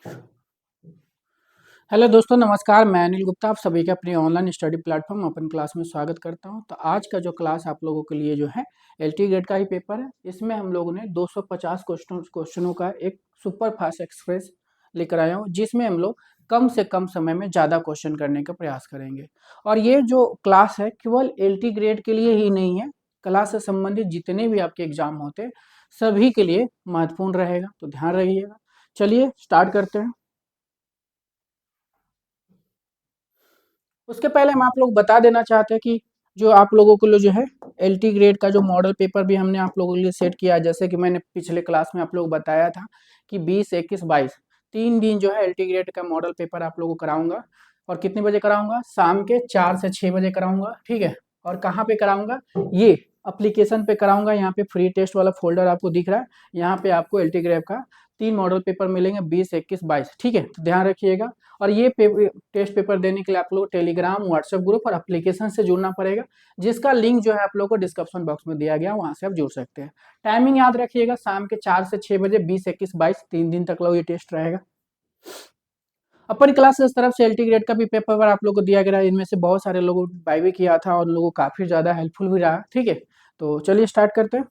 Hello दोस्तों, नमस्कार। मैं अनिल गुप्ता आप सभी का अपनी online study platform open class में स्वागत करता हूं। तो आज का जो क्लास आप लोगों के लिए जो है एलटी ग्रेड का ही पेपर है। इसमें हम लोगों ने 250 क्वेश्चनों का एक सुपर फास्ट एक्सप्रेस लेकर आया हूं, जिसमें हम लोग कम से कम समय में ज़्यादा क्वेश्चन करने का प्रयास करेंगे। और ये जो क्लास है केवल एलटी ग्रेड के लिए ही नहीं है, क्लास से संबंधित जितने भी आपके एग्जाम होते हैं सभी के लिए महत्वपूर्ण रहेगा, तो ध्यान रखिएगा। चलिए स्टार्ट करते हैं। उसके पहले हम आप लोग बता देना चाहते हैं कि जो आप लोगों के लिए जो है एलटी ग्रेड का जो मॉडल पेपर भी हमने आप लोगों के लिए सेट किया है। जैसे कि मैंने पिछले क्लास में आप लोग बताया था कि 20, 21, 22 3 दिन जो है एलटी ग्रेड का मॉडल पेपर आप लोगों को कराऊंगा। और कितने बजे कराऊंगा? शाम के 4 से 6 बजे कराऊंगा, ठीक है। और कहाँ पे कराऊंगा? ये एप्लीकेशन पे कराऊंगा। यहाँ पे फ्री टेस्ट वाला फोल्डर आपको दिख रहा है, यहाँ पे आपको एलटी ग्रेड का 3 मॉडल पेपर मिलेंगे, 20, 21, 22, ठीक है। तो ध्यान रखिएगा। और ये टेस्ट पेपर देने के लिए आप लोग टेलीग्राम, व्हाट्सएप ग्रुप और एप्लीकेशन से जुड़ना पड़ेगा, जिसका लिंक जो है आप लोग को डिस्क्रिप्शन बॉक्स में दिया गया, वहां से आप जुड़ सकते हैं। टाइमिंग याद रखिएगा, शाम के 4 से 6 बजे, 20, 21, 22 3 दिन तक लोग ये टेस्ट रहेगा। अपन क्लास इस तरफ से एलटी ग्रेड का भी पेपर आप लोग को दिया गया है। इनमें से बहुत सारे लोगों बाय भी किया था और लोगों को काफी ज्यादा हेल्पफुल भी रहा, ठीक है। तो चलिए स्टार्ट करते हैं।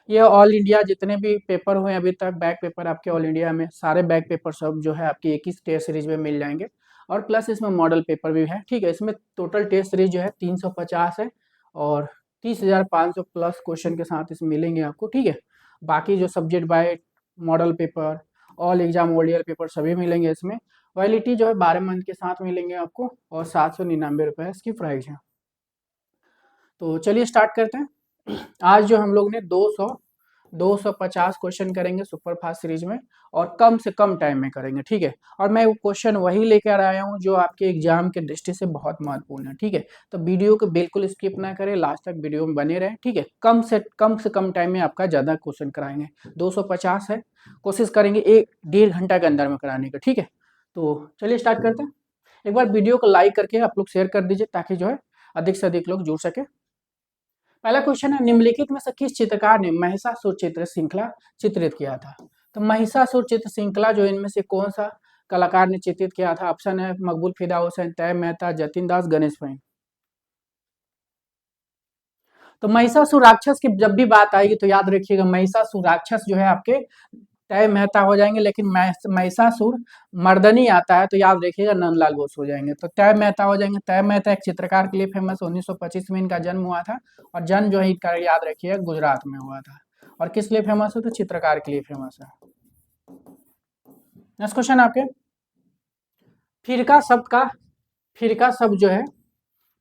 ये ऑल इंडिया जितने भी पेपर हुए अभी तक, बैक पेपर आपके ऑल इंडिया में सारे बैक पेपर सब जो है आपकी एक ही टेस्ट सीरीज में मिल जाएंगे। और प्लस इसमें मॉडल पेपर भी है, ठीक है। इसमें टोटल टेस्ट सीरीज जो है 350 है और 30,500 प्लस क्वेश्चन के साथ इसमें मिलेंगे आपको, ठीक है। बाकी जो subject by model paper, all exam old paper सभी मिलेंगे इसमें। वैलिडिटी जो है 12 मंथ के साथ मिलेंगे आपको और 799 रुपये इसकी प्राइस है। तो चलिए स्टार्ट करते हैं। आज जो हम लोग ने 250 क्वेश्चन करेंगे सुपर फास्ट सीरीज में, और कम से कम टाइम में करेंगे, ठीक है। और मैं वो क्वेश्चन वही लेकर आया हूँ जो आपके एग्जाम के दृष्टि से बहुत महत्वपूर्ण है, ठीक है। तो वीडियो को बिल्कुल स्किप ना करें, लास्ट तक वीडियो में बने रहें, ठीक है। कम से कम टाइम में आपका ज्यादा क्वेश्चन कराएंगे। 250 है, कोशिश करेंगे 1-1.5 घंटा के अंदर में कराने का, ठीक है। तो चलिए स्टार्ट करते हैं। एक बार वीडियो को लाइक करके आप लोग शेयर कर दीजिए, ताकि जो है अधिक से अधिक लोग जुड़ सके। पहला क्वेश्चन है, निम्नलिखित में से किस चित्रकार ने महिषासुर चित्र श्रृंखला चित्रित किया था? तो महिषासुर चित्र श्रृंखला जो इनमें से कौन सा कलाकार ने चित्रित किया था? ऑप्शन है मकबूल फिदा हुसैन, तय मेहता, जतिन दास, गणेश भाई। तो महिषासुर राक्षस की जब भी बात आएगी तो याद रखिएगा, महिषासुर राक्षस जो है आपके तय मेहता हो जाएंगे, लेकिन महिषासुर मर्दनी आता है तो याद रखिएगा नंदलाल बोस हो जाएंगे। तो तय मेहता हो जाएंगे। तय मेहता एक चित्रकार के लिए फेमस, 1925 में इनका जन्म हुआ था। और जन्म जो है इनका याद रखिएगा गुजरात में हुआ था। और किस लिए फेमस है? तो चित्रकार के लिए फेमस है। नेक्स्ट क्वेश्चन आपके, फिरका शब्द का फिरका शब्द जो है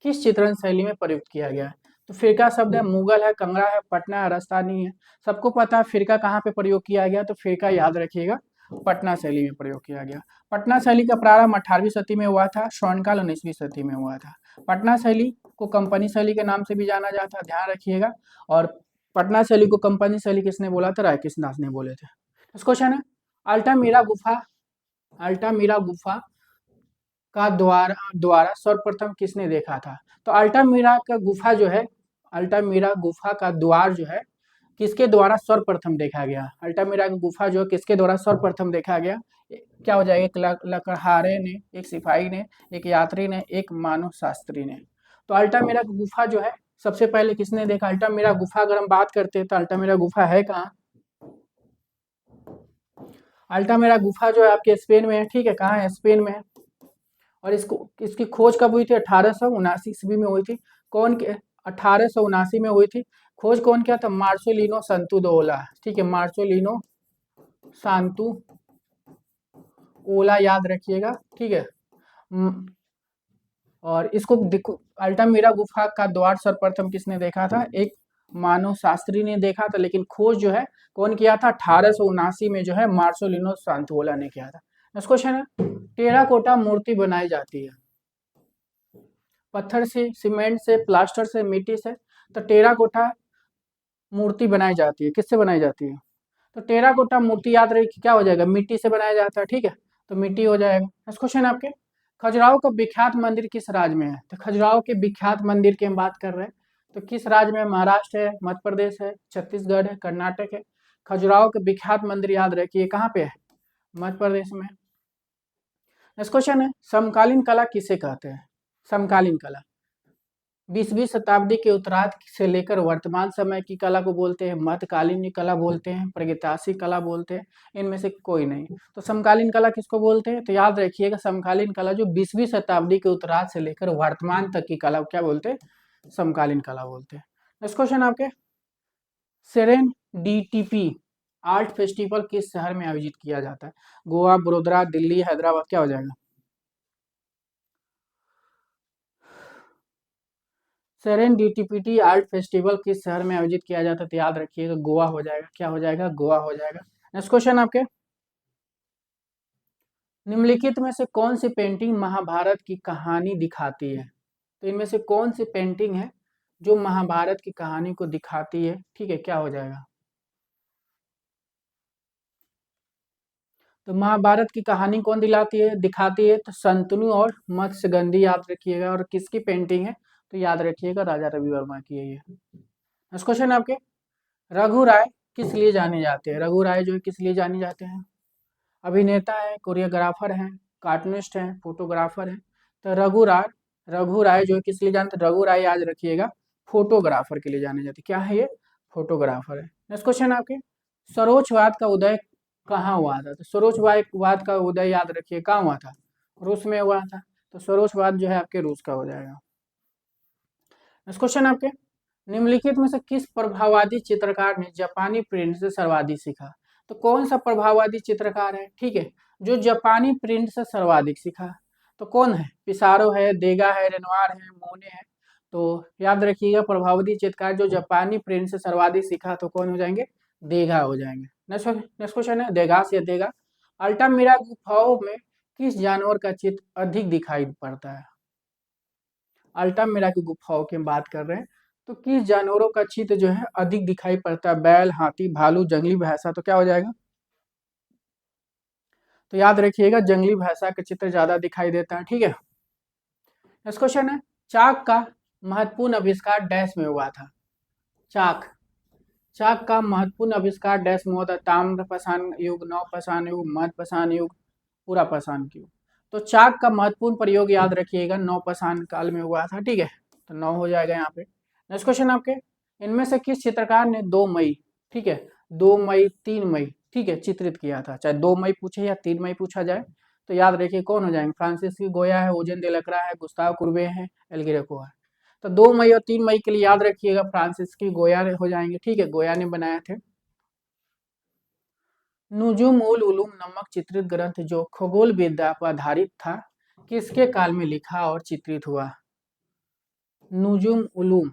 किस चित्रण शैली में प्रयुक्त किया गया है? तो फिरका शब्द है मुगल है, कंगड़ा है, पटना है, राजस्थानी है। सबको पता है फिरका कहाँ पे प्रयोग किया गया, तो फिरका याद रखिएगा पटना शैली में प्रयोग किया गया। पटना शैली का प्रारंभ 18वीं सदी में हुआ था, स्वर्णकाल 19वीं सदी में हुआ था। पटना शैली को कंपनी शैली के नाम से भी जाना जाता है, ध्यान रखिएगा। और पटना शैली को कंपनी शैली किसने बोला था? राय कृष्णदास ने बोले थे। इस क्वेश्चन है, अल्टामीरा गुफा अल्टामीरा गुफा का द्वार द्वारा सर्वप्रथम किसने देखा था? तो अल्टामीरा का गुफा जो है, अल्टामीरा गुफा का द्वार जो है किसके द्वारा सर्वप्रथम देखा गया? अल्टामीरा की गुफा जो है किसके द्वारा सर्वप्रथम देखा गया? क्या हो जाएगा? एक लकड़हारे ने, एक सिपाही ने, एक यात्री ने, एक मानव शास्त्री ने। तो अल्टामीरा की गुफा जो है सबसे पहले किसने देखा? अल्टामीरा गुफा अगर हम बात करते हैं तो अल्टामीरा गुफा है कहाँ? अल्टामीरा गुफा जो है आपके स्पेन में है, ठीक है। कहाँ है? स्पेन में है। और इसकी खोज कब हुई थी? 1879 ईस्वी में हुई थी। कौन के? 1879 में हुई थी। खोज कौन किया था? मार्सेलिनो संतुदोला, ठीक है। मार्सेलिनो सांतु ओला याद रखिएगा, ठीक है। और इसको देखो, अल्टामीरा गुफा का द्वार सर्वप्रथम किसने देखा था? एक मानव शास्त्री ने देखा था, लेकिन खोज जो है कौन किया था? 1879 में जो है मार्सेलिनो सांतुओला ने किया था। नेक्स्ट क्वेश्चन है, टेराकोटा मूर्ति बनाई जाती है पत्थर से, सीमेंट से, प्लास्टर से, मिट्टी से? तो टेराकोटा मूर्ति बनाई जाती है, किससे बनाई जाती है? तो टेराकोटा मूर्ति याद रही क्या हो जाएगा? मिट्टी से बनाया जाता है, ठीक है। तो मिट्टी हो जाएगा। नेक्स्ट क्वेश्चन आपके, खजुराहो का विख्यात मंदिर किस राज्य में है? तो खजुराहो के विख्यात मंदिर की हम बात कर रहे हैं, तो किस राज्य में? महाराष्ट्र है, मध्य प्रदेश है, छत्तीसगढ़ है, कर्नाटक है। खजुराहो के विख्यात मंदिर याद रखिए कहाँ पे है? मध्य प्रदेश में। नेक्स्ट क्वेश्चन है, समकालीन कला किसे कहते हैं? समकालीन कला 20वीं शताब्दी के उत्तरार्ध से लेकर वर्तमान समय की कला को बोलते हैं, मध्यकालीन कला बोलते हैं, प्रागैतिहासिक कला बोलते हैं, इनमें से कोई नहीं। तो समकालीन कला किसको बोलते हैं? तो याद रखिएगा, समकालीन कला जो 20वीं शताब्दी के उत्तरार्ध से लेकर वर्तमान तक की कला को क्या बोलते हैं? समकालीन कला बोलते हैं। नेक्स्ट क्वेश्चन आपके, सेरेंडिपिटी आर्ट फेस्टिवल किस शहर में आयोजित किया जाता है? गोवा, बड़ोदरा, दिल्ली, हैदराबाद, क्या हो जाएगा? सेरेंडिपिटी आर्ट फेस्टिवल किस शहर में आयोजित किया जाता है? तो याद रखिएगा, गोवा हो जाएगा। क्या हो जाएगा? गोवा हो जाएगा। नेक्स्ट क्वेश्चन आपके, निम्नलिखित में से कौन सी पेंटिंग महाभारत की कहानी दिखाती है? तो इनमें से कौन सी पेंटिंग है जो महाभारत की कहानी को दिखाती है? ठीक है, क्या हो जाएगा? तो महाभारत की कहानी कौन दिखाती है? तो शंतनु और मत्स्यगंधी, याद रखिएगा। और किसकी पेंटिंग है? तो याद रखिएगा, राजा रवि वर्मा की है ये। नेक्स्ट क्वेश्चन आपके, रघु राय किस लिए जाने जाते हैं? रघु राय जो है किस लिए जाने जाते हैं? अभिनेता है, कोरियोग्राफर है, कार्टूनिस्ट है, फोटोग्राफर है। तो रघु राय जो है किस लिए जानते हैं? रघु राय याद रखिएगा, फोटोग्राफर के लिए जाने जाते हैं। क्या है ये? फोटोग्राफर है। नेक्स्ट क्वेश्चन आपके, सरोचवाद का उदय कहाँ हुआ था? तो सरोचवाद का उदय याद रखिए कहाँ हुआ था? रूस में हुआ था। तो सरोचवाद जो है आपके रूस का हो जाएगा। नेक्स्ट क्वेश्चन आपके, निम्नलिखित में से किस प्रभाववादी चित्रकार ने जापानी प्रिंट से सर्वाधिक सीखा? तो कौन सा प्रभाववादी चित्रकार है, ठीक है, जो जापानी प्रिंट से सर्वाधिक सीखा? तो कौन है? पिसारो है, देगा है, रेनवार है, मोने है। तो याद रखिएगा, प्रभाववादी चित्रकार जो जापानी प्रिंट से सर्वाधिक सीखा, तो कौन हो जाएंगे? देगा हो जाएंगे। नेक्स्ट क्वेश्चन है, देगास या देगा, अल्टामिरा गुफाओं में किस जानवर का चित्र अधिक दिखाई पड़ता है? अल्टामिरा की गुफाओं की हम बात कर रहे हैं। तो किस जानवरों का चित्र जो है अधिक दिखाई पड़ता है? बैल, हाथी, भालू, जंगली भैंसा। तो क्या हो जाएगा? तो याद रखिएगा, जंगली भैंसा का चित्र ज्यादा दिखाई देता है। ठीक है। नेक्स्ट क्वेश्चन है, चाक का महत्वपूर्ण आविष्कार डैश में हुआ था? चाक चाक का महत्वपूर्ण आविष्कार डैश में हुआ था? ताम्र पाषाण युग, नव पाषाण युग, मध्य पाषाण युग, पूरा पाषाण युग। तो चाक का महत्वपूर्ण प्रयोग याद रखिएगा, नव पाषाण काल में हुआ था। ठीक है, तो 9 हो जाएगा यहाँ पे। नेक्स्ट क्वेश्चन आपके, इनमें से किस चित्रकार ने 2 मई, ठीक है, 2 मई, 3 मई, ठीक है, चित्रित किया था? चाहे 2 मई पूछे या 3 मई पूछा जाए, तो याद रखिए कौन हो जाएंगे? फ्रांसिस गोया है, ओजेन दे लकड़ा है, गुस्ताव कुर्बे है, एल ग्रेको है। तो 2 मई और 3 मई के लिए याद रखिएगा, फ्रांसिस गोया हो जाएंगे। ठीक है, गोया ने बनाए थे। नुजुम उल उलूम नामक चित्रित ग्रंथ जो खगोल विद्या पर आधारित था, किसके काल में लिखा और चित्रित हुआ? नुजुम उलूम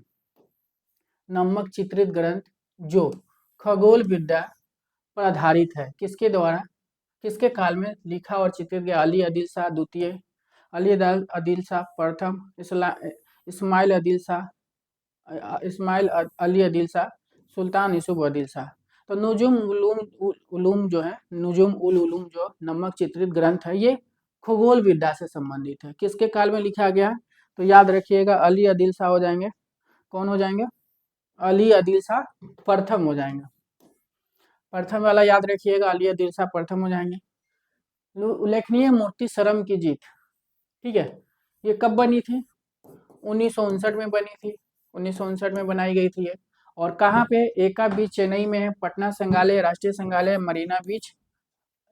नामक चित्रित ग्रंथ जो खगोल विद्या पर आधारित है, किसके द्वारा, किसके काल में लिखा और चित्रित गया? अली आदिल शाह द्वितीय, आदिल शाह प्रथम, इस्माइल आदिल शाह, इस्माइल अली आदिल शाह, सुल्तान यूसुफ आदिल शाह। तो नुजुम उलूम जो है, नुजुम उल उलूम जो नमक चित्रित ग्रंथ है, ये खगोल विद्या से संबंधित है। किसके काल में लिखा गया? तो याद रखिएगा, अली आदिल शाह हो जाएंगे। कौन हो जाएंगे? अली आदिल शाह प्रथम हो जाएंगे। प्रथम वाला याद रखिएगा, अली आदिल शाह प्रथम हो जाएंगे। उल्लेखनीय मूर्ति शर्म की जीत, ठीक है, ये कब बनी थी? 1959 में बनी थी। 1959 में बनाई गई थी ये। और कहाँ पे? एका बीच चेन्नई में है, पटना संग्रहालय, राष्ट्रीय संग्रहालय, मरीना बीच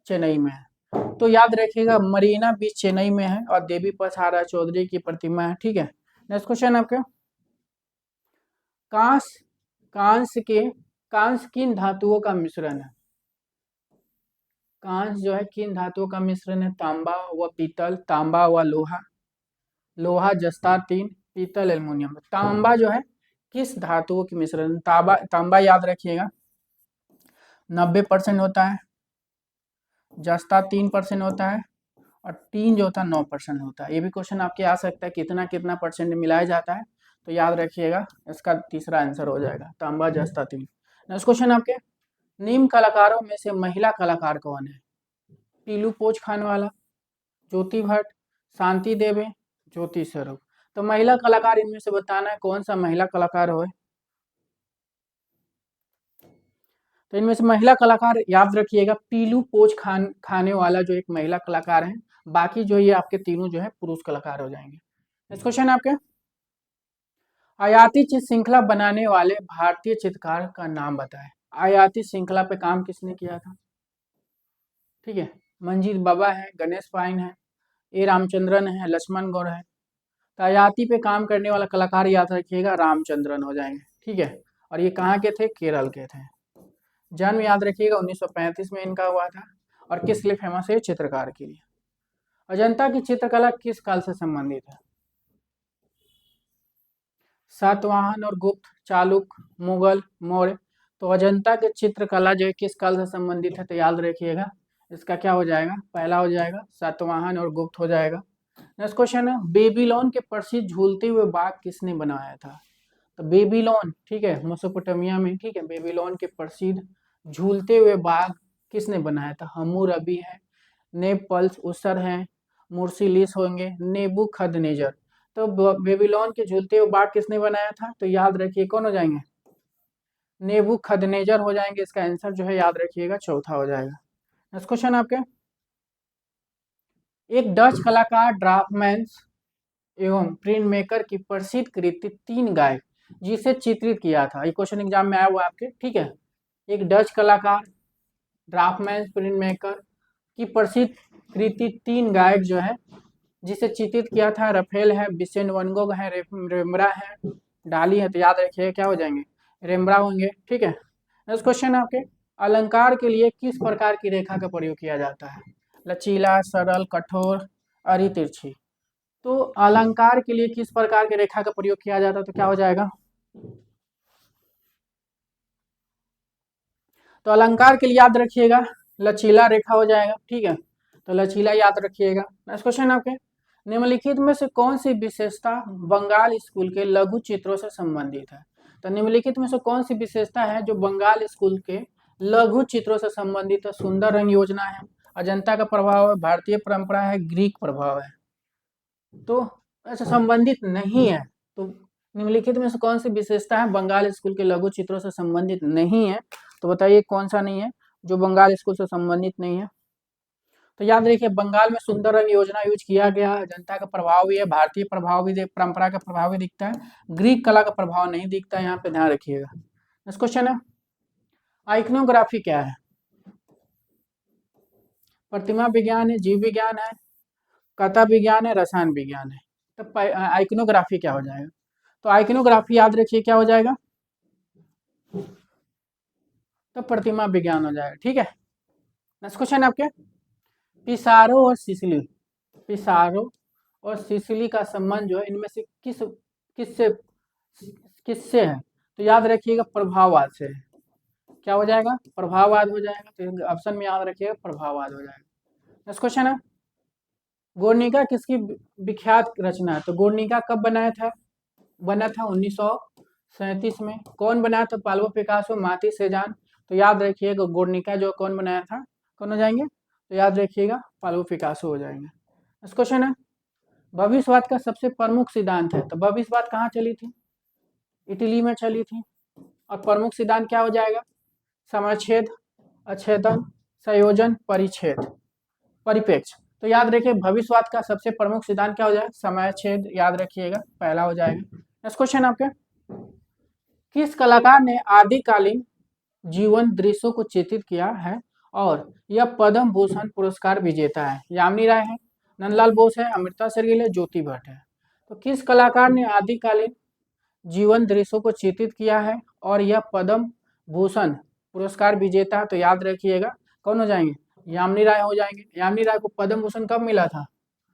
चेन्नई में है। तो याद रखिएगा, मरीना बीच चेन्नई में है और देवी प्रसाद चौधरी की प्रतिमा है। ठीक है। नेक्स्ट क्वेश्चन आपके, कांस कांस किन धातुओं का मिश्रण है? कांस जो है किन धातुओं का मिश्रण है? तांबा व पीतल, तांबा व लोहा, लोहा जस्ता 3, पीतल एल्युमिनियम। तांबा जो है किस धातुओं की मिश्रण? तांबा याद रखिएगा 90% होता है, जस्ता 3% होता है, और 3 जो होता है 9% होता है। ये भी क्वेश्चन आपके आ सकता है, कितना कितना परसेंट मिलाया जाता है? तो याद रखिएगा, इसका तीसरा आंसर हो जाएगा तांबा जस्ता 3। नेक्स्ट क्वेश्चन आपके, निम्न कलाकारों में से महिला कलाकार कौन है? पीलू पोच खान वाला, ज्योति भट्ट, शांति देवी, ज्योति स्वरूप। तो महिला कलाकार इनमें से बताना है कौन सा महिला कलाकार हो। तो इनमें से महिला कलाकार याद रखिएगा, पीलू पोच खाने वाला जो एक महिला कलाकार है, बाकी जो ये आपके तीनों जो है पुरुष कलाकार हो जाएंगे। नेक्स्ट क्वेश्चन है आपके, आयाती चित्र श्रृंखला बनाने वाले भारतीय चित्रकार का नाम बताएं। आयाती श्रृंखला पे काम किसने किया था? ठीक है, मंजीत बाबा है, गणेश पाइन है, ए रामचंद्रन है, लक्ष्मण गौड़ है। तो आयाती पे काम करने वाला कलाकार याद रखिएगा रामचंद्रन हो जाएंगे। ठीक है, और ये कहाँ के थे? केरल के थे। जन्म याद रखिएगा 1935 में इनका हुआ था। और किस लिए फेमस है? चित्रकार के लिए। अजंता की चित्रकला किस काल से संबंधित है? सातवाहन और गुप्त, चालुक्य, मुगल, मौर्य। तो अजंता की चित्रकला जो है किस काल से संबंधित है? तो याद रखिएगा इसका क्या हो जाएगा? पहला हो जाएगा सातवाहन और गुप्त हो जाएगा। नेक्स्ट क्वेश्चन है, बेबीलोन के प्रसिद्ध झूलते हुए बाग किसने बनाया था? तो बेबीलोन, ठीक है, मेसोपोटामिया में, ठीक है, बेबीलोन के प्रसिद्ध झूलते हुए बाग किसने बनाया था? हम्मुरबी है, नेपल्स उसर है, मुर्सिलिस होंगे, नेबूखदनेजर। तो बेबीलोन के झूलते हुए बाग किसने बनाया था? तो याद रखिए कौन हो जाएंगे? नेबूखदनेजर हो जाएंगे। इसका आंसर जो है याद रखिएगा चौथा हो जाएगा। नेक्स्ट क्वेश्चन आपके, एक डच कलाकार ड्राफ्टमैन्स एवं प्रिंट मेकर की प्रसिद्ध कृति तीन गायक जिसे चित्रित किया था। ये क्वेश्चन एग्जाम में आया हुआ आपके। ठीक है, एक डच कलाकार, ड्राफ्टमैन, प्रिंट मेकर की प्रसिद्ध कृति तीन गायक जो है जिसे चित्रित किया था, रफेल है, विसेंट वैन गोग है, रेम्ब्रा है, डाली है। तो याद रखिए क्या हो जाएंगे? रेम्ब्रा होंगे। ठीक है, नेक्स्ट क्वेश्चन है आपके, अलंकार के लिए किस प्रकार की रेखा का प्रयोग किया जाता है? लचीला, सरल, कठोर, अरि तिरछी। तो अलंकार के लिए किस प्रकार की रेखा का प्रयोग किया जाता है? तो क्या हो जाएगा? तो अलंकार के लिए याद रखिएगा लचीला रेखा हो जाएगा। ठीक है, तो लचीला याद रखिएगा। नेक्स्ट क्वेश्चन आपके, निम्नलिखित में से कौन सी विशेषता बंगाल स्कूल के लघु चित्रों से संबंधित है? तो निम्नलिखित में से कौन सी विशेषता है जो बंगाल स्कूल के लघु चित्रों से संबंधित है? सुंदर रंग योजना है, अजंता का प्रभाव है, भारतीय परंपरा है, ग्रीक प्रभाव है। तो ऐसा संबंधित नहीं है। तो निम्नलिखित में से कौन सी विशेषता है बंगाल स्कूल के लघु चित्रों से संबंधित नहीं है? तो बताइए कौन सा नहीं है जो बंगाल स्कूल से संबंधित नहीं है? तो याद रखिए बंगाल में सुंदर रंग योजना यूज किया गया है, जनता का प्रभाव भी है, भारतीय प्रभाव भी, परंपरा का प्रभाव भी दिखता है, ग्रीक कला का प्रभाव नहीं दिखता है। यहाँ पे ध्यान रखिएगा। नेक्स्ट क्वेश्चन है, आइकनोग्राफी क्या है? प्रतिमा विज्ञान है, जीव विज्ञान है, कथा विज्ञान है, रसायन विज्ञान है। तो आइकनोग्राफी क्या हो जाएगा? तो आइकनोग्राफी याद रखिए क्या हो जाएगा? तो प्रतिमा विज्ञान हो जाएगा। ठीक है, नेक्स्ट क्वेश्चन आपके, पिसारो और सिसिली, पिसारो और सिसिली का संबंध जो है इनमें से किससे किससे है? तो याद रखिएगा प्रभाववाद से। क्या हो जाएगा? प्रभाववाद हो जाएगा। तो ऑप्शन में याद रखिएगा प्रभाववाद हो जाएगा। नेक्स्ट क्वेश्चन है, गोर्निका किसकी विख्यात रचना है? तो गोर्निका कब बनाया था? बना था 1937 में। कौन बनाया था? पाब्लो पिकासो, माती सेजान। तो याद रखिएगा गोर्निका जो कौन बनाया था? कौन हो जाएंगे? तो याद रखिएगा पाब्लो पिकासो हो जाएंगे। नेक्स्ट क्वेश्चन है, भविष्यवाद का सबसे प्रमुख सिद्धांत है। तो भविष्यवाद कहाँ चली थी? इटली में चली थी। और प्रमुख सिद्धांत क्या हो जाएगा? समच्छेद, अच्छेदन, संयोजन, परिच्छेद, परिप्रेक्ष्य। तो याद रखिए भविष्यवाद का सबसे प्रमुख सिद्धांत क्या हो जाएगा? समच्छेद याद रखिएगा पहला हो जाएगा। नेक्स्ट क्वेश्चन आपके, किस कलाकार ने आदिकालीन जीवन दृश्यों को चित्रित किया है और यह पद्म भूषण पुरस्कार विजेता है? यामिनी राय है, नंदलाल बोस है, अमृता शेरगिल है, ज्योति भट्ट है। तो किस कलाकार ने आदिकालीन जीवन दृश्यों को चित्रित किया है और यह पद्म भूषण पुरस्कार विजेता है? तो याद रखिएगा कौन हो जाएंगे? यामिनी राय हो जाएंगे। यामिनी राय को पद्म भूषण कब मिला था?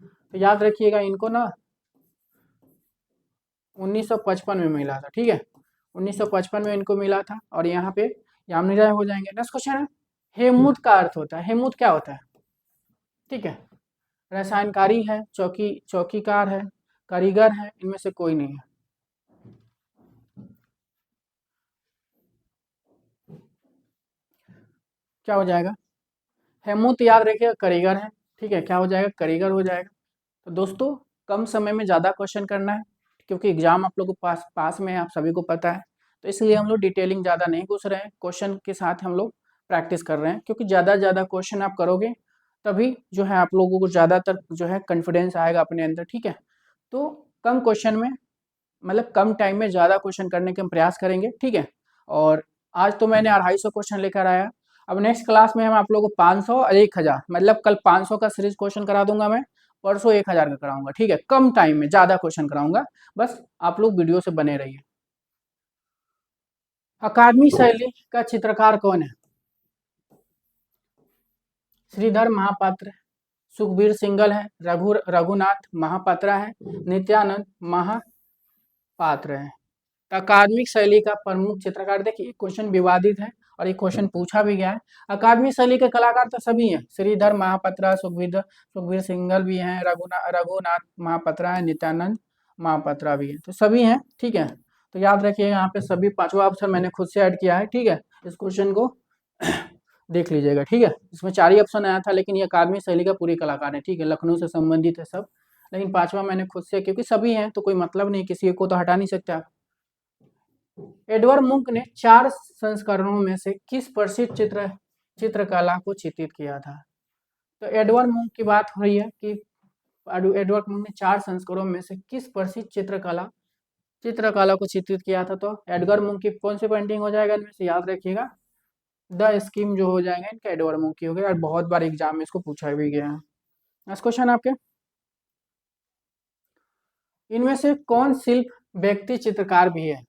तो याद रखिएगा इनको ना 1955 में मिला था। ठीक है, 1955 में इनको मिला था और यहाँ पे यामिनी राय हो जाएंगे। नेक्स्ट क्वेश्चन है, हेमूत का अर्थ होता है, हेमूत क्या होता है? ठीक है, रसायनकारी है, चौकीकार है, कारीगर है, इनमें से कोई नहीं है। क्या हो जाएगा? हेमूत याद रखिएगा कारीगर है। ठीक है, क्या हो जाएगा? कारीगर हो जाएगा। तो दोस्तों कम समय में ज़्यादा क्वेश्चन करना है क्योंकि एग्जाम आप लोगों को पास में है, आप सभी को पता है। तो इसलिए हम लोग डिटेलिंग ज़्यादा नहीं घुस रहे हैं, क्वेश्चन के साथ हम लोग प्रैक्टिस कर रहे हैं, क्योंकि ज़्यादा से ज़्यादा क्वेश्चन आप करोगे तभी जो है आप लोगों को ज़्यादातर जो है कॉन्फिडेंस आएगा अपने अंदर, ठीक है। तो कम क्वेश्चन में मतलब कम टाइम में ज़्यादा क्वेश्चन करने के हम प्रयास करेंगे, ठीक है। और आज तो मैंने 250 क्वेश्चन लेकर आया। अब नेक्स्ट क्लास में हम आप लोगों को 500 और 1000 मतलब कल 500 का सीरीज क्वेश्चन करा दूंगा मैं, परसों 1000 का कराऊंगा, ठीक है। कम टाइम में ज़्यादा क्वेश्चन कराऊंगा, बस आप लोग वीडियो से बने रहिए। अकादमी शैली का चित्रकार कौन है? श्रीधर महापात्र, सुखबीर सिंगल है, रघुनाथ महापात्रा है, नित्यानंद महापात्र है। अकादमिक शैली का प्रमुख चित्रकार, देखिए क्वेश्चन विवादित है और ये क्वेश्चन पूछा भी गया है। अकादमिक शैली के कलाकार तो सभी हैं, श्रीधर महापात्रा, सुखबीर सिंगल भी हैं, रघुनाथ महापात्रा है, नित्यानंद महापात्रा भी है, तो सभी हैं, ठीक है। तो याद रखिए यहाँ पे सभी पांचवा ऑप्शन मैंने खुद से ऐड किया है, ठीक है। इस क्वेश्चन को देख लीजिएगा, ठीक है। इसमें 4 ही ऑप्शन आया था, लेकिन ये अकादमिक शैली का पूरी कलाकार है, ठीक है, लखनऊ से संबंधित है सब, लेकिन पांचवा मैंने खुद से, क्योंकि सभी हैं तो कोई मतलब नहीं, किसी को तो हटा नहीं सकते आप। एडवर्ड मुंक ने 4 संस्करणों में से किस प्रसिद्ध चित्रकला को चित्रित किया था? तो एडवर्ड मुंक की बात हो रही है कि एडवर्ड मुंक ने 4 संस्करणों में से किस प्रसिद्ध चित्रकला को चित्रित किया था? तो एडवर्ड मुंक की कौन सी पेंटिंग हो जाएगा इनमें से? याद रखिएगा, द स्कीम जो हो जाएगा इनका एडवर्ड मुंक की हो गया, और बहुत बार एग्जाम में इसको पूछा भी गया है। नेक्स्ट क्वेश्चन आपके, इनमें से कौन शिल्प व्यक्ति चित्रकार भी है?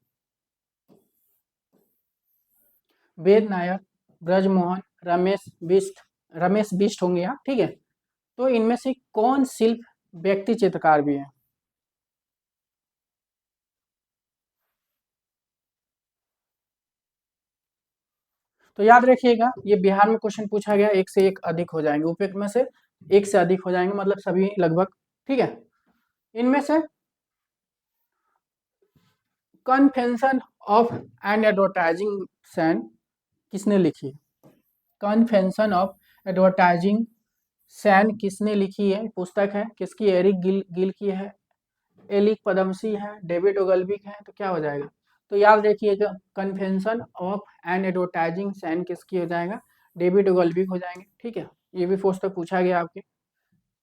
वेद नायर, ब्रजमोहन, रमेश बिष्ट होंगे यहाँ, ठीक है। तो इनमें से कौन शिल्प व्यक्ति चित्रकार भी है? तो याद रखिएगा, ये बिहार में क्वेश्चन पूछा गया, एक से एक अधिक हो जाएंगे, उपयुक्त में से एक से अधिक हो जाएंगे, मतलब सभी लगभग, ठीक है। इनमें से convention of and advertising man किसने लिखी? कन्वेंशन ऑफ एडवर्टाइजिंग सैन किसने लिखी है? पुस्तक है, किसकी? एरिक गिल की है, एलिक पदमसी है, डेविड ओगलविक है, तो क्या हो जाएगा? तो याद रखिएगा, convention of and advertising man किसकी हो जाएगा? डेविड ओगलविक हो जाएंगे, ठीक है। ये भी पुस्तक पूछा गया आपके।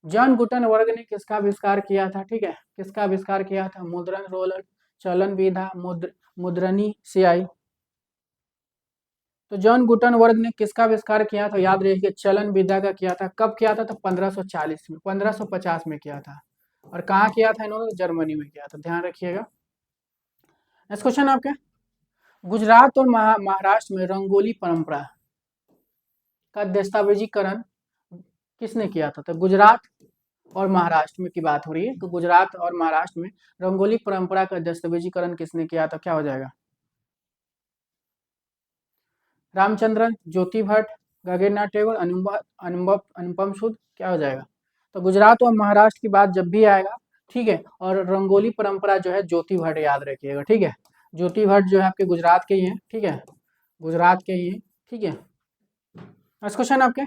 जॉन गुटनबर्ग ने किसका आविष्कार किया था? ठीक है, किसका आविष्कार किया था? मुद्रण रोलर, चलन विधा, मुद्रणी स्याही। तो जॉन गुटनबर्ग ने किसका आविष्कार किया था? याद रखिए, चलन विधा का किया था। कब किया था? तो 1540 में, 1550 में किया था। और कहाँ किया था इन्होंने? जर्मनी में किया था, ध्यान रखिएगा। नेक्स्ट क्वेश्चन आपके, गुजरात और महाराष्ट्र में रंगोली परंपरा का दस्तावेजीकरण किसने किया था? तो गुजरात और महाराष्ट्र में की बात हो रही है, तो गुजरात और महाराष्ट्र में रंगोली परंपरा का दस्तावेजीकरण किसने किया था? क्या हो जाएगा? रामचंद्रन, ज्योति भट्ट, गगननाथ टैगोर, अनुपम सुद, क्या हो जाएगा? तो गुजरात और महाराष्ट्र की बात जब भी आएगा, ठीक है, और रंगोली परंपरा जो है ज्योति भट्ट, याद रखिएगा, ठीक है। ज्योति भट्ट जो है आपके गुजरात के ही हैं, ठीक है, गुजरात के ही हैं, ठीक है। नेक्स्ट क्वेश्चन आपके,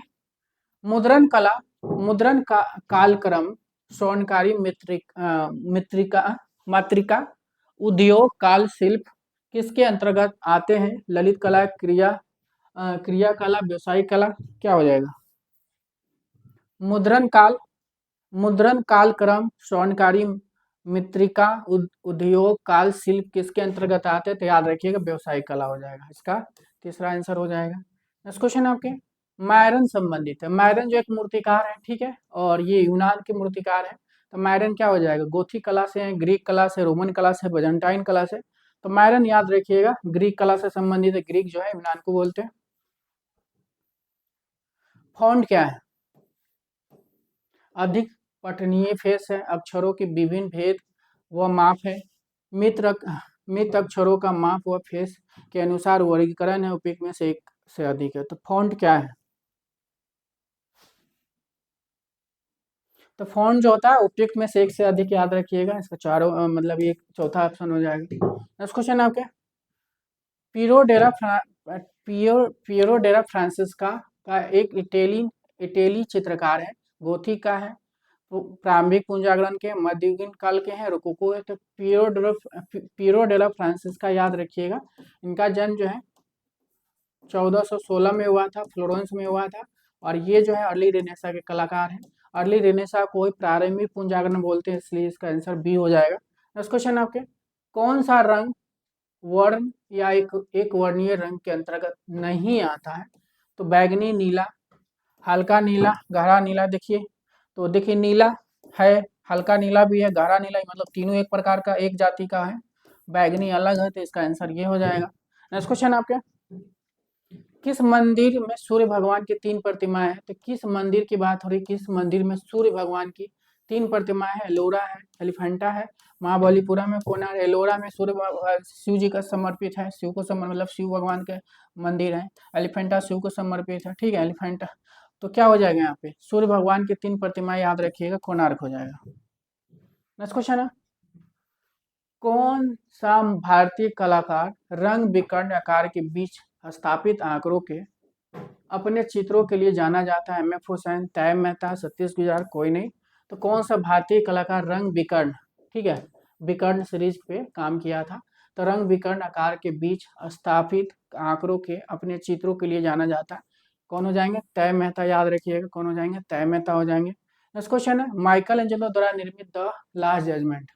मुद्रण कला, कालक्रम, स्वर्णकारी मित्रिका मातृका, उद्योग काल शिल्प किसके अंतर्गत आते हैं? ललित कला, क्रिया कला, व्यवसायिक कला, क्या हो जाएगा? मुद्रण काल, मुद्रण काल क्रम, स्वर्णकारी मित्रिका, उद्योग काल शिल्प किसके अंतर्गत आते हैं? तो याद रखिएगा, व्यवसायिक कला हो जाएगा, इसका तीसरा आंसर हो जाएगा। नेक्स्ट क्वेश्चन आपके, मायरन संबंधित है। मायरन जो एक मूर्तिकार है, ठीक है, और ये यूनान के मूर्तिकार है। तो मायरन क्या हो जाएगा? गोथिक कला से है, ग्रीक कला से, रोमन कला से, byzantine कला से। तो मायरन याद रखिएगा, ग्रीक कला से संबंधित है। ग्रीक जो है यूनान को बोलते हैं। फॉन्ट क्या है? अधिक पठनीय फेस है, अक्षरों के विभिन्न भेद व माप है, मित्र मित्र अक्षरों का माप व फेस के अनुसार वर्गीकरण है, उपयुक्त में से एक से अधिक है। तो फॉन्ट क्या है? तो फॉन्ट जो होता है उपयुक्त में से एक से अधिक, याद रखिएगा, इसका चारों मतलब ये चौथा ऑप्शन हो जाएगा। नेक्स्ट क्वेश्चन आपके, पिरो डेरा पियरो डेरा फ्रांसिस्का का एक इटली चित्रकार है, गोथिक का है, प्रारंभिक पुंजागरण के, मध्ययुगीन काल के हैं, रोकोको है, तो पिरो डेला फ्रांसिस का याद रखिएगा। इनका जन्म जो है 1416 में हुआ था, फ्लोरेंस में हुआ था। और ये जो है अर्ली रेनेसा के कलाकार हैं। अर्ली रेनेसा को ही प्रारंभिक पुंजागरण बोलते हैं, इसलिए इसका आंसर बी हो जाएगा। नेक्स्ट क्वेश्चन आपके, कौन सा रंग वर्ण या एक वर्णीय रंग के अंतर्गत नहीं आता है? तो बैगनी, नीला, हल्का नीला, गहरा नीला। देखिए तो देखिए नीला है, हल्का नीला भी है, गहरा नीला, मतलब तीनों एक प्रकार का, एक जाति का है। बैगनी अलग है, तो इसका आंसर ये हो जाएगा। नेक्स्ट क्वेश्चन आपके, किस मंदिर में सूर्य भगवान की 3 प्रतिमाएं हैं? तो किस मंदिर की बात हो रही, किस मंदिर में सूर्य भगवान की 3 प्रतिमाएं हैं? एलोरा है, एलिफेंटा है, महाबलीपुरम में, कोणार्क। एलोरा में शिव जी का समर्पित है, शिव को मतलब शिव भगवान के मंदिर है। एलिफेंटा शिव को समर्पित है, ठीक है, एलिफेंटा। तो क्या हो जाएगा यहाँ पे, सूर्य भगवान की 3 प्रतिमाएं याद रखिएगा, कोणार्क हो जाएगा। नेक्स्ट क्वेश्चन है, कौन सा भारतीय कलाकार रंग विकर्ण आकार के बीच स्थापित आंकड़ों के अपने चित्रों के लिए जाना जाता है? एम.एफ. हुसैन, तैयब मेहता, सतीश गुजार, कोई नहीं। तो कौन सा भारतीय कलाकार रंग विकर्ण, ठीक है, विकर्ण सीरीज पे काम किया था? तो रंग विकर्ण आकार के बीच स्थापित आंकड़ों के अपने चित्रों के लिए जाना जाता है। कौन हो जाएंगे? तैयब मेहता, याद रखिएगा, कौन हो जाएंगे? तैयब मेहता हो जाएंगे। नेक्स्ट क्वेश्चन है, माइकल एंजेलो द्वारा निर्मित द लास्ट जजमेंट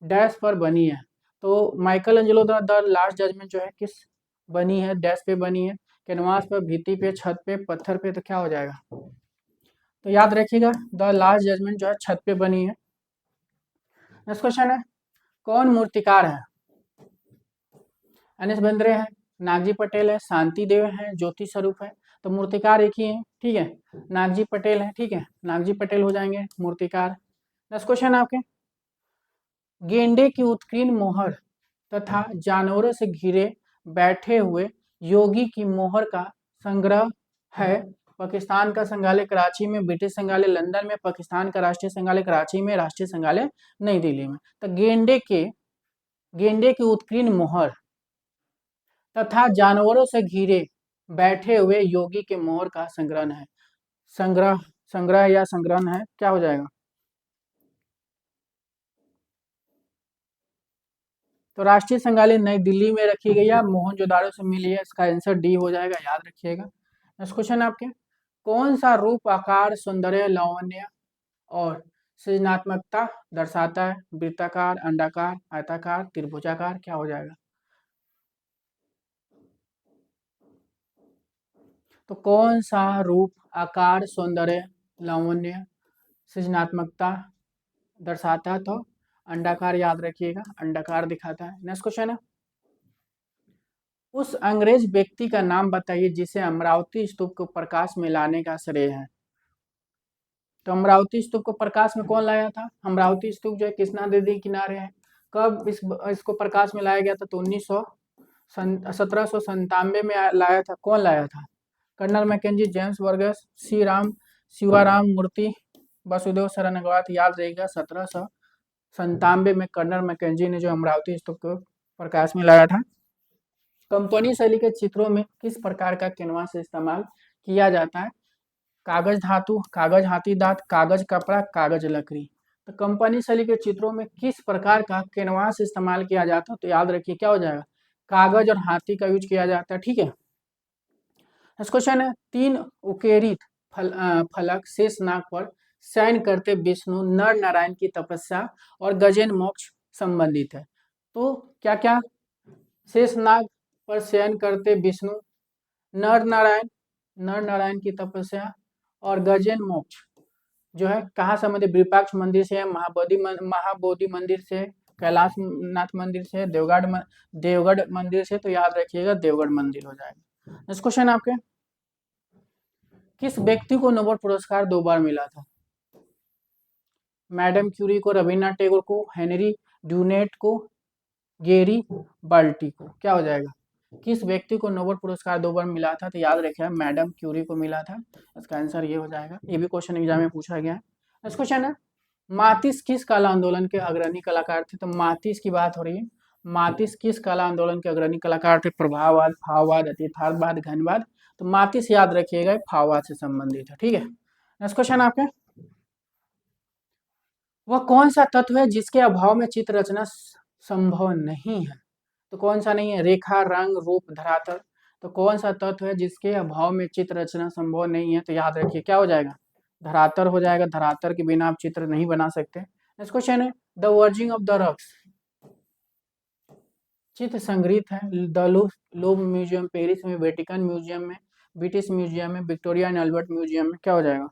डैश पर बनी है? तो माइकल एंजेलो द्वारा द लास्ट जजमेंट जो है किस बनी है, डैश पे बनी है? कैनवास पर, भित्ति पे, छत पे, पत्थर पे। तो क्या हो जाएगा? तो याद रखिएगा, द लास्ट जजमेंट जो है छत पे बनी है। नेक्स्ट क्वेश्चन है, कौन मूर्तिकार है? एन एस बेंद्रे है, नागजी पटेल है, शांति देव है, ज्योति स्वरूप है। तो मूर्तिकार एक ही है, ठीक है, नागजी पटेल है, ठीक है, नागजी पटेल हो जाएंगे मूर्तिकार। नेक्स्ट क्वेश्चन आपके, गेंडे की उत्कीर्ण मोहर तथा जानवरों से घिरे बैठे हुए योगी की मोहर का संग्रह है? पाकिस्तान का संग्रहालय कराची में, ब्रिटिश संग्रहालय लंदन में, पाकिस्तान का राष्ट्रीय संग्रहालय कराची में, राष्ट्रीय संग्रहालय नई दिल्ली में। तो गेंडे की उत्कीर्ण मोहर तथा जानवरों से घिरे बैठे हुए योगी के मोहर का संग्रहण है, संग्रह या संग्रहण है, क्या हो जाएगा? तो राष्ट्रीय संग्रहालय नई दिल्ली में रखी गई है, मोहनजोदाड़ो से मिली है, इसका आंसर डी हो जाएगा, याद रखिएगा। नेक्स्ट क्वेश्चन आपके, कौन सा रूप आकार सौंदर्य लावण्य और सृजनात्मकता दर्शाता है? वृत्ताकार, अंडाकार, आयताकार, त्रिभुजाकार, क्या हो जाएगा? तो कौन सा रूप आकार सौंदर्य लावण्य सृजनात्मकता दर्शाता है? तो अंडाकार, याद रखिएगा, अंडाकार दिखाता है। नेक्स्ट क्वेश्चन है, उस अंग्रेज व्यक्ति का नाम बताइए जिसे अमरावती स्तूप को प्रकाश में लाने का श्रेय है? तो अमरावती स्तूप को प्रकाश में कौन लाया था? अमरावती स्तूप जो है कृष्णा नदी किनारे है। कब इसको प्रकाश में लाया गया था? तो 1797 में लाया था। कौन लाया था? Colonel Mackenzie, James Burgess, Shivaram Murthy, Vasudev Sharan Agrawal. याद रहेगा, 1797 में कर्नल मैकेंजी ने जो अमरावती स्तूप को प्रकाश में लाया था। कंपनी शैली के चित्रों में किस प्रकार का कैनवास इस्तेमाल किया जाता है? कागज धातु, कागज हाथी दांत, कागज कपड़ा, कागज लकड़ी। तो कंपनी शैली के चित्रों में किस प्रकार का कैनवास इस्तेमाल किया जाता है? तो याद रखिए, क्या हो जाएगा? कागज और हाथी का यूज किया जाता है, ठीक है। नेक्स्ट क्वेश्चन है, 3 उकेरित फलक शेषनाग पर शयन करते विष्णु नर नारायण की तपस्या और गजेन मोक्ष संबंधित है। तो क्या क्या? शेषनाग पर शयन करते विष्णु, नर नारायण की तपस्या और गजेन मोक्ष जो है कहाँ संबंधित? विरूपाक्ष मंदिर से, महाबोधि मंदिर से, कैलाश नाथ मंदिर से, देवगढ़ मंदिर से। तो याद रखिएगा, देवगढ़ मंदिर हो जाएगा। नेक्स्ट क्वेश्चन आपके, किस व्यक्ति को नोबेल पुरस्कार 2 बार मिला था? मैडम क्यूरी को, रविन्द्रनाथ टैगोर को, हेनरी ड्यूनेट को, गेरी बाल्टी को। क्या हो जाएगा? किस व्यक्ति को नोबेल पुरस्कार 2 बार मिला था? तो याद रखिएगा, मैडम क्यूरी को मिला था। इसका आंसर ये हो जाएगा, ये भी क्वेश्चन एग्जाम में पूछा गया है। नेक्स्ट क्वेश्चन है, मातिस किस कला आंदोलन के अग्रणी कलाकार थे? तो मातिस की बात हो रही है, मातिस किस कला आंदोलन के अग्रणी कलाकार थे? प्रभाववाद, भाववाद, यथार्थवाद, घनवाद। तो मातिस याद रखिएगा, भाववाद से संबंधित है, ठीक है। नेक्स्ट क्वेश्चन आपके, वह कौन सा तत्व है जिसके अभाव में चित्र रचना संभव नहीं है? तो कौन सा नहीं है? रेखा, रंग, रूप, धरातल। तो कौन सा तत्व है जिसके अभाव में चित्र रचना संभव नहीं है? तो याद रखिए क्या हो जाएगा? धरातल हो जाएगा। धरातल के बिना आप चित्र नहीं बना सकते। नेक्स्ट क्वेश्चन है द वर्जिंग ऑफ द रॉक्स। चित्र संग्रहित है द लूव्र म्यूजियम पेरिस में, वेटिकन म्यूजियम में, ब्रिटिश म्यूजियम में, विक्टोरिया एंड अल्बर्ट म्यूजियम में। क्या हो जाएगा?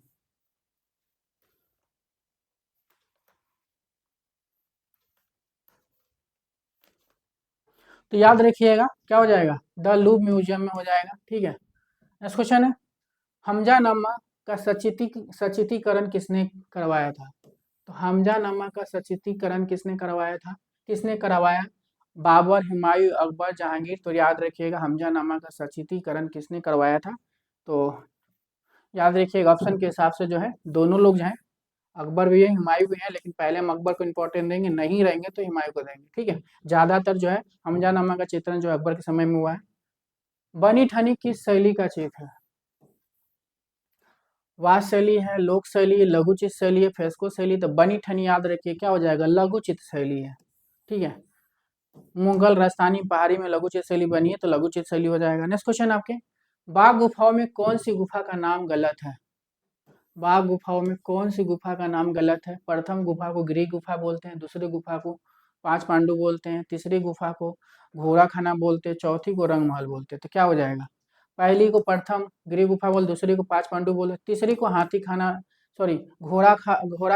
तो याद रखिएगा क्या हो जाएगा? द लूव्र म्यूजियम में हो जाएगा। ठीक है। नेक्स्ट क्वेश्चन है हमजानामा का सचितीकरण किसने करवाया था? तो हमजानामा का सचितीकरण किसने करवाया था? किसने करवाया? बाबर, हुमायूं, अकबर, जहांगीर। तो याद रखिएगा हमजानामा का सचितीकरण किसने करवाया था? तो याद रखिएगा ऑप्शन के हिसाब से जो है दोनों लोग जो है, अकबर भी है, हुमायूं भी है, लेकिन पहले हम अकबर को इंपॉर्टेंट देंगे, नहीं रहेंगे तो हुमायूं को देंगे। ठीक है। ज्यादातर जो है हमजानामा का चित्रण जो अकबर के समय में हुआ है। बनी ठनी किस शैली का चित्र है? वाद शैली है, लोक शैली है, लघु चित्र शैली है, फ्रेस्को शैली। तो बनी ठनी याद रखिए क्या हो जाएगा? लघु चित्र शैली है। ठीक है। मुगल राजस्थानी पहाड़ी में लघु चित्र शैली बनी है, तो लघु चित्र शैली हो जाएगा। नेक्स्ट क्वेश्चन आपके बाघ गुफाओं में कौन सी गुफा का नाम गलत है? बाघ गुफाओं में कौन सी गुफा का नाम गलत है? प्रथम गुफा को गृह गुफा बोलते हैं, दूसरी गुफा को पांच पांडु बोलते हैं, तीसरी गुफा को घोड़ा खाना बोलते हैं, चौथी को रंग महल बोलते हैं। तो क्या हो जाएगा? पहली को प्रथम गृह गुफा बोल, दूसरी को पांच पांडु बोले, तीसरी को हाथी खाना, सॉरी घोड़ा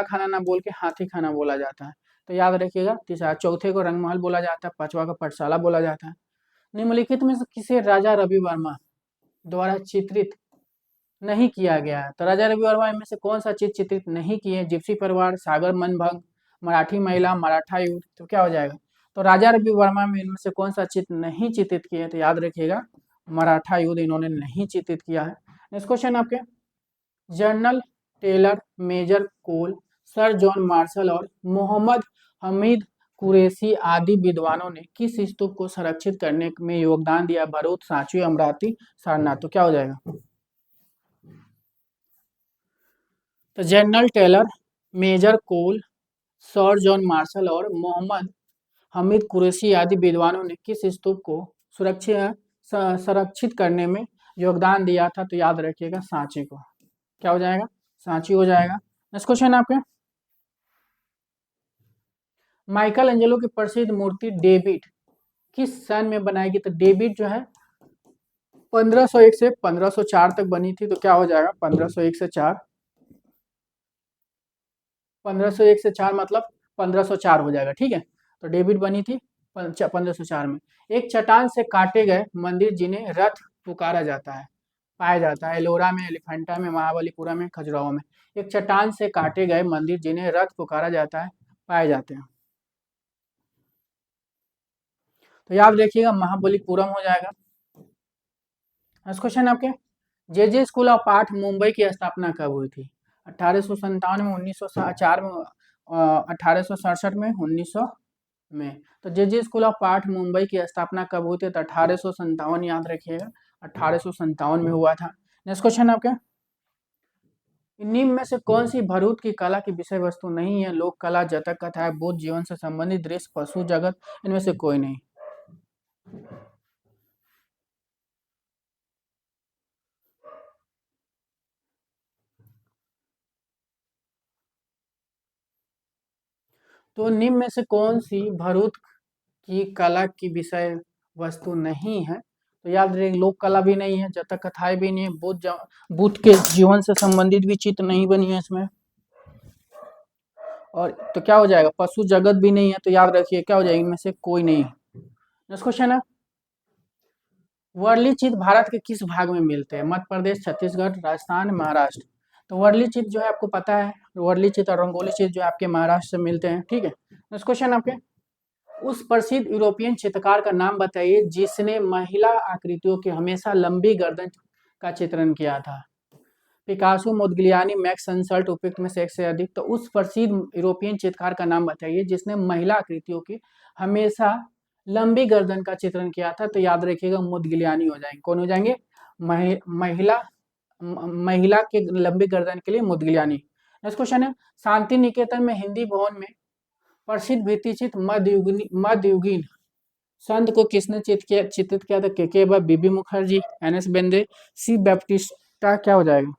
खाना ना बोल के हाथी खाना बोला जाता है। तो याद रखिएगा। तीसरा चौथे को रंग महल बोला जाता है, पांचवा को पाठशाला बोला जाता है। निम्नलिखित में से किसे राजा रवि वर्मा द्वारा चित्रित नहीं किया गया है? तो राजा रवि वर्मा में से कौन सा चित्र चित्रित नहीं किए? जिप्सी परिवार, सागर मनभंग, मराठी महिला, मराठा युद्ध। तो क्या हो जाएगा? तो राजा रवि वर्मा में इनमें से कौन सा चित्र नहीं चित्रित किए? तो याद रखिएगा मराठा युद्ध इन्होंने नहीं चित्रित किया है। नेक्स्ट क्वेश्चन आपके जनरल टेलर, मेजर कोल, सर जॉन मार्शल और मोहम्मद हमीद कुरैशी आदि विद्वानों ने किस स्तूप को संरक्षित करने में योगदान दिया? भरूच, सांची, अमरावती, सारनाथ। तो क्या हो जाएगा? तो जनरल टेलर, मेजर कोल, सर जॉन मार्शल और मोहम्मद हमीद कुरैशी आदि विद्वानों ने किस स्तूप को सुरक्षित संरक्षित करने में योगदान दिया था? तो याद रखिएगा सांची को। क्या हो जाएगा? सांची हो जाएगा। नेक्स्ट क्वेश्चन आपके माइकल एंजेलो की प्रसिद्ध मूर्ति डेविड किस सन में बनाई गई? तो डेविड जो है 1501 से 1504 तक बनी थी। तो क्या हो जाएगा? 1501 से 4, 1501 से 4 मतलब 1504 हो जाएगा। ठीक है। तो डेविड बनी थी 1504 में। एक चट्टान से काटे गए मंदिर जिन्हें रथ पुकारा जाता है पाया जाता है एलोरा में, एलिफेंटा में, महाबलीपुरम में, खजुराहो में। एक चट्टान से काटे गए मंदिर जिन्हें रथ पुकारा जाता है पाए जाते हैं। तो याद रखिएगा महाबलीपुरम हो जाएगा। नेक्स्ट क्वेश्चन आपके जे स्कूल ऑफ आर्ट मुंबई की स्थापना कब हुई थी? 1857 में, 1904 में, 1867 में, 1900 में। तो जे स्कूल ऑफ आर्ट मुंबई की स्थापना कब हुई थी? तो 1857 याद रखिएगा 1857 में हुआ था। नेक्स्ट क्वेश्चन आपका निम्न में से कौन सी भरूच की कला की विषय वस्तु नहीं है? लोक कला, जतक कथा, बुद्ध जीवन से संबंधित दृश्य, पशु जगत। इनमें से कोई नहीं। तो निम्न में से कौन सी भरूच की कला की विषय वस्तु नहीं है? तो याद रखिए लोक कला भी नहीं है, जतक कथाएं भी नहीं है, बुद्ध के जीवन से संबंधित भी चित्र नहीं बनी है इसमें। और तो क्या हो जाएगा? पशु जगत भी नहीं है। तो याद रखिए क्या हो जाएगा? इनमें से कोई नहीं है। नेक्स्ट क्वेश्चन है वर्ली चित्र भारत के किस भाग में मिलते हैं? मध्य प्रदेश, छत्तीसगढ़, राजस्थान, महाराष्ट्र। तो वर्ली चित्र जो है आपको पता है, वर्ली चित्र और रंगोली चित्र जो आपके महाराष्ट्र से मिलते हैं। ठीक है। नेक्स्ट क्वेश्चन आपके उस प्रसिद्ध यूरोपियन चित्रकार का नाम बताइए जिसने महिला आकृतियों की हमेशा लंबी गर्दन का चित्रण किया था? पिकासो, मोदिग्लियानी, मैक्स एंसल्ट, उपयुक्त में से एक से अधिक। तो उस प्रसिद्ध यूरोपियन चित्रकार का नाम बताइए जिसने महिला आकृतियों की हमेशा लंबी गर्दन का चित्रण किया था? तो याद रखिएगा मोदिग्लियानी हो जाएंगे। कौन हो जाएंगे? महिला महिला के लंबी गर्दन के लिए मोदिग्लियानी। नेक्स्ट क्वेश्चन है, शांति निकेतन में हिंदी भवन में प्रसिद्ध भित्तिचित्र मध्ययुगीन संत को किसने चित्रित किया था? के बीबी मुखर्जी, एन एस बेंद्रे, सी बैप्टिस्टा, क्या हो जाएगा?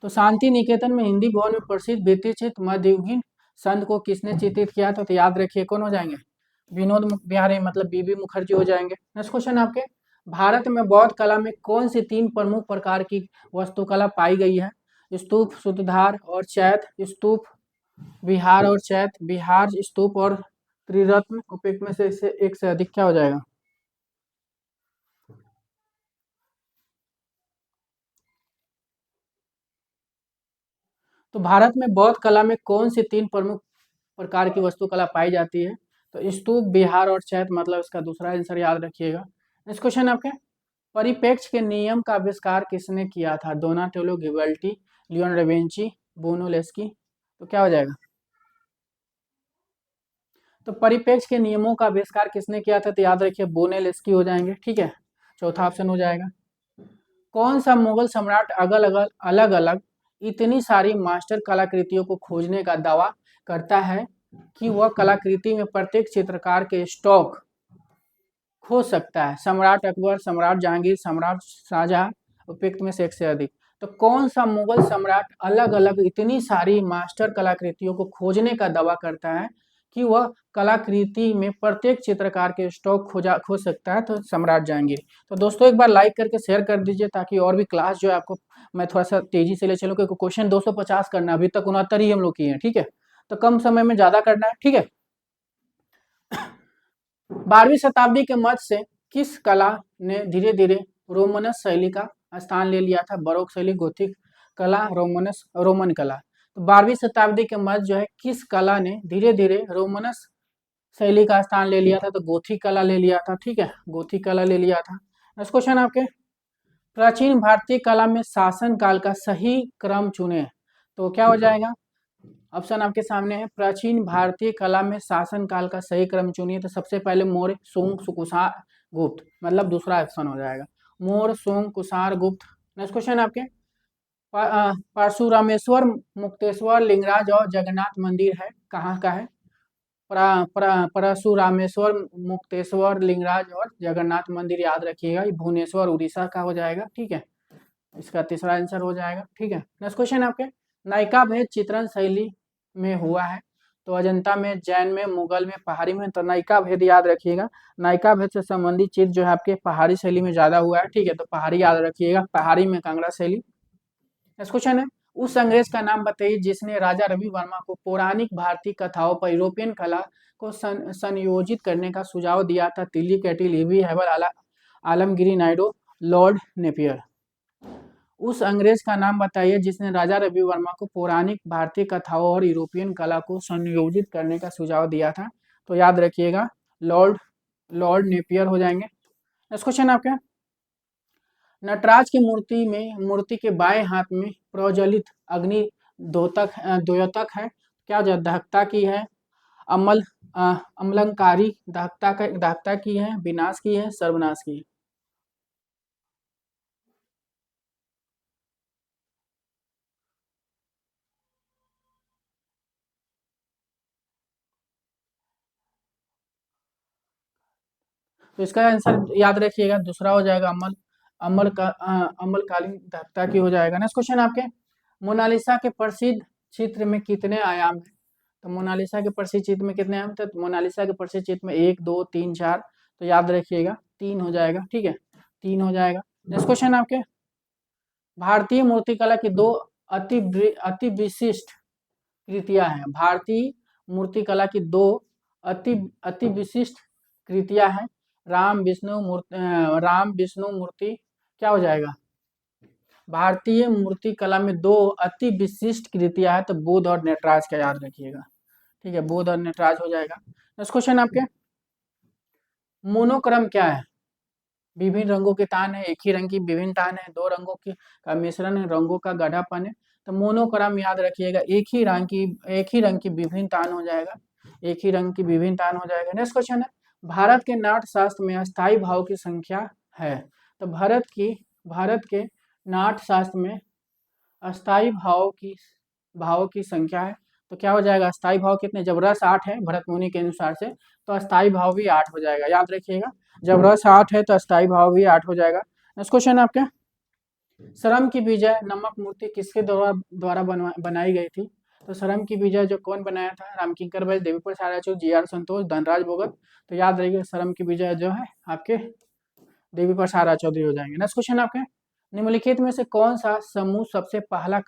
तो शांति निकेतन में हिंदी भवन में प्रसिद्ध भित्तिचित्र मध्ययुगीन संत को किसने चित्रित किया था? तो याद रखिए कौन हो जाएंगे? विनोद बिहारी मतलब बीबी मुखर्जी हो जाएंगे। नेक्स्ट क्वेश्चन आपके, भारत में बौद्ध कला में कौन सी तीन प्रमुख प्रकार की वास्तुकला पाई गई है? स्तूप, सूत्रधार और चैत्य स्तूप, विहार और चैत्य, विहार स्तूप और त्रिरत्न, उपयुक्त में से एक से अधिक, क्या हो जाएगा? तो भारत में बौद्ध कला में कौन सी तीन प्रमुख प्रकार की वास्तुकला पाई जाती है? तो स्तूप, विहार और चैत्य, मतलब इसका दूसरा आंसर याद रखिएगा। नेक्स्ट क्वेश्चन आपके, परिप्रेक्ष्य के नियम का आविष्कार किसने किया था? डोनाटेलो, गिबेल्टी, लियोनार्डो दा विंची, ब्रूनोलेस्की, तो क्या हो जाएगा? तो परिप्रेक्ष्य के नियमों का आविष्कार किसने किया था? तो याद रखिए ब्रूनोलेस्की हो जाएंगे। ठीक है, चौथा ऑप्शन हो जाएगा। कौन सा मुगल सम्राट अलग अलग इतनी सारी मास्टर कलाकृतियों को खोजने का दावा करता है कि वह कलाकृति में प्रत्येक चित्रकार के स्टॉक खोज सकता है? सम्राट अकबर, सम्राट जहांगीर, सम्राट शाहजहां, उपयुक्त में से एक से अधिक। तो कौन सा मुगल सम्राट अलग अलग इतनी सारी मास्टर कलाकृतियों को खोजने का दावा करता है कि वह कलाकृति में प्रत्येक चित्रकार के स्टॉक खोज सकता है? तो सम्राट जहांगीर। तो दोस्तों एक बार लाइक करके शेयर कर दीजिए ताकि और भी क्लास जो है आपको मैं थोड़ा सा तेजी से ले चलूँ, क्योंकि क्वेश्चन 250 करना है, अभी तक 69 ही हम लोग किए हैं। ठीक है, तो कम समय में ज्यादा करना है। ठीक है, 12वीं शताब्दी के मध्य से किस कला ने धीरे धीरे रोमनस शैली का स्थान ले लिया था? बरोक शैली, गोथिक कला, रोमन कला। तो 12वीं शताब्दी के मध्य जो है किस कला ने धीरे धीरे रोमनस शैली का स्थान ले लिया था? तो गोथिक कला ले लिया था। ठीक है, गोथिक कला ले लिया था। नेक्स्ट क्वेश्चन आपके, प्राचीन भारतीय कला में शासन काल का सही क्रम चुने, तो क्या हो जाएगा? ऑप्शन आपके सामने है, प्राचीन भारतीय कला में शासन काल का सही क्रम चुनिए। तो सबसे पहले मौर्य, सोंग, कुषाण, गुप्त, मतलब दूसरा ऑप्शन हो जाएगा मौर्य, सोंग, कुषाण, गुप्त। नेक्स्ट क्वेश्चन आपके, परशुरामेश्वर, मुक्तेश्वर, लिंगराज और जगन्नाथ मंदिर है, कहाँ का है? परशुरामेश्वर, मुक्तेश्वर, लिंगराज और जगन्नाथ मंदिर याद रखिएगा, ये भुवनेश्वर उड़ीसा का हो जाएगा। ठीक है, इसका तीसरा आंसर हो जाएगा। ठीक है, नेक्स्ट क्वेश्चन आपके, नायिका भेद चित्रण शैली में हुआ है? तो अजंता में, जैन में, मुगल में, पहाड़ी में। तो नायिका भेद याद रखिएगा, नायिका भेद से संबंधित चित्र जो है आपके पहाड़ी शैली में ज्यादा हुआ है। ठीक है, तो पहाड़ी याद रखिएगा, पहाड़ी में कांगड़ा शैली। नेक्स्ट क्वेश्चन है, उस अंग्रेज का नाम बताइए जिसने राजा रवि वर्मा को पौराणिक भारतीय कथाओं पर यूरोपियन कला को संयोजित करने का सुझाव दिया था? Tilly, Katie, Levy, Havell, Alamgiri Naidu, lord Napier. उस अंग्रेज का नाम बताइए जिसने राजा रवि वर्मा को पौराणिक भारतीय कथाओं और यूरोपियन कला को संयोजित करने का सुझाव दिया था? तो याद रखिएगा लॉर्ड लॉर्ड नेपियर हो जाएंगे। नेक्स्ट क्वेश्चन आपका, नटराज की मूर्ति के बाएं हाथ में प्रज्वलित अग्नि द्योतक है, क्या जो दहकता की है, अमल अमलंकारी दहकता की है, विनाश की है, सर्वनाश की है? तो इसका आंसर याद रखिएगा, दूसरा हो जाएगा अमलकालीन दहकता की हो जाएगा। नेक्स्ट क्वेश्चन आपके, मोनालिसा के प्रसिद्ध चित्र में कितने आयाम है? तो मोनालिसा के प्रसिद्ध चित्र में कितने आयाम थे? तो मोनालिसा के प्रसिद्ध चित्र में 1, 2, 3, 4, तो याद रखिएगा 3 हो जाएगा। ठीक है, 3 हो जाएगा। नेक्स्ट क्वेश्चन आपके, भारतीय मूर्तिकला की दो अति विशिष्ट कृतियां हैं। भारतीय मूर्तिकला की दो अति अति विशिष्ट कृतियां हैं, राम विष्णु मूर्ति, क्या हो जाएगा? भारतीय मूर्ति कला में दो अति विशिष्ट कृतियां है, तो बुद्ध और नटराज का याद रखिएगा। ठीक है, बुद्ध और नटराज हो जाएगा। नेक्स्ट क्वेश्चन आपके, मोनोक्रम क्या है? विभिन्न रंगों के तान है, एक ही रंग की विभिन्न तान है, दो रंगों की का मिश्रण है, रंगों का गाढ़ापन है। तो मोनोक्रम याद रखिएगा, एक ही रंग की विभिन्न तान हो जाएगा, एक ही रंग की विभिन्न तान हो जाएगा। नेक्स्ट क्वेश्चन है, भारत के नाट्य शास्त्र में अस्थाई भाव की संख्या है? तो भारत के नाट्यशास्त्र में अस्थाई भावों की संख्या है। तो क्या हो जाएगा, अस्थाई भाव कितने, जब रस 8 है भरत मुनि के अनुसार से, तो अस्थाई भाव भी 8 हो जाएगा, याद रखिएगा। जब रस 8 है तो अस्थाई भाव भी 8 हो जाएगा। नेक्स्ट क्वेश्चन आपका, सरम की विजय नमक मूर्ति किसके द्वारा बनाई गई थी। तो सरम की विजय जो कौन बनाया था, रामकिंकर वैद्य, देवी प्रसाद रायचूर, जी.आर. संतोष, धनराज भगत। तो याद रखिएगा सरम की विजय जो है आपके देवी प्रसाद राय चौधरी हो जाएंगे। नेक्स्ट क्वेश्चन आपके, निम्नलिखित में से कौन सा समूह सबसे पहला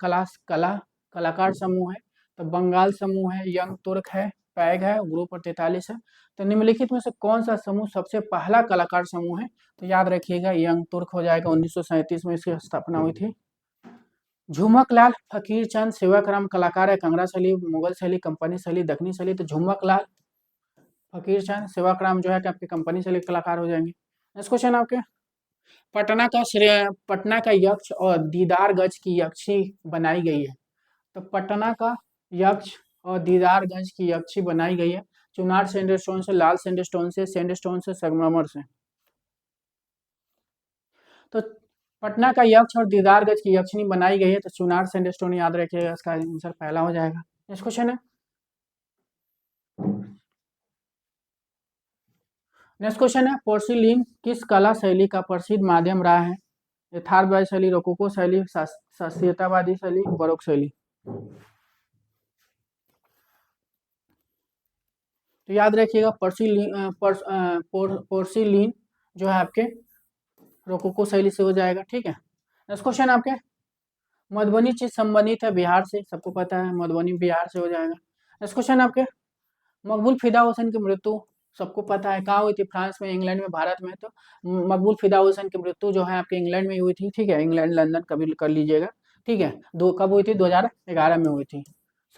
कलाकार समूह है। तो बंगाल समूह है, यंग तुर्क है, पैग है, ग्रुप और 43 है। तो निम्नलिखित में से कौन सा समूह सबसे पहला कलाकार समूह है। तो याद रखिएगा यंग तुर्क हो जाएगा, 1937 में इसकी स्थापना हुई थी। झुमक लाल फकीर चंद सेवाकराम कलाकार है, कांगड़ा शैली, मुगल शैली, कंपनी शैली, दक्षिणी शैली। तो झुमक लाल फकीर चंद सेवाकराम जो है कि आपके कंपनी शैली कलाकार हो जाएंगे। नेक्स्ट क्वेश्चन आपके, पटना का यक्ष और दीदार गज की यक्षी बनाई गई है। तो पटना का यक्ष और दीदार गंज की यक्षी बनाई गई है चुनार सैंडस्टोन से, लाल सैंडस्टोन से, संगमरमर से। तो पटना का यक्ष और दीदारगंज की यक्षिनी बनाई गई है, तो चुनार सैंडस्टोन याद रखिएगा, इसका आंसर पहला हो जाएगा। नेक्स्ट क्वेश्चन है, पोर्सिलीन किस कला शैली का प्रसिद्ध माध्यम रहा है। यथार्थवादी शैली, रोकोको शैली, शास्त्रीयतावादी शैली, बरोक शैली। तो याद रखिएगा पोर्सिलीन जो है आपके रोकोको शैली से हो जाएगा, ठीक है। नेक्स्ट क्वेश्चन आपके, मधुबनी चीज संबंधित है बिहार से, सबको पता है मधुबनी बिहार से हो जाएगा। नेक्स्ट क्वेश्चन आपके, मकबूल फिदा हुसैन की मृत्यु सबको पता है कहाँ हुई थी, फ्रांस में, इंग्लैंड में, भारत में। तो मकबूल फिदा हुसैन की मृत्यु जो है आपके इंग्लैंड में हुई थी, ठीक है, इंग्लैंड लंदन कभी कर लीजिएगा, ठीक है। दो कब हुई थी, 2011 में हुई थी,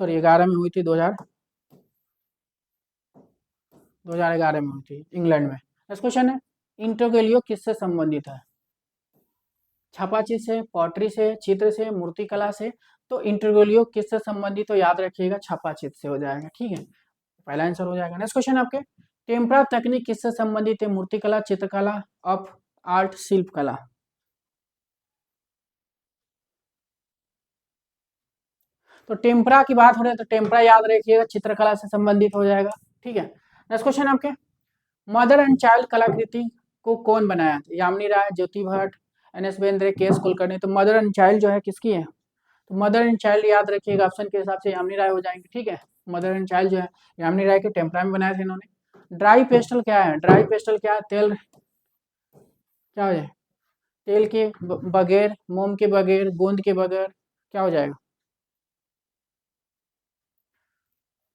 सॉरी 11 में हुई थी, 2011 में हुई थी इंग्लैंड में। नेक्स्ट क्वेश्चन है, इंटरगेलियो किससे संबंधित है। छापाचित्र से, पॉटरी से, चित्र से, मूर्तिकला से। तो इंटरगोलियो किससे संबंधित, तो याद रखिएगा छापाचित्र से हो जाएगा, ठीक है, पहला आंसर हो जाएगा। नेक्स्ट क्वेश्चन आपके, टेम्परा तकनीक किससे संबंधित है, मूर्तिकला, चित्रकला, ऑफ आर्ट, शिल्पकला। तो टेम्परा की बात हो रही है तो टेम्परा याद रखिएगा चित्रकला से संबंधित हो जाएगा, ठीक है। नेक्स्ट क्वेश्चन आपके, मदर एंड चाइल्ड कलाकृति को कौन बनाया, यामिनी राय, ज्योति भट्ट, एन.एस. बेंद्रे, के.एस. कुलकर्णी। तो मदर एंड चाइल्ड जो है किसकी है, तो मदर एंड चाइल्ड याद रखिएगा ऑप्शन के हिसाब से यामिनी राय हो जाएंगे, ठीक है। मदर एंड चाइल्ड जो है यामिनी राय के टेम्परा में बनाए थे इन्होंने। ड्राई पेस्टल क्या है, ड्राई पेस्टल क्या है, तेल क्या हो जाए, तेल के बगैर, मोम के बगैर, गोंद के बगैर, क्या हो जाएगा।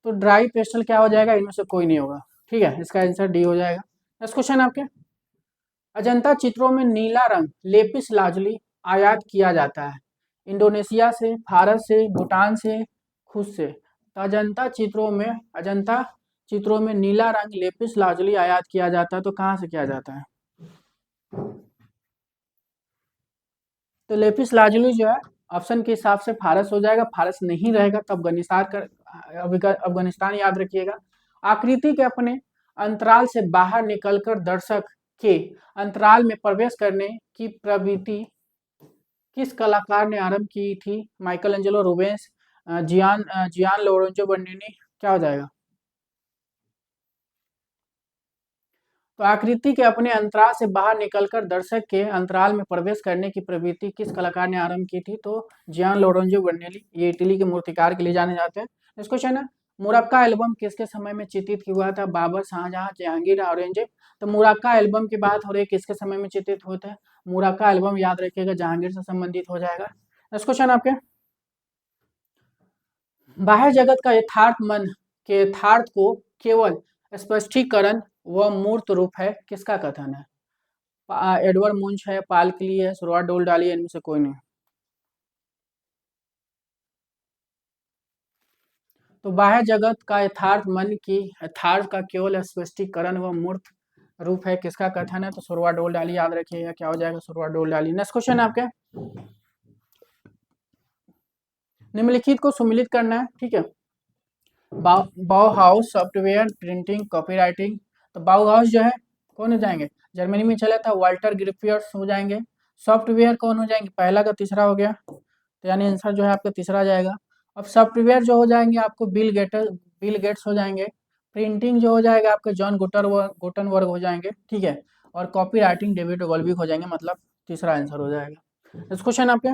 तो ड्राई पेस्टल क्या हो जाएगा, इनमें से कोई नहीं होगा, ठीक है, इसका आंसर डी हो जाएगा। नेक्स्ट क्वेश्चन आपके, अजंता चित्रों में नीला रंग लेपिस लाजुली आयात किया जाता है, इंडोनेशिया से, भारत से, भूटान से, खुद से। तो अजंता चित्रों में नीला रंग लेपिस लाजुली आयात किया जाता है, तो कहाँ से किया जाता है। तो लेपिस लाजुली जो है ऑप्शन के हिसाब से फारस हो जाएगा, फारस नहीं रहेगा तो अफगानिस्तान याद रखिएगा। आकृति के अपने अंतराल से बाहर निकलकर दर्शक के अंतराल में प्रवेश करने की प्रवृत्ति किस कलाकार ने आरंभ की थी, माइकल एंजेलो, रूबेंस, जियान लोरेंजो बर्निनी, क्या हो जाएगा। तो आकृति के अपने अंतराल से बाहर निकलकर दर्शक के अंतराल में प्रवेश करने की प्रवृत्ति किस कलाकार ने आरंभ की थी, तो जियान लोरेंजो बर्निनी, ये इटली के मूर्तिकार के लिए जाने जाते हैं। नेक्स्ट क्वेश्चन है, मुरक्का एल्बम किसके समय में चित्रित हुआ था, बाबर, शाहजहां, जहांगीर, औरंगजेब। तो मुरक्का एल्बम की बात हो रही है किसके समय में चित्रित हुआ था, मुरक्का एल्बम याद रखिएगा जहांगीर से संबंधित हो जाएगा। नेक्स्ट क्वेश्चन आपके, बाह्य जगत का यथार्थ मन के यथार्थ को केवल स्पष्टीकरण व मूर्त रूप है, किसका कथन है। एडवर्ड मुंच है, पाल क्ली है, सुरवा डोल डाली है, इनमें से कोई नहीं। तो बाह्य जगत का यथार्थ मन की यथार्थ का केवल स्पष्टीकरण व मूर्त रूप है, किसका कथन है, तो सुरवा डोल डाली याद रखिएगा, क्या हो जाएगा, सुरवा डोल डाली। नेक्स्ट क्वेश्चन आपके, निम्नलिखित को सुमिलित करना है, ठीक है। बाउ हाउस सॉफ्टवेयर, प्रिंटिंग, कॉपीराइटिंग। तो बाउ हाउस जो है कौन हो जाएंगे? जर्मनी में चला था वाल्टर ग्रिफियर्स हो जाएंगे। सॉफ्टवेयर कौन हो जाएंगे? पहला का तीसरा हो गया, तो यानी आंसर जो है आपका तीसरा जाएगा। अब सॉफ्टवेयर जो हो जाएंगे आपको बिल गेट्स हो जाएंगे। प्रिंटिंग जो हो जाएगा आपके जॉन गुटनबर्ग हो जाएंगे, ठीक है। और कॉपी राइटिंग डेविड वॉल्विक हो जाएंगे, मतलब तीसरा आंसर हो जाएगा। नेक्स्ट क्वेश्चन आपके,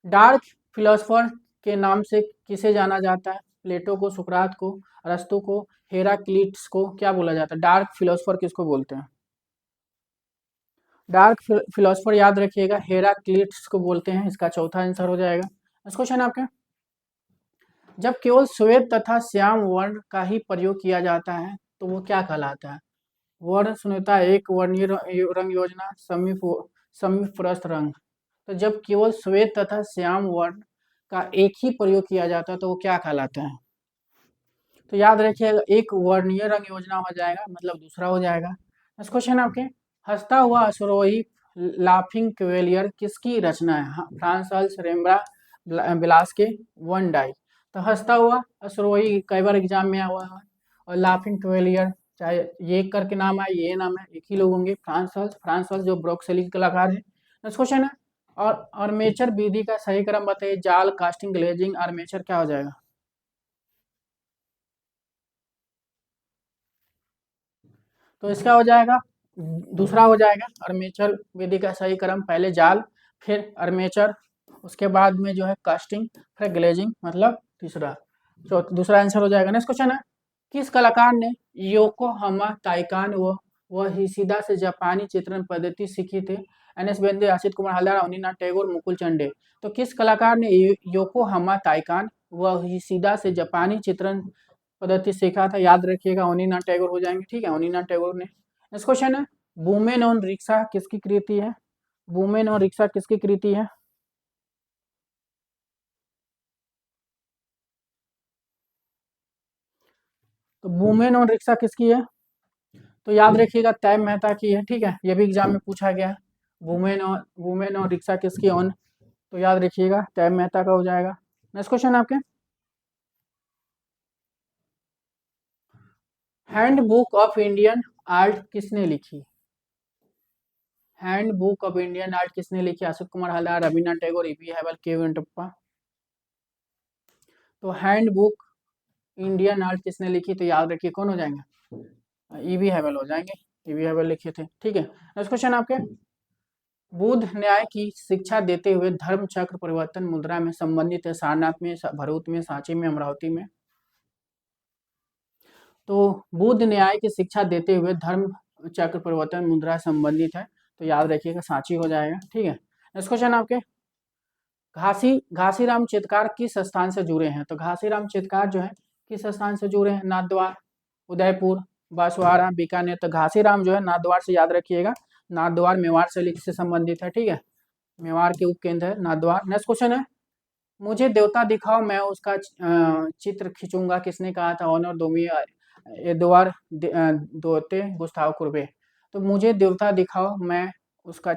डार्क फिलोसफर के नाम से किसे जाना जाता है? प्लेटो को, सुकरात को, अरस्तु को, हेराक्लिटस को क्या बोला जाता है? डार्क फिलोसफर किसको बोलते हैं? डार्क फिलोसफर याद रखिएगा हेराक्लिटस को बोलते हैं, इसका चौथा आंसर हो जाएगा। नेक्स्ट क्वेश्चन आपके, जब केवल श्वेत तथा श्याम वर्ण का ही प्रयोग किया जाता है तो वो क्या कहलाता है? वर्ण शून्यता, एक वर्णीय रंग योजना, समीपस्थ रंग। तो जब केवल श्वेत तथा श्याम वर्ण का एक ही प्रयोग किया जाता है तो वो क्या कहलाता है? तो याद रखिएगा एक वर्णीय रंग योजना हो जाएगा, मतलब दूसरा हो जाएगा। नेक्स्ट क्वेश्चन आपके, हंसता हुआ अश्वरोही लाफिंग क्वेलियर किसकी रचना है? हाँ, फ्रांस रेम्ब्रा बिलास के वन डाई। तो हंसता हुआ अश्वरोही कई बार एग्जाम में आया हुआ है, और लाफिंग क्वेलियर चाहे ये करके नाम आए ये नाम है, एक ही लोग होंगे, फ्रांस जो ब्रोक्सेली के कलाकार है। नेक्स्ट क्वेश्चन है, और आर्मेचर विधि का सही क्रम बताइए, जाल, कास्टिंग, ग्लेजिंग, आर्मेचर क्या हो जाएगा? तो इसका हो जाएगा दूसरा हो जाएगा, आर्मेचर विधि का सही क्रम पहले जाल, फिर आर्मेचर, उसके बाद में जो है कास्टिंग, फिर ग्लेजिंग, मतलब तीसरा। तो दूसरा आंसर हो जाएगा। नेक्स्ट क्वेश्चन है, किस कलाकार ने योकोहामा ताइकान व हिसिदा से जापानी चित्रण पद्धति सीखी थी? N S बेंदे, आशित Kumar Haldar, Avaninath Tagore, Mukul चंडे। तो किस कलाकार ने योकोहामा ताइकान व हिसिदा से जापानी चित्रण पद्धति सीखा था? याद रखिएगा अवनीनाथ टैगोर हो जाएंगे, ठीक है, अवनीनाथ टैगोर ने। नेक्स्ट क्वेश्चन है, वुमेन ऑन रिक्शा किसकी कृति है? वुमेन ऑन रिक्शा किसकी कृति है? तो वुमेन ऑन रिक्शा किसकी है? तो याद रखिएगा तैम मेहता की है, ठीक है, ये भी एग्जाम में पूछा गया है। वुमेन ऑन रिक्शा किसकी ऑन? तो याद रखिएगा तैम मेहता का हो जाएगा। नेक्स्ट क्वेश्चन आपके, hand book of Indian art किसने लिखी? Hand book of Indian art किसने लिखी? अशोक कुमार हल्दार, रविन्द्रनाथ टैगोर, ईपी हैवल, के वेंकटप्पा। तो हैंड बुक इंडियन आर्ट किसने लिखी? तो याद रखिए कौन हो जाएंगे? ईवी हैवल हो जाएंगे, ईवी हैवल लिखे थे, ठीक है। नेक्स्ट क्वेश्चन आपके, बुद्ध न्याय की शिक्षा देते हुए धर्म चक्र परिवर्तन मुद्रा में संबंधित है? सारनाथ में, भरूच में, सांची में, अमरावती में। तो बुद्ध न्याय की शिक्षा देते हुए धर्म चक्र परिवर्तन मुद्रा संबंधित है, तो याद रखिएगा सांची हो जाएगा, ठीक है। नेक्स्ट क्वेश्चन आपके, घासीराम चित्रकार किस स्थान से जुड़े हैं? तो घासीराम चित्रकार जो है किस स्थान से जुड़े हैं? नाथद्वार, उदयपुर, बांसवाड़ा, बीकानेर। तो घासीराम जो है नाथद्वार से, याद रखिएगा नाथद्वार मेवाड़ से संबंधित है, ठीक है, मेवाड़ के उपकेंद्र है नाथद्वार। नेक्स्ट क्वेश्चन है, मुझे देवता दिखाओ मैं उसका चित्र खींचूंगा किसने कहा था? ऑनर दोमी एडवार दोते गुस्ताव कुर्बे। तो मुझे देवता दिखाओ मैं उसका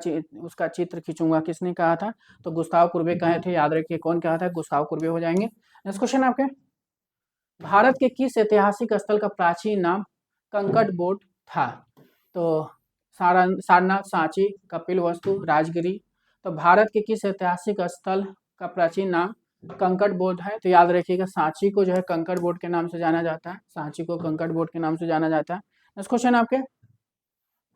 चित्र खींचूंगा किसने कहा था? तो गुस्ताव कुर्बे कहे थे, याद रखिए कौन कहा था? गुस्ताव कुर्बे हो जाएंगे। नेक्स्ट क्वेश्चन आपके, भारत के किस ऐतिहासिक स्थल का प्राचीन नाम कंकड़ बोर्ड था? तो सारनाथ, सांची, कपिल वस्तु, राजगिरी। तो भारत के किस ऐतिहासिक स्थल का प्राचीन नाम कंकड़ बोर्ड है? तो याद रखिएगा सांची को जो है कंकड़ बोर्ड के नाम से जाना जाता है, सांची को कंकड़ बोर्ड के नाम से जाना जाता है। नेक्स्ट क्वेश्चन आपके,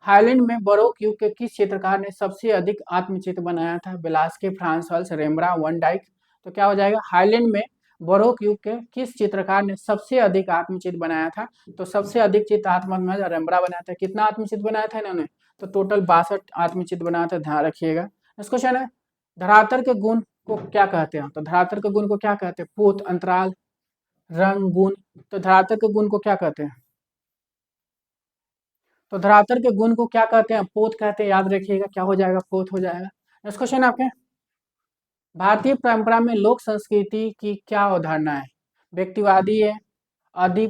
हाईलैंड में बरोक युग के किस चित्रकार ने सबसे अधिक आत्मचित्र बनाया था? Velazquez, Frans Hals, Rembrandt, Van Dyck. तो क्या हो जाएगा? हाईलैंड में बरोक युग के किस चित्रकार ने सबसे अधिक आत्मचित्र बनाया था? तो सबसे अधिक चित्र आत्मचित्र रेम्ब्रा बनाया था। कितना आत्मचित्र बनाया था इन्होंने? तो टोटल 62 आत्मचित्र बनाया था, ध्यान रखिएगा। नेक्स्ट क्वेश्चन है, धरातल के गुण को क्या कहते हैं? तो धरातल के गुण को क्या कहते हैं? पोत, अंतराल, रंग, गुण। तो धरातल के गुण को क्या कहते हैं? तो धरातल के गुण को क्या कहते हैं? पोत कहते हैं, याद रखिएगा क्या हो जाएगा? पोत हो जाएगा। नेक्स्ट क्वेश्चन आपके, भारतीय परंपरा में लोक संस्कृति की क्या अवधारणा है? व्यक्तिवादी है, अधि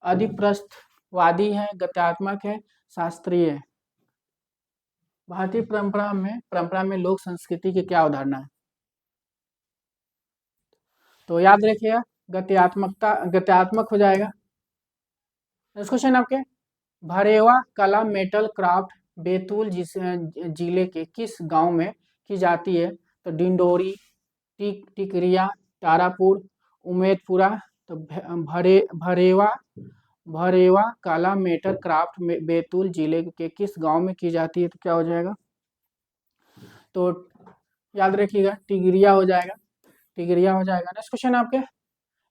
अधिप्रस्थवादी है, गत्यात्मक है, शास्त्रीय है। भारतीय परंपरा में लोक संस्कृति की क्या अवधारणा है? तो याद रखिएगा गत्यात्मक हो जाएगा। नेक्स्ट क्वेश्चन आपके, भरेवा कला मेटल क्राफ्ट बैतूल जिले के किस गांव में की जाती है? तो डिंडोरी, टिकरिया, तारापुर, उमेदपुरा। तो भरेवा भरेवा कला मेटल क्राफ्ट बैतूल जिले के किस गांव में की जाती है? तो क्या हो जाएगा? तो याद रखिएगा, टिगरिया हो जाएगा, टिगरिया हो जाएगा। नेक्स्ट क्वेश्चन आपके,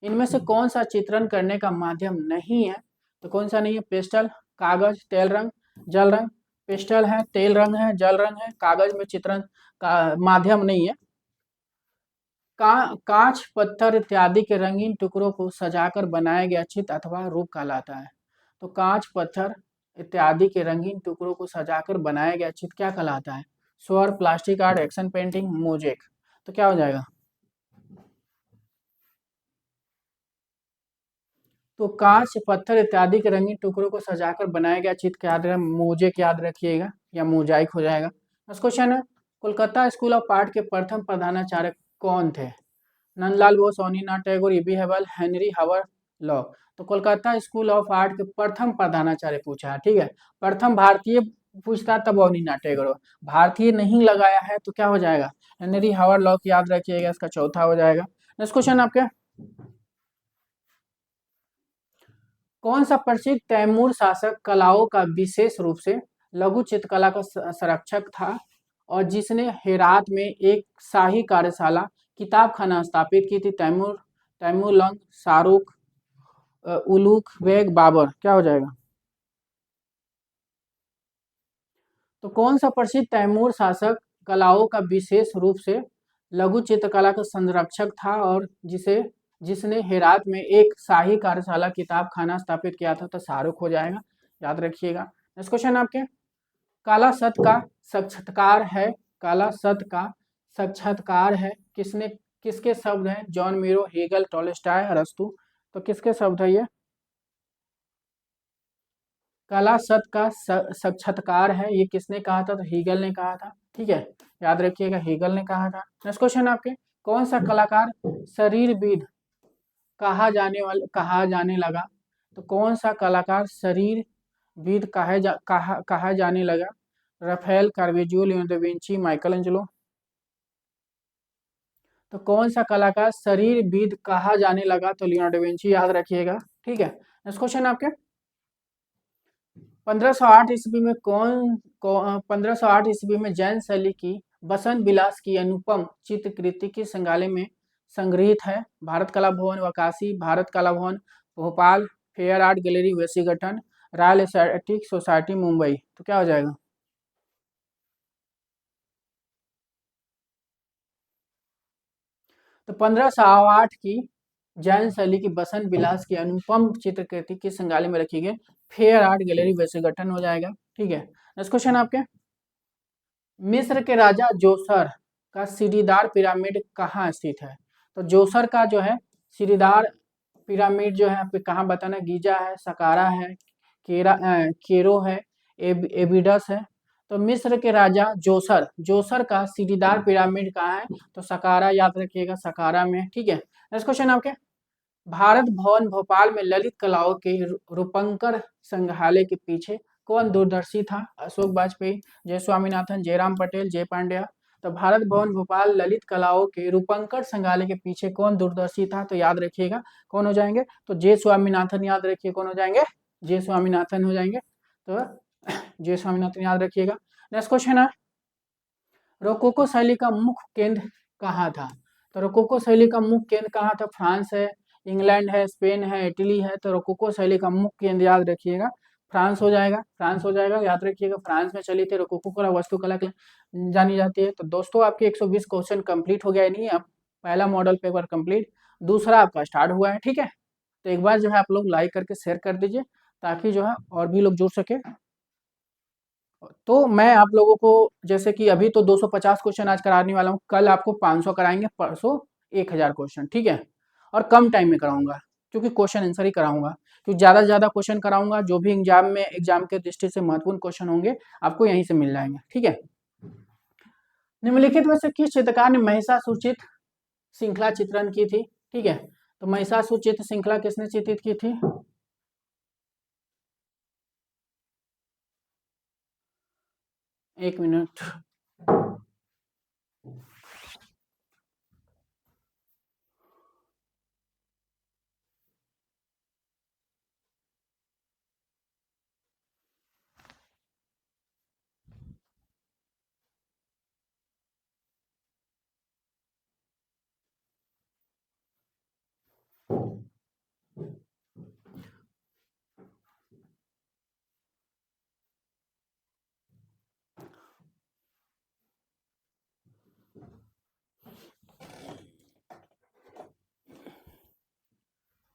इनमें से कौन सा चित्रण करने का माध्यम नहीं है? तो कौन सा नहीं है? पेस्टल, कागज, तेल रंग, जल रंग। पेस्टल है, तेल रंग है, जल रंग है, कागज में चित्रण का माध्यम नहीं है। कांच, पत्थर इत्यादि के रंगीन टुकड़ों को सजाकर बनाया गया चित्र अथवा रूप कहलाता है। तो कांच, पत्थर इत्यादि के रंगीन टुकड़ों को सजाकर बनाया गया चित्र क्या कहलाता है? स्वर, plastic art, action painting, mosaic. तो क्या हो जाएगा? तो कांच, पत्थर इत्यादि के रंगीन टुकड़ों को सजाकर बनाया गया चित्र याद रहे, मोजेक याद रखिएगा, या मोजाइक हो जाएगा। नेक्स्ट क्वेश्चन है, कोलकाता स्कूल ऑफ आर्ट के प्रथम प्रधानाचार्य कौन थे? नंदलाल बोस, अनिना Tagore, EB Havell, Henry Howard Law. तो कोलकाता स्कूल ऑफ आर्ट के प्रथम प्रधानाचार्य पूछा है, ठीक है। प्रथम भारतीय पूछता तब अनिना टैगोर, भारतीय नहीं लगाया है तो क्या हो जाएगा? हेनरी हावर्ड लॉ याद रखिएगा, इसका चौथा हो जाएगा। नेक्स्ट क्वेश्चन आपके, कौन सा प्रसिद्ध तैमूर शासक कलाओं का विशेष रूप से लघु चित्रकला का संरक्षक था और जिसने हेरात में एक शाही कार्यशाला किताब खाना स्थापित की थी? तैमूर, तैमूरलंग, शाहरुख, उलूक बेग, बाबर। क्या हो जाएगा? तो कौन सा प्रसिद्ध तैमूर शासक कलाओं का विशेष रूप से लघु चित्रकला का संरक्षक था और जिसने हेरात में एक शाही कार्यशाला किताब खाना स्थापित किया था? तो शाहरुख हो जाएगा, याद रखिएगा। नेक्स्ट क्वेश्चन आपके, काला शब्द का साक्षात्कार है, काला शब्द का साक्षात्कार है किसने, किसके शब्द हैं? जॉन मीरो, हेगल, टॉलस्टॉय, अरस्तु। तो किसके शब्द है ये? काला शब्द का साक्षात्कार है, ये किसने कहा था? तो हेगल ने कहा था, ठीक है, याद रखिएगा, हेगल ने कहा था। नेक्स्ट क्वेश्चन आपके, कौन सा कलाकार शरीरविद कहा जाने लगा? तो कौन सा कलाकार शरीरविद कहा जाने लगा? Raphael, Caravaggio, Leonardo da Vinci, Michelangelo. तो कौन सा कलाकार शरीरविद कहा जाने लगा? तो लियोनार्डो दा विंची, याद रखिएगा, ठीक है। नेक्स्ट क्वेश्चन आपके, 1508 ईस्वी में 1508 ईस्वी में जैन शैली की बसंत विलास की अनुपम चित्रकृति किस संग्रहालय में संग्रहित है? भारत कला भवन Varanasi, Bharat Kala Bhavan Bhopal, fair art gallery Washington, royal aesthetic society Mumbai. तो क्या हो जाएगा? तो 1508 की जैन शैली की बसंत विलास की अनुपम चित्रकृति किस संग्रहालय में रखी गई? फेयर आर्ट गैलरी वैशीगठन हो जाएगा, ठीक है। नेक्स्ट क्वेश्चन आपके, मिस्र के राजा जोसर का सीढ़ीदार पिरामिड कहाँ स्थित है? तो जोसर का जो है सीढ़ीदार पिरामिड जो है आपको कहाँ बताना? गीजा है, सकारा है, केरो है, एबिडस है। तो मिस्र के राजा जोसर जोसर का सीढ़ीदार पिरामिड कहाँ है? तो सकारा, याद रखिएगा, सकारा में, ठीक है। नेक्स्ट क्वेश्चन आपके, भारत भवन भोपाल में ललित कलाओं के रूपंकर संग्रहालय के पीछे कौन दूरदर्शी था? अशोक वाजपेयी, जय स्वामीनाथन, जयराम पटेल, जय पांड्या। तो भारत भवन भोपाल ललित कलाओं के रूपंकर संग्रहालय के पीछे कौन दूरदर्शी था? तो याद रखिएगा, कौन हो जाएंगे? तो जय स्वामीनाथन, याद रखिए, कौन हो जाएंगे? जय स्वामीनाथन हो जाएंगे। तो जय स्वामीनाथन याद रखिएगा। नेक्स्ट क्वेश्चन है, रोकोको शैली का मुख्य केंद्र कहाँ था? तो रोकोको शैली का मुख्य केंद्र कहाँ था? फ्रांस है, इंग्लैंड है, स्पेन है, इटली है। तो रोकोको शैली का मुख्य केंद्र याद रखिएगा, फ्रांस हो जाएगा, फ्रांस हो जाएगा, याद रखिएगा, फ्रांस में चली थी रोकोको कला, वास्तुकला जानी जाती है। तो दोस्तों आपके 120 क्वेश्चन कंप्लीट हो गया, नहीं है? अब पहला मॉडल पेपर कंप्लीट, दूसरा आपका स्टार्ट हुआ है, ठीक है। तो एक बार जो है आप लोग लाइक करके शेयर कर दीजिए ताकि जो है और भी लोग जुड़ सके। तो मैं आप लोगों को जैसे कि अभी तो 250 क्वेश्चन आज कराने वाला हूँ, कल आपको 500 कराएंगे, परसों 1000 क्वेश्चन, ठीक है। और कम टाइम में कराऊंगा क्योंकि क्वेश्चन आंसर ही कराऊंगा, क्योंकि ज़्यादा से ज़्यादा क्वेश्चन कराऊंगा, जो भी एग्जाम के दृष्टि से महत्वपूर्ण क्वेश्चन होंगे आपको यहीं से मिल जाएंगे, ठीक है। निम्नलिखित में से किस चित्रकार ने महिषासुरचित श्रृंखला चित्रण की थी? ठीक है, तो महिषासुरचित श्रृंखला किसने चित्रित की थी? एक मिनट।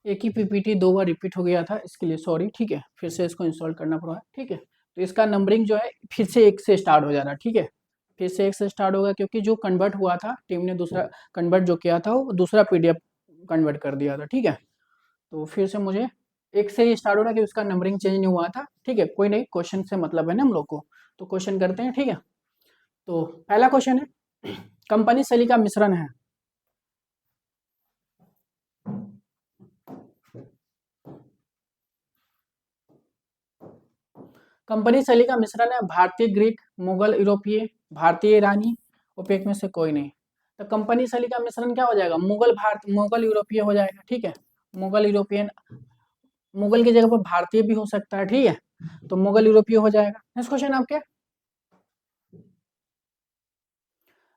एक ही पीपीटी 2 बार रिपीट हो गया था, इसके लिए सॉरी, ठीक है। फिर से इसको इंस्टॉल करना पड़ा, ठीक है। तो इसका नंबरिंग जो है फिर से 1 से स्टार्ट हो जा रहा है, ठीक है। फिर से 1 से स्टार्ट होगा क्योंकि जो कन्वर्ट हुआ था, टीम ने दूसरा कन्वर्ट जो किया था वो दूसरा पीडीएफ कन्वर्ट कर दिया था, ठीक है। तो फिर से मुझे 1 से ही स्टार्ट हो रहा है कि उसका नंबरिंग चेंज नहीं हुआ था, ठीक है। कोई नहीं, क्वेश्चन से मतलब है ना हम लोग को, तो क्वेश्चन करते हैं, ठीक है। तो पहला क्वेश्चन है, कंपनी शैली का मिश्रण है। कंपनी शैली का मिश्रण है भारतीय, ग्रीक, मुगल, यूरोपीय, भारतीय, ईरानी, ओपेक में से कोई नहीं। तो कंपनी शैली का मिश्रण क्या हो जाएगा, मुगल यूरोपीय हो जाएगा, ठीक है। मुगल यूरोपियन, मुगल की जगह पर भारतीय भी हो सकता है, ठीक है। तो मुगल यूरोपीय हो जाएगा। नेक्स्ट क्वेश्चन आपके,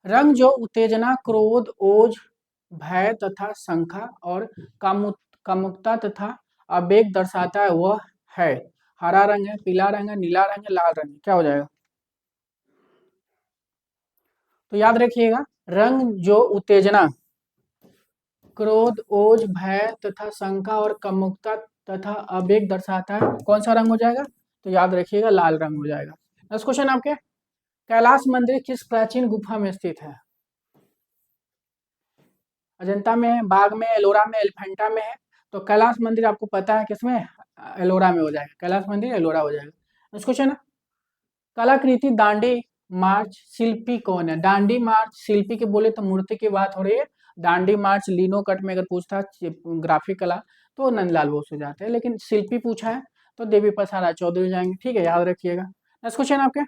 रंग जो उत्तेजना, क्रोध, ओज, भय तथा शंका और कामुकता तथा आवेग दर्शाता है वह है। हरा रंग है, पीला रंग है, नीला रंग है, लाल रंग है, क्या हो जाएगा। तो याद रखिएगा, रंग जो उत्तेजना, क्रोध, ओज, भय तथा शंका और कामुकता तथा आवेग दर्शाता है, कौन सा रंग हो जाएगा। तो याद रखिएगा, लाल रंग हो जाएगा। नेक्स्ट क्वेश्चन आपके, कैलाश मंदिर किस प्राचीन गुफा में स्थित है। अजंता में है, बाग में, एलोरा में, एलिफेंटा में है। तो कैलाश मंदिर आपको पता है किसमें, एलोरा में हो जाएगा। कैलाश मंदिर एलोरा हो जाएगा। नेक्स्ट क्वेश्चन है, कलाकृति दांडी मार्च शिल्पी कौन है। दांडी मार्च शिल्पी के बोले तो मूर्ति की बात हो रही है। दांडी मार्च लिनो कट में अगर पूछता ग्राफिक कला तो नंदलाल बोस हो जाते हैं, लेकिन शिल्पी पूछा है तो देवी प्रसाद राय चौधरी हो जाएंगे, ठीक है, याद रखिएगा। नेक्स्ट क्वेश्चन आपके,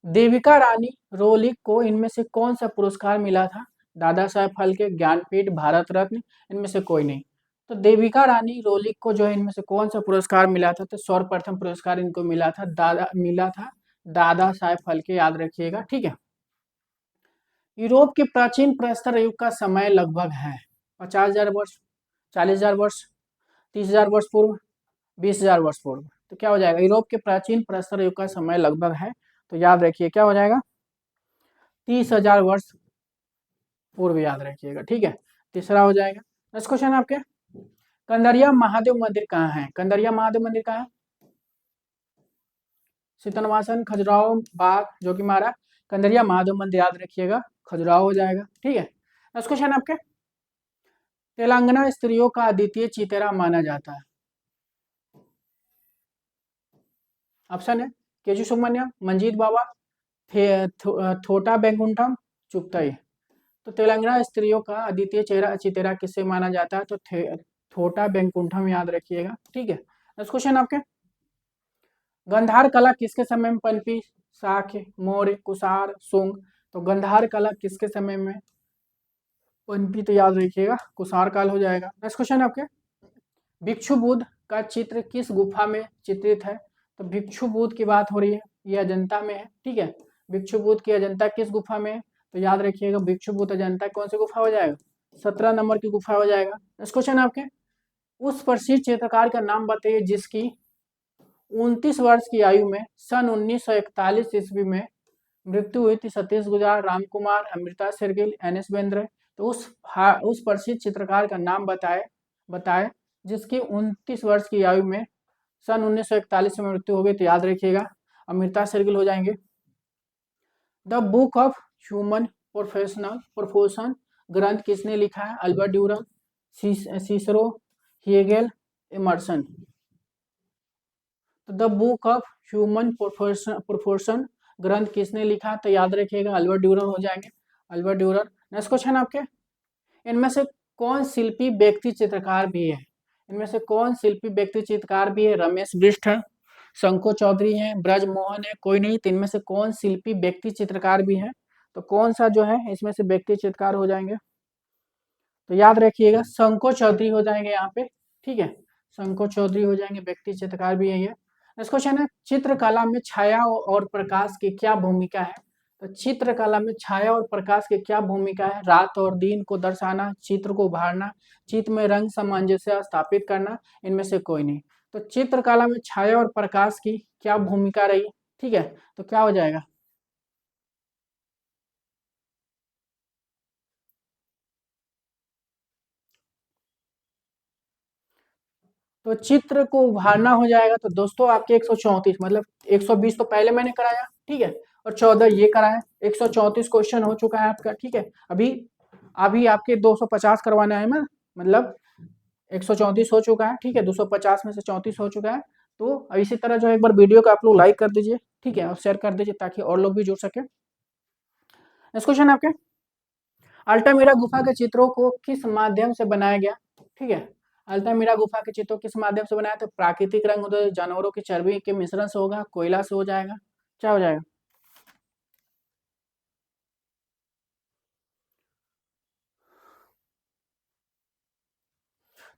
देविका रानी रोलिक को इनमें से कौन सा पुरस्कार मिला था। दादा साहेब फाल्के, ज्ञानपीठ, भारत रत्न, इनमें से कोई नहीं। तो देविका रानी रोलिक को जो है इनमें से कौन सा पुरस्कार मिला था, तो सर्वप्रथम पुरस्कार इनको मिला था दादा साहेब फाल्के, याद रखिएगा, ठीक है। यूरोप के प्राचीन प्रस्तर युग का समय लगभग है 50,000 वर्ष, 40,000 वर्ष, 30,000 वर्ष पूर्व, 20,000 वर्ष पूर्व। तो क्या हो जाएगा, यूरोप के प्राचीन प्रस्तर युग का समय लगभग है, तो याद रखिए क्या हो जाएगा, 30,000 वर्ष पूर्व, याद रखिएगा, ठीक है। तीसरा हो जाएगा। नेक्स्ट क्वेश्चन आपके, कंदरिया महादेव मंदिर कहाँ है। कंदरिया महादेव मंदिर कहाँ है, सीतनवासन, खजुराहो, बाग, जोगीमारा, कंदरिया महादेव मंदिर, याद रखिएगा, खजुराहो हो जाएगा, ठीक है। नेक्स्ट क्वेश्चन आपके, तेलंगाना स्त्रियों का अद्वितीय चितेरा माना जाता है। ऑप्शन है केजू सुब्रमण्यम, मंजीत बाबा, थोटा बैंकुंठम, चुगताई। तो तेलंगाना स्त्रियों का अद्वितीय चेहरा चितेरा किससे माना जाता है, तो थोटा बैंकुंठम, याद रखिएगा, ठीक है। नेक्स्ट क्वेश्चन आपके, गंधार कला किसके समय में पनपी। शाक्य, मौर्य, कुषाण, शुंग। तो गंधार कला किसके समय में पनपी, तो याद रखिएगा कुषाण काल हो जाएगा। नेक्स्ट क्वेश्चन आपके, भिक्षु बुद्ध का चित्र किस गुफा में चित्रित है। तो भिक्षु बुद्ध की बात हो रही है, ये अजंता में है, ठीक है। भिक्षु बुद्ध की अजंता किस गुफा में है, तो याद रखिएगा भिक्षु बुद्ध अजंता कौन सी गुफा हो जाएगा, 17 नंबर की गुफा हो जाएगा। नेक्स्ट क्वेश्चन आपके, उस प्रसिद्ध चित्रकार का नाम बताइए जिसकी 29 वर्ष की आयु में सन 1941 ईस्वी में मृत्यु हुई थी। Satish Gujral, Ram Kumar, Amrita Shergil, N S Bendre. तो उस प्रसिद्ध चित्रकार का नाम बताए जिसकी 29 वर्ष की आयु में सन 1941 में मृत्यु हो गई, तो याद रखिएगा अमृता शेरगिल हो जाएंगे। The book of human proportion ग्रंथ किसने लिखा है, अल्बर्ट ड्यूरम, सीसरो, हेगेल, इमर्सन। तो the book of human proportion ग्रंथ किसने लिखा, तो याद रखिएगा अल्बर्ट ड्यूरर हो जाएंगे, अल्बर्ट ड्यूरर। नेक्स्ट क्वेश्चन आपके, इनमें से कौन शिल्पी व्यक्ति चित्रकार भी है। इनमें से कौन शिल्पी व्यक्ति चित्रकार भी है, रमेश बिष्ट है, शंको चौधरी हैं, ब्रज मोहन है, कोई नहीं। तो इनमें से कौन शिल्पी व्यक्ति चित्रकार भी है? तो कौन सा जो है इसमें से व्यक्ति चित्रकार हो जाएंगे? तो याद रखिएगा शंको चौधरी हो जाएंगे यहाँ पे, ठीक है। शंको चौधरी हो जाएंगे, व्यक्ति चित्रकार भी यही है। नेक्स्ट क्वेश्चन है, चित्रकला में छाया और प्रकाश की क्या भूमिका है? तो चित्रकला में छाया और प्रकाश की क्या भूमिका है? रात और दिन को दर्शाना, चित्र को उभारना, चित्र में रंग सामंजस्य स्थापित करना, इनमें से कोई नहीं। तो चित्रकला में छाया और प्रकाश की क्या भूमिका रही? ठीक है, तो क्या हो जाएगा? तो चित्र को उभारना हो जाएगा। तो दोस्तों आपके 134 मतलब 120 तो पहले मैंने कराया, ठीक है, और 14 ये कराया, 134 क्वेश्चन हो चुका है आपका, ठीक है। अभी अभी आपके 250 करवाना है ना, मतलब 134 हो चुका है, ठीक है, 250 में से 34 हो चुका है। तो अब इसी तरह जो है एक बार वीडियो को आप लोग लाइक कर दीजिए, ठीक है, और शेयर कर दीजिए ताकि और लोग भी जुड़ सके। नेक्स्ट क्वेश्चन आपके, अल्टामिरा गुफा के चित्रों को किस माध्यम से बनाया गया? ठीक है, अल्टामिरा गुफा के चित्रों किस माध्यम से बनाया? तो प्राकृतिक रंग होते जानवरों की चर्बी के मिश्रण से होगा, कोयला से हो जाएगा, क्या हो जाएगा?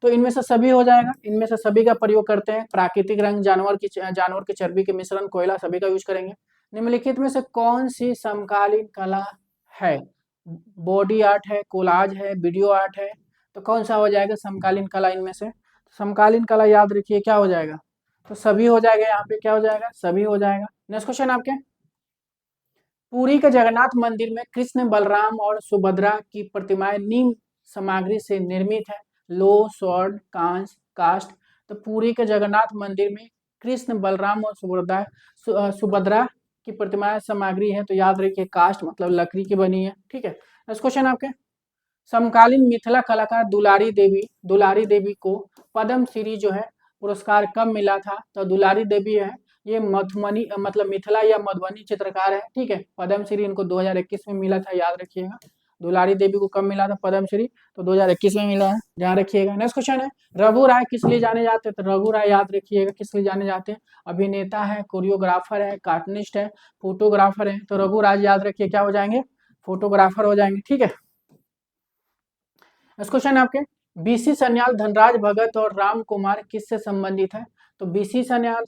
तो इनमें से सभी हो जाएगा, इनमें से सभी का प्रयोग करते हैं। प्राकृतिक रंग, जानवर की चर्बी के मिश्रण, कोयला, सभी का यूज करेंगे। निम्नलिखित में से कौन सी समकालीन कला है? बॉडी आर्ट है, कोलाज है, वीडियो आर्ट है। तो कौन सा हो जाएगा समकालीन कला इनमें से? समकालीन कला याद रखिए क्या हो जाएगा? तो सभी हो जाएगा, यहाँ पे क्या हो जाएगा? सभी हो जाएगा। नेक्स्ट क्वेश्चन आपके, पुरी के जगन्नाथ मंदिर में कृष्ण, बलराम और सुभद्रा की प्रतिमाएं निम्न सामग्री से निर्मित है? लो, स्वर्ण, कांस्य, काष्ठ। तो पुरी के जगन्नाथ मंदिर में कृष्ण, बलराम और सुभद्रा की प्रतिमाएं सामग्री है, तो याद रखिए काष्ठ मतलब लकड़ी की बनी है, ठीक है। नेक्स्ट क्वेश्चन आपके, समकालीन मिथिला कलाकार दुलारी देवी को पद्म श्री जो है पुरस्कार कब मिला था? तो दुलारी देवी है, ये मधुबनी मतलब मिथिला या मधुबनी चित्रकार है, ठीक है। पद्म श्री इनको 2021 में मिला था, याद रखिएगा। दुलारी देवी को कब मिला था पद्म श्री? तो 2021 में मिला है, ध्यान रखिएगा। नेक्स्ट क्वेश्चन है, रघु राय किस लिए जाने जाते हैं? तो रघु राय याद रखिएगा किस लिए जाने जाते हैं? अभिनेता है, कोरियोग्राफर है, कार्टूनिस्ट है, फोटोग्राफर है। तो रघु राय याद रखिए क्या हो जाएंगे? फोटोग्राफर हो जाएंगे, ठीक है। नेक्स्ट क्वेश्चन आपके, बीसी सन्याल धनराज भगत और राम कुमार किससे संबंधित है? तो बीसी सन्याल,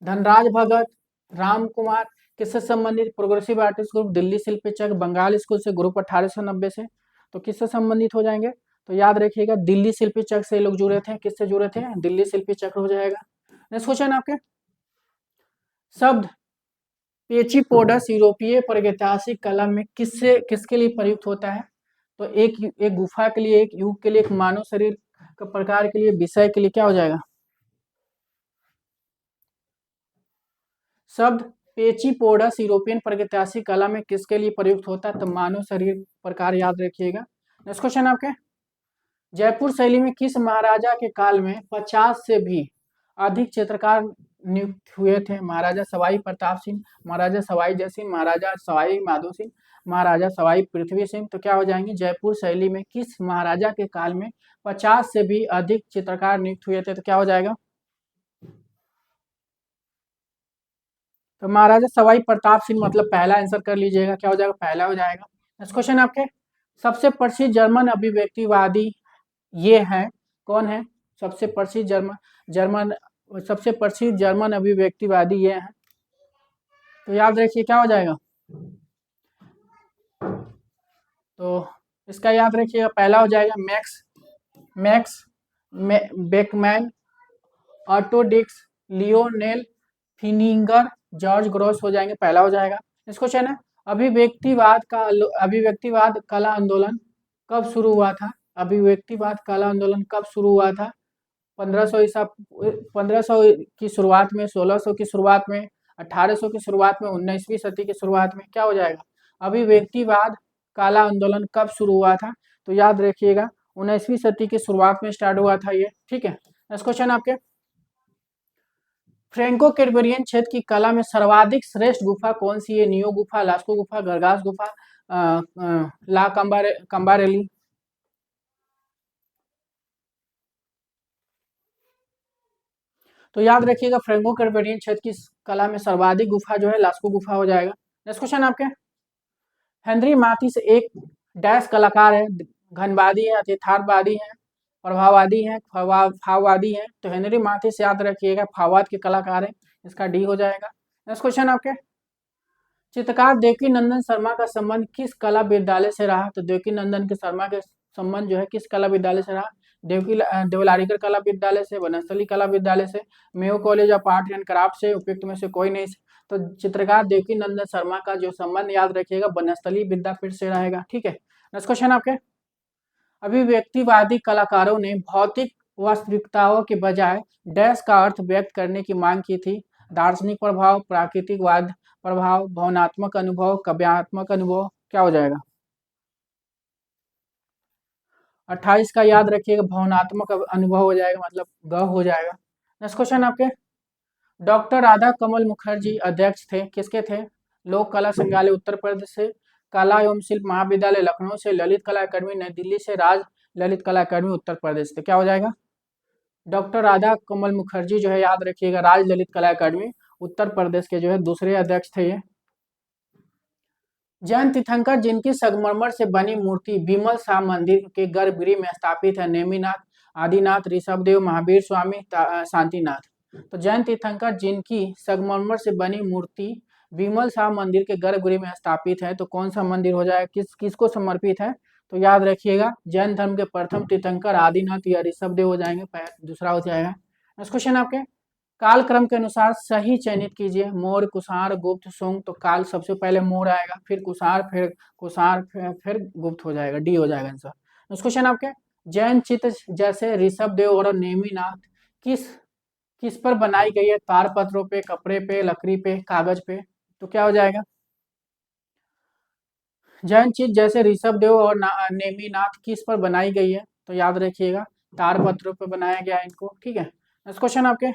धनराज भगत, राम कुमार किससे संबंधित? प्रोग्रेसिव आर्टिस्ट ग्रुप, दिल्ली शिल्पी चक्र, बंगाल स्कूल से, ग्रुप 1890 से। तो किससे संबंधित हो जाएंगे? तो याद रखिएगा दिल्ली शिल्पी चक्र से लोग जुड़े थे। किससे जुड़े थे? दिल्ली शिल्पी चक्र हो जाएगा। नेक्स्ट क्वेश्चन आपके, शब्द पेची पोडस यूरोपीय प्रागैतिहासिक कला में किसके लिए प्रयुक्त होता है? तो एक गुफा के लिए, एक युग के लिए, एक मानव शरीर का प्रकार के लिए, विषय के लिए, क्या हो जाएगा? शब्द पेचीपोडस यूरोपियन प्रागैतिहासिक कला में किसके लिए प्रयुक्त होता है? तो मानव शरीर प्रकार, याद रखिएगा। नेक्स्ट क्वेश्चन आपके, जयपुर शैली में किस महाराजा के काल में 50 से भी अधिक चित्रकार नियुक्त हुए थे? महाराजा सवाई प्रताप सिंह, महाराजा सवाई जय सिंह, महाराजा सवाई माधो सिंह, महाराजा सवाई पृथ्वी सिंह। तो क्या हो जाएंगे? जयपुर शैली में किस महाराजा के काल में 50 से भी अधिक चित्रकार नियुक्त हुए थे? तो क्या हो जाएगा? तो महाराजा सवाई प्रताप सिंह मतलब पहला आंसर कर लीजिएगा, क्या हो जाएगा? पहला हो जाएगा। नेक्स्ट क्वेश्चन आपके, सबसे प्रसिद्ध जर्मन अभिव्यक्तिवादी ये है, कौन है? सबसे प्रसिद्ध जर्मन सबसे प्रसिद्ध जर्मन अभिव्यक्तिवादी ये है, तो याद रखिए क्या हो जाएगा? तो इसका याद रखिएगा पहला हो जाएगा मैक्स मैक्स बेकमैन, ऑटो डिक्स, लियोनेल फिनिगर, जॉर्ज ग्रॉस हो जाएंगे, पहला हो जाएगा। इस क्वेश्चन है, अभिव्यक्तिवाद कला आंदोलन कब शुरू हुआ था? अभिव्यक्तिवाद कला आंदोलन कब शुरू हुआ था? 1500 की शुरुआत में, 1600 की शुरुआत में, 1800 की शुरुआत में, 19वीं सदी की शुरुआत में, क्या हो जाएगा? अभिव्यक्तिवाद काला आंदोलन कब शुरू हुआ था? तो याद रखिएगा 19वीं सदी की शुरुआत में स्टार्ट हुआ था ये, ठीक है। नेक्स्ट क्वेश्चन आपके, फ्रेंको कैरिबियन क्षेत्र की कला में सर्वाधिक श्रेष्ठ गुफा कौन सी है? नियो गुफा, लास्को गुफा, गरगास गुफा, ला कंबारेली। तो याद रखिएगा फ्रैंको कैरिबियन क्षेत्र की कला में सर्वाधिक गुफा जो है लास्को गुफा हो जाएगा। नेक्स्ट क्वेश्चन आपके, हेनरी माथिस एक डैश कलाकार है, घनवादी है, यथार्थवादी है, प्रभाववादी है, फाववादी है। तो हेनरी माथिस याद रखिएगा फाववाद के कलाकार है, इसका डी हो जाएगा। नेक्स्ट क्वेश्चन आपके, चित्रकार देवकी नंदन शर्मा का संबंध किस कला विद्यालय से रहा? तो देवकी नंदन के शर्मा के संबंध जो है किस कला विद्यालय से रहा? देवलालीकर कला विद्यालय से, वनस्थली कला विद्यालय से, Mayo college of art and craft से, उपयुक्त में से कोई नहीं। तो चित्रकार देवकी नंदन शर्मा का जो संबंध याद रखिएगा वनस्थली विद्यापीठ से रहेगा। ठीक है, नेक्स्ट क्वेश्चन आपके, अभिव्यक्तिवादी कलाकारों ने भौतिक वास्तविकताओं के बजाय डैश का अर्थ व्यक्त करने की मांग की थी? दार्शनिक प्रभाव, प्राकृतिकवाद प्रभाव, भावनात्मक अनुभव, काव्यात्मक अनुभव, क्या हो जाएगा? 28 का याद रखिएगा भावनात्मक अनुभव हो जाएगा, मतलब ग हो जाएगा। नेक्स्ट क्वेश्चन आपके, डॉक्टर राधा कमल मुखर्जी अध्यक्ष थे, किसके थे? लोक कला संग्रहालय उत्तर प्रदेश से, कला एवं शिल्प महाविद्यालय लखनऊ से, ललित कला अकादमी नई दिल्ली से, राज ललित कला अकादमी उत्तर प्रदेश से। क्या हो जाएगा? डॉक्टर राधा कमल मुखर्जी जो है याद रखिएगा राज ललित कला अकादमी उत्तर प्रदेश के जो है दूसरे अध्यक्ष थे ये। जैन तीर्थंकर जिनकी संगमरमर से बनी मूर्ति विमल शाह मंदिर के गर्भगृह में स्थापित है? नेमिनाथ, आदिनाथ, ऋषभदेव, महावीर स्वामी, शांतिनाथ। तो जैन तीर्थंकर जिनकी संगमरमर से बनी मूर्ति विमल शाह मंदिर के गर्भगृह में स्थापित है, तो कौन सा मंदिर हो जाएगा, किसको समर्पित है? तो याद रखिएगा जैन धर्म के प्रथम तीर्थंकर आदिनाथ या ऋषभदेव हो जाएंगे, दूसरा हो जाएगा। नेक्स्ट क्वेश्चन आपके, काल क्रम के अनुसार सही चयनित कीजिए, मोर, कुषाण, गुप्त, शुंग। तो काल सबसे पहले मोर आएगा, फिर कुषाण, फिर कुषाण, फिर गुप्त हो जाएगा, डी हो जाएगा आंसर। नेक्स्ट क्वेश्चन आपके, जैन चित्र जैसे ऋषभदेव और नेमिनाथ किस पर बनाई गई है? तारपत्रों पे, कपड़े पे, लकड़ी पे, कागज पे। तो क्या हो जाएगा? जैन चित्र जैसे ऋषभदेव और नेमिनाथ किस पर बनाई गई है? तो याद रखिएगा तारपत्रों पर बनाया गया है इनको। ठीक है, नेक्स्ट क्वेश्चन आपके,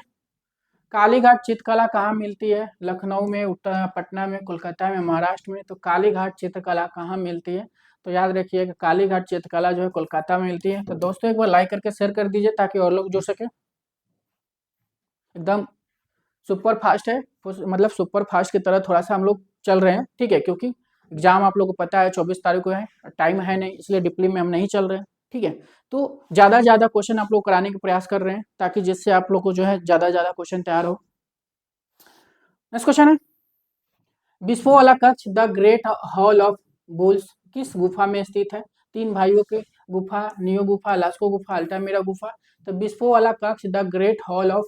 कालीघाट चित्रकला कहाँ मिलती है? लखनऊ में, उत्तर पटना में, कोलकाता में, महाराष्ट्र में। तो कालीघाट चित्रकला कहाँ मिलती है? तो याद रखिएगा कालीघाट चित्रकला जो है कोलकाता में मिलती है। तो दोस्तों एक बार लाइक करके शेयर कर दीजिए ताकि और लोग जुड़ सके। एकदम सुपर फास्ट है, मतलब सुपर फास्ट की तरह थोड़ा सा हम लोग चल रहे हैं। ठीक है, क्योंकि एग्जाम आप लोग को पता है 24 तारीख को है, टाइम है नहीं, इसलिए डिप्ली में हम नहीं चल रहे हैं। ठीक है, तो ज्यादा क्वेश्चन आप लोग कराने का प्रयास कर रहे हैं ताकि जिससे आप लोग को जो है ज्यादा क्वेश्चन तैयार हो। नेक्स्ट क्वेश्चन है, बिस्फो वाला कक्ष the great hall of bulls किस गुफा में स्थित है? तीन भाइयों के गुफा, नियो गुफा, लास्को गुफा, अल्टामिरा गुफा। तो बिस्फो वाला कक्ष the great hall of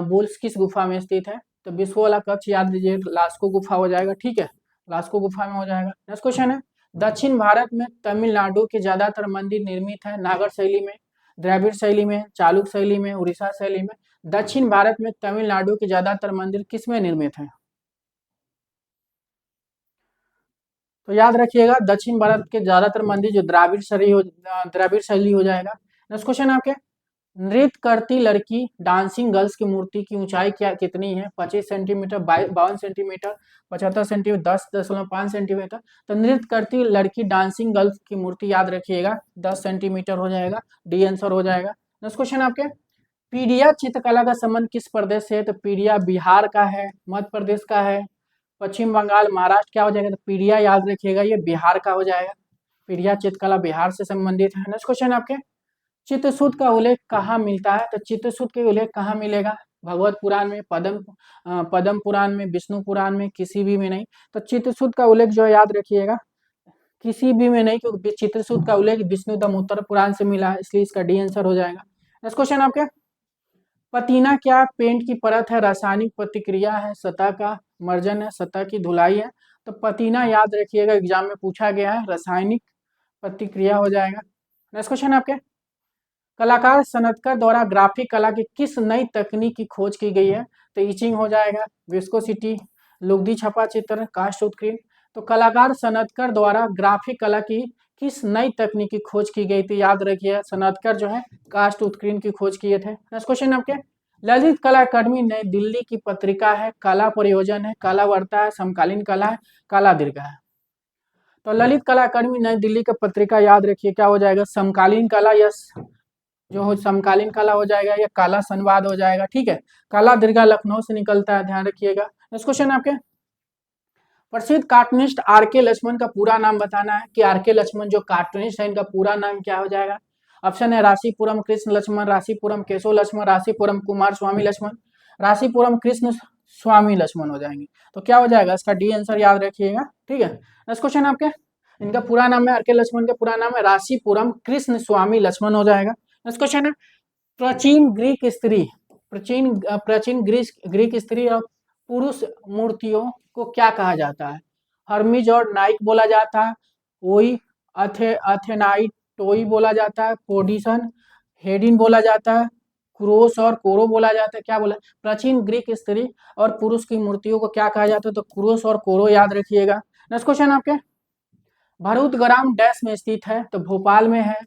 bulls किस गुफा में स्थित है? तो बिस्फो वाला कक्ष याद दीजिए लास्को गुफा हो जाएगा। ठीक है, लास्को गुफा में हो जाएगा। नेक्स्ट क्वेश्चन है, दक्षिण भारत में तमिलनाडु के ज्यादातर मंदिर निर्मित है नागर शैली में, द्रविड़ शैली में, चालुक्य शैली में, उड़ीसा शैली में। दक्षिण भारत में तमिलनाडु के ज्यादातर मंदिर किस में निर्मित है? तो याद रखिएगा दक्षिण भारत के ज्यादातर मंदिर जो द्राविड़ शैली हो जाएगा। नेक्स्ट क्वेश्चन आपके, नृत्य करती लड़की डांसिंग गर्ल्स की मूर्ति की ऊंचाई क्या कितनी है? 25 सेंटीमीटर, 52 सेंटीमीटर, 75 सेंटीमीटर, 10.5 सेंटीमीटर। तो नृत्य करती लड़की डांसिंग गर्ल्स की मूर्ति याद रखिएगा 10 सेंटीमीटर हो जाएगा, डी आंसर हो जाएगा। नेक्स्ट क्वेश्चन आपके, पीडिया चित्रकला का संबंध किस प्रदेश से है? तो पीडिया बिहार का है, मध्य प्रदेश का है, पश्चिम बंगाल, महाराष्ट्र। क्या हो जाएगा? तो पीडिया याद रखिएगा ये बिहार का हो जाएगा, पीडिया चित्रकला बिहार से संबंधित है। नेक्स्ट क्वेश्चन आपके, चित्रसूत्र का उल्लेख कहाँ मिलता है? तो चित्रसूत्र का उल्लेख कहाँ मिलेगा? भगवत पुराण में, पद्म पुराण में, विष्णु पुराण में, किसी भी में नहीं। तो चित्रसूत्र का उल्लेख जो है याद रखिएगा किसी भी में नहीं, क्योंकि चित्रसूत्र का उल्लेख विष्णु दम उत्तर पुराण से मिला है, इसलिए इसका डी आंसर हो जाएगा। नेक्स्ट क्वेश्चन आपके, पतीना क्या पेंट की परत है? रासायनिक प्रतिक्रिया है, सतह का मर्जन है, सतह की धुलाई है। तो पतीना याद रखिएगा एग्जाम में पूछा गया है, रासायनिक प्रतिक्रिया हो जाएगा। नेक्स्ट क्वेश्चन आपके, कलाकार सनतकर द्वारा ग्राफिक कला की किस नई तकनीक की खोज की गई है? तो इचिंग हो जाएगा, विस्कोसिटी, लुगदी छपा चित्र, कास्ट उत्कीर्ण। तो कलाकार सनतकर द्वारा ग्राफिक कला की किस नई तकनीक की खोज की गई थी? याद रखिए सनतकर जो है कास्ट उत्कीर्ण की खोज किए थे। नेक्स्ट क्वेश्चन आपके, ललित कला अकादमी नई दिल्ली की पत्रिका है, कला प्रयोजन है, कला वार्ता है, समकालीन कला है, कला दीर्घ है। तो ललित कला अकादमी नई दिल्ली का पत्रिका याद रखिए क्या हो जाएगा? समकालीन कला या जो हो समकालीन कला हो जाएगा या काला संवाद हो जाएगा, ठीक है। काला दीर्घा लखनऊ से निकलता है, ध्यान रखिएगा। नेक्स्ट क्वेश्चन आपके, प्रसिद्ध कार्टूनिस्ट आर के लक्ष्मण का पूरा नाम बताना है कि आर के लक्ष्मण जो कार्टूनिस्ट है इनका पूरा नाम क्या हो जाएगा। ऑप्शन है राशिपुरम कृष्ण लक्ष्मण, राशिपुरम केशव लक्ष्मण, राशिपुरम कुमार स्वामी लक्ष्मण, राशिपुरम कृष्ण स्वामी लक्ष्मण हो जाएंगे। तो क्या हो जाएगा इसका डी आंसर याद रखिएगा, ठीक है। नेक्स्ट क्वेश्चन आपके, इनका पूरा नाम है, आर के लक्ष्मण का पूरा नाम है राशिपुरम कृष्ण स्वामी लक्ष्मण हो जाएगा। नेक्स्ट क्वेश्चन है, प्राचीन ग्रीक स्त्री, प्राचीन प्राचीन ग्रीक स्त्री और पुरुष मूर्तियों को क्या कहा जाता है। हर्मिज और नाइक बोला जाता है, ओई अथेनाइट टोई बोला जाता है, पोडिसन हेडिन बोला जाता है, क्रोस और कोरो बोला जाता है। क्या बोला, प्राचीन ग्रीक स्त्री और पुरुष की मूर्तियों को क्या कहा जाता है, तो क्रोस और कोरो याद रखिएगा। नेक्स्ट क्वेश्चन आपके, भरूचग्राम डैश में स्थित है, तो भोपाल में है,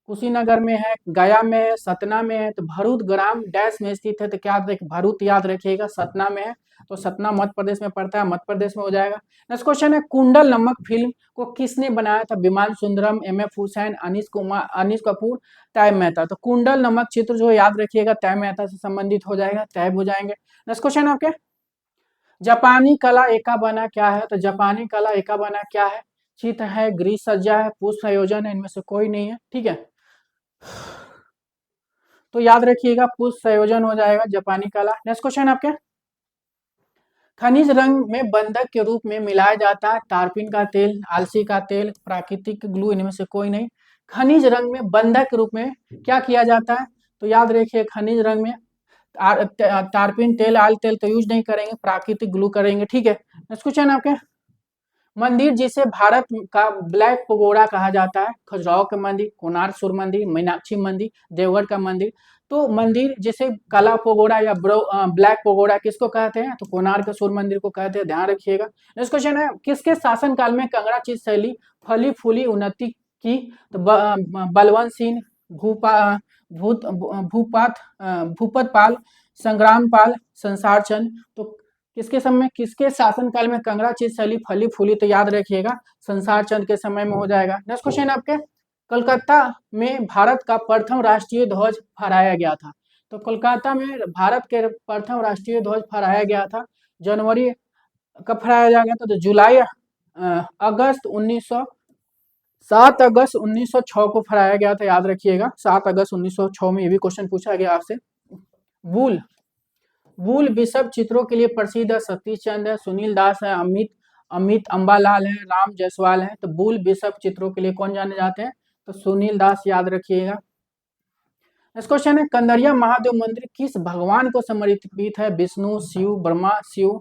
कुशीनगर में है, गया में है, सतना में है। तो भरूच ग्राम डैश में स्थित है, तो क्या भरूच याद रखिएगा, सतना में है, तो सतना मध्य प्रदेश में पड़ता है, मध्य प्रदेश में हो जाएगा। नेक्स्ट क्वेश्चन है, कुंडल नामक फिल्म को किसने बनाया था। Vivan Sundaram, M F Husain, Anish Kapoor, Tyeb Mehta. तो कुंडल नामक चित्र जो याद रखिएगा तैब मेहता से संबंधित हो जाएगा, तैब हो जाएंगे। नेक्स्ट क्वेश्चन आपके, जापानी कला एका बना क्या है। तो जापानी कला एका बना क्या है, चित्र है, गृह सज्जा है, पुष्प संयोजन है, इनमें से कोई नहीं है, ठीक है। तो याद रखिएगा पुष्प संयोजन हो जाएगा जापानी कला। नेक्स्ट क्वेश्चन आपके, खनिज रंग में बंधक के रूप में मिलाया जाता है टारपिन का तेल, आलसी का तेल, प्राकृतिक ग्लू, इनमें से कोई नहीं। खनिज रंग में बंधक के रूप में क्या किया जाता है, तो याद रखिए खनिज रंग में टारपिन तेल, आल तेल तो यूज नहीं करेंगे, प्राकृतिक ग्लू करेंगे, ठीक है। नेक्स्ट क्वेश्चन आपके, मंदिर जिसे भारत का ब्लैक पगोड़ा कहा जाता है। खजुराहो का मंदिर, कोणार्क सूर्य मंदिर, मीनाक्षी मंदिर, देवगढ़ का मंदिर। तो मंदिर जिसे काला पगोड़ा या ब्लैक पगोड़ा किसको कहते हैं, तो कोणार्क सूर्य मंदिर को कहते हैं, ध्यान रखिएगा। नेक्स्ट क्वेश्चन है, किसके शासन काल में कांगड़ा चित्र शैली फली फूली उन्नति की। तो बलवंत सिंह, भूपत पाल, संग्राम पाल, संसार चंद। तो किसके समय, किसके शासन काल में कांगड़ा चित्र शैली फली फूली, तो याद रखिएगा संसार चंद के समय में हो जाएगा। नेक्स्ट क्वेश्चन आपके, कलकत्ता में भारत का प्रथम राष्ट्रीय ध्वज फहराया गया था। तो कोलकाता में भारत के प्रथम राष्ट्रीय ध्वज फहराया गया था, जनवरी कब फहराया गया था, तो जुलाई अगस्त 1900 7 अगस्त 1906 को फहराया गया था, याद रखिएगा 7 अगस्त 1906 में। ये भी क्वेश्चन पूछा गया आपसे। वूल वूल बिशप चित्रों के लिए प्रसिद्ध है, सतीश चंद्र है, सुनील दास है, अमित अमित अंबालाल है, राम जायसवाल है। तो वूल बिशप चित्रों के लिए कौन जाने जाते हैं, तो सुनील दास, याद रखिएगा। नेक्स्ट क्वेश्चन है, कंदरिया महादेव मंदिर किस भगवान को समर्पित है। विष्णु, शिव, ब्रह्मा, शिव।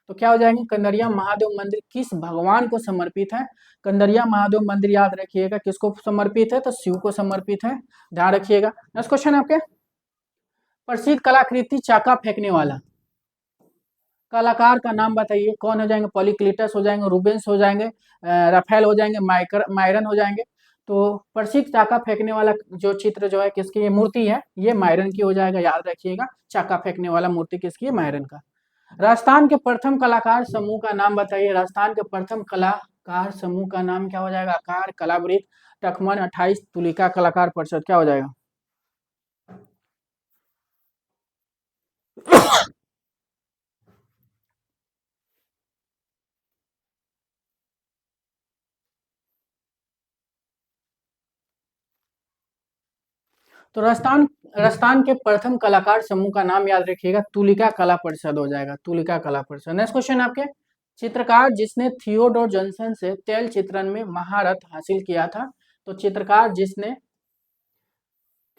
तो क्या हो जाएंगे, कंदरिया महादेव मंदिर किस भगवान को समर्पित है। कंदरिया महादेव मंदिर याद रखिएगा किसको समर्पित है, तो शिव को समर्पित है, ध्यान रखिएगा। नेक्स्ट क्वेश्चन आपके, प्रसिद्ध कलाकृति चाका फेंकने वाला कलाकार का नाम बताइए। कौन हो जाएंगे, पॉलीक्लिटस हो जाएंगे, रूबेंस हो जाएंगे, राफेल हो जाएंगे, मायरन हो जाएंगे। तो प्रसिद्ध चाका फेंकने वाला जो चित्र जो है किसकी, ये मूर्ति है, ये मायरन की हो जाएगा, याद रखिएगा चाका फेंकने वाला मूर्ति किसकी है, मायरन का। राजस्थान के प्रथम कलाकार समूह का नाम बताइए। राजस्थान के प्रथम कलाकार समूह का नाम क्या हो जाएगा, आकार, कलावृत, टकमन, 28, तुलिका कलाकार परिषद, क्या हो जाएगा। तो राजस्थान के प्रथम कलाकार समूह का नाम याद रखिएगा, तुलिका कला परिषद हो जाएगा, तुलिका कला परिषद। नेक्स्ट क्वेश्चन आपके, चित्रकार जिसने थियोडोर जॉनसन से तेल चित्रण में महारत हासिल किया था। तो चित्रकार जिसने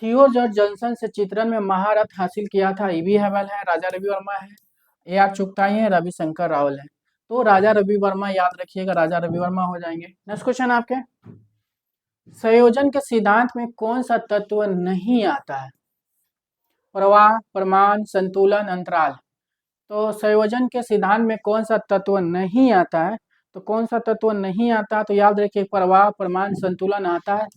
थियोडोर जॉनसन से चित्रण में महारत हासिल किया था, ईवी हैवल है, राजा रवि वर्मा है, ए आर चुगताई है, रविशंकर रावल है। तो राजा रवि वर्मा याद रखिएगा, राजा रवि वर्मा हो जाएंगे। नेक्स्ट क्वेश्चन आपके, संयोजन के सिद्धांत में कौन सा तत्व नहीं आता है। प्रवाह, प्रमाण, संतुलन, अंतराल। तो संयोजन के सिद्धांत में कौन सा तत्व नहीं आता है, तो कौन सा तत्व नहीं आता, तो याद रखिए प्रवाह, प्रमाण, संतुलन आता है,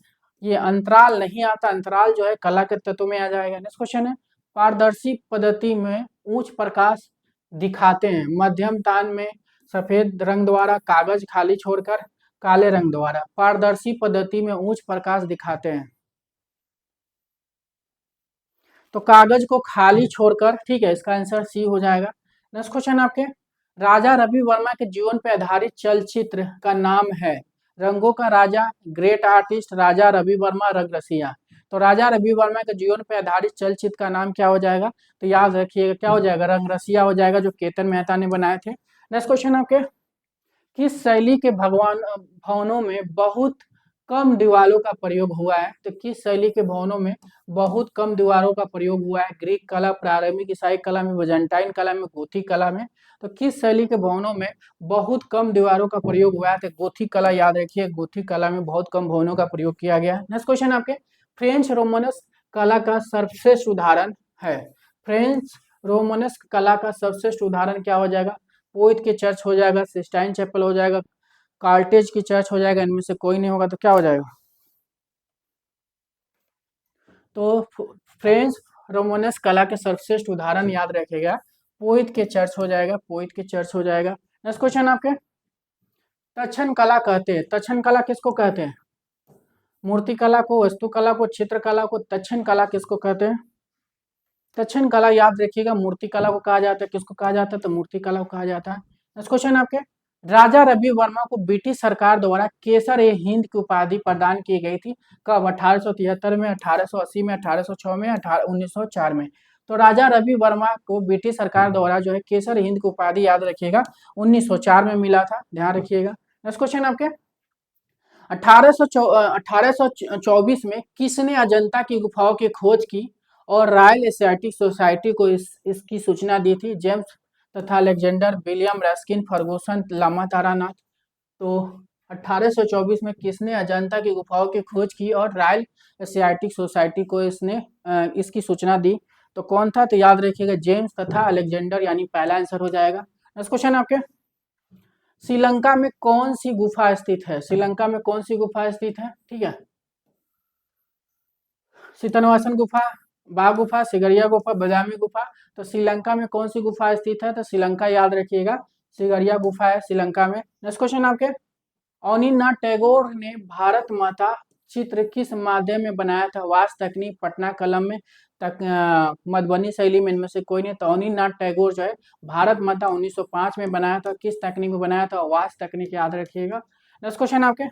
ये अंतराल नहीं आता। अंतराल जो है कला के तत्व में आ जाएगा। नेक्स्ट क्वेश्चन है, पारदर्शी पद्धति में उच्च प्रकाश दिखाते हैं, मध्यम तान में सफेद रंग द्वारा, कागज खाली छोड़कर काले रंग द्वारा। पारदर्शी पद्धति में उच्च प्रकाश दिखाते हैं। तो कागज को खाली छोड़कर, ठीक है, इसका आंसर सी हो जाएगा। नेक्स्ट क्वेश्चन आपके, राजा रवि वर्मा के जीवन पर आधारित चलचित्र का नाम है रंगों का राजा, ग्रेट आर्टिस्ट, राजा रवि वर्मा, रंगरसिया। तो राजा रवि वर्मा के जीवन पर आधारित चलचित्र का नाम क्या हो जाएगा? तो याद रखिएगा क्या हो जाएगा, रंगरसिया हो जाएगा, जो केतन मेहता ने बनाए थे। नेक्स्ट क्वेश्चन आपके, किस शैली के भवनों में बहुत कम दीवारों का प्रयोग हुआ है? तो किस शैली के भवनों में बहुत कम दीवारों का प्रयोग हुआ है? ग्रीक कला, प्रारंभिक ईसाई कला में, बिजेंटाइन कला में, गोथिक कला में। तो किस शैली के भवनों में बहुत कम दीवारों का प्रयोग हुआ है? तो गोथिक कला, याद रखिए गोथिक कला में बहुत कम भवनों का प्रयोग किया गया है। नेक्स्ट क्वेश्चन आपके, फ्रेंच रोमानस कला का सर्वश्रेष्ठ उदाहरण है? फ्रेंच रोमानस कला का सर्वश्रेष्ठ उदाहरण क्या हो जाएगा? पोइट के चर्च हो जाएगा, सिस्टाइन चैपल हो जाएगा, कार्टेज की चर्च हो जाएगा, इनमें से कोई नहीं होगा तो क्या हो जाएगा? तो फ्रेंच रोमानस कला के सर्वश्रेष्ठ उदाहरण याद रखेगा, पोइट के चर्च हो जाएगा, पोइट के चर्च हो जाएगा। नेक्स्ट क्वेश्चन आपके, तक्षण कला कहते हैं, तक्षण कला किसको कहते हैं? मूर्ति कला को, वस्तु कला को, चित्र कला को, तक्षण कला किसको कहते हैं? तक्षण कला याद रखिएगा, मूर्ति कला को कहा जाता है, किसको कहा जाता है? तो मूर्ति कला को कहा जाता है। नेक्स्ट क्वेश्चन आपके, राजा रवि वर्मा को ब्रिटिश सरकार द्वारा केसर ए हिंद की उपाधि प्रदान की गई थी कब? 1873 में, 1880 में, 1806 में, 1904 में। तो राजा रवि वर्मा को ब्रिटिश सरकार द्वारा जो है केसर हिंद की उपाधि, याद रखिएगा, 1904 में मिला था, ध्यान रखिएगा। नेक्स्ट क्वेश्चन आपके, 1824 में किसने अजंता की गुफाओं की खोज की और रॉयल एशियाटिक सोसाइटी को इसकी सूचना दी थी? जेम्स तथा Alexander, William Ruskin, Fergusson, Lama Taranath. तो 1824 में किसने अजंता की गुफाओं की खोज की और रॉयल एशियाटिक सोसाइटी को इसकी सूचना दी? तो कौन था? तो याद रखिएगा जेम्स तथा अलेक्जेंडर, यानी पहला आंसर हो जाएगा। नेक्स्ट क्वेश्चन आपके, श्रीलंका में कौन सी गुफा स्थित है? श्रीलंका में कौन सी गुफा स्थित है? ठीक है, सीतनवासन गुफा, बाघ गुफा, सिगरिया गुफा, बदामी गुफा। तो श्रीलंका में कौन सी गुफा स्थित है? तो श्रीलंका याद रखिएगा, सिगरिया गुफा है श्रीलंका में। नेक्स्ट क्वेश्चन आपके, अवनीन्द्रनाथ टैगोर ने भारत माता चित्र किस माध्यम में बनाया था? वास तकनीक, पटना कलम में, मधुबनी शैली में, इनमें से कोई नहीं। तो अवनीन्द्रनाथ टैगोर जो है भारत माता 1905 में बनाया था, किस तकनीक में बनाया था? वास तकनीक, याद रखिएगा। नेक्स्ट क्वेश्चन आपके,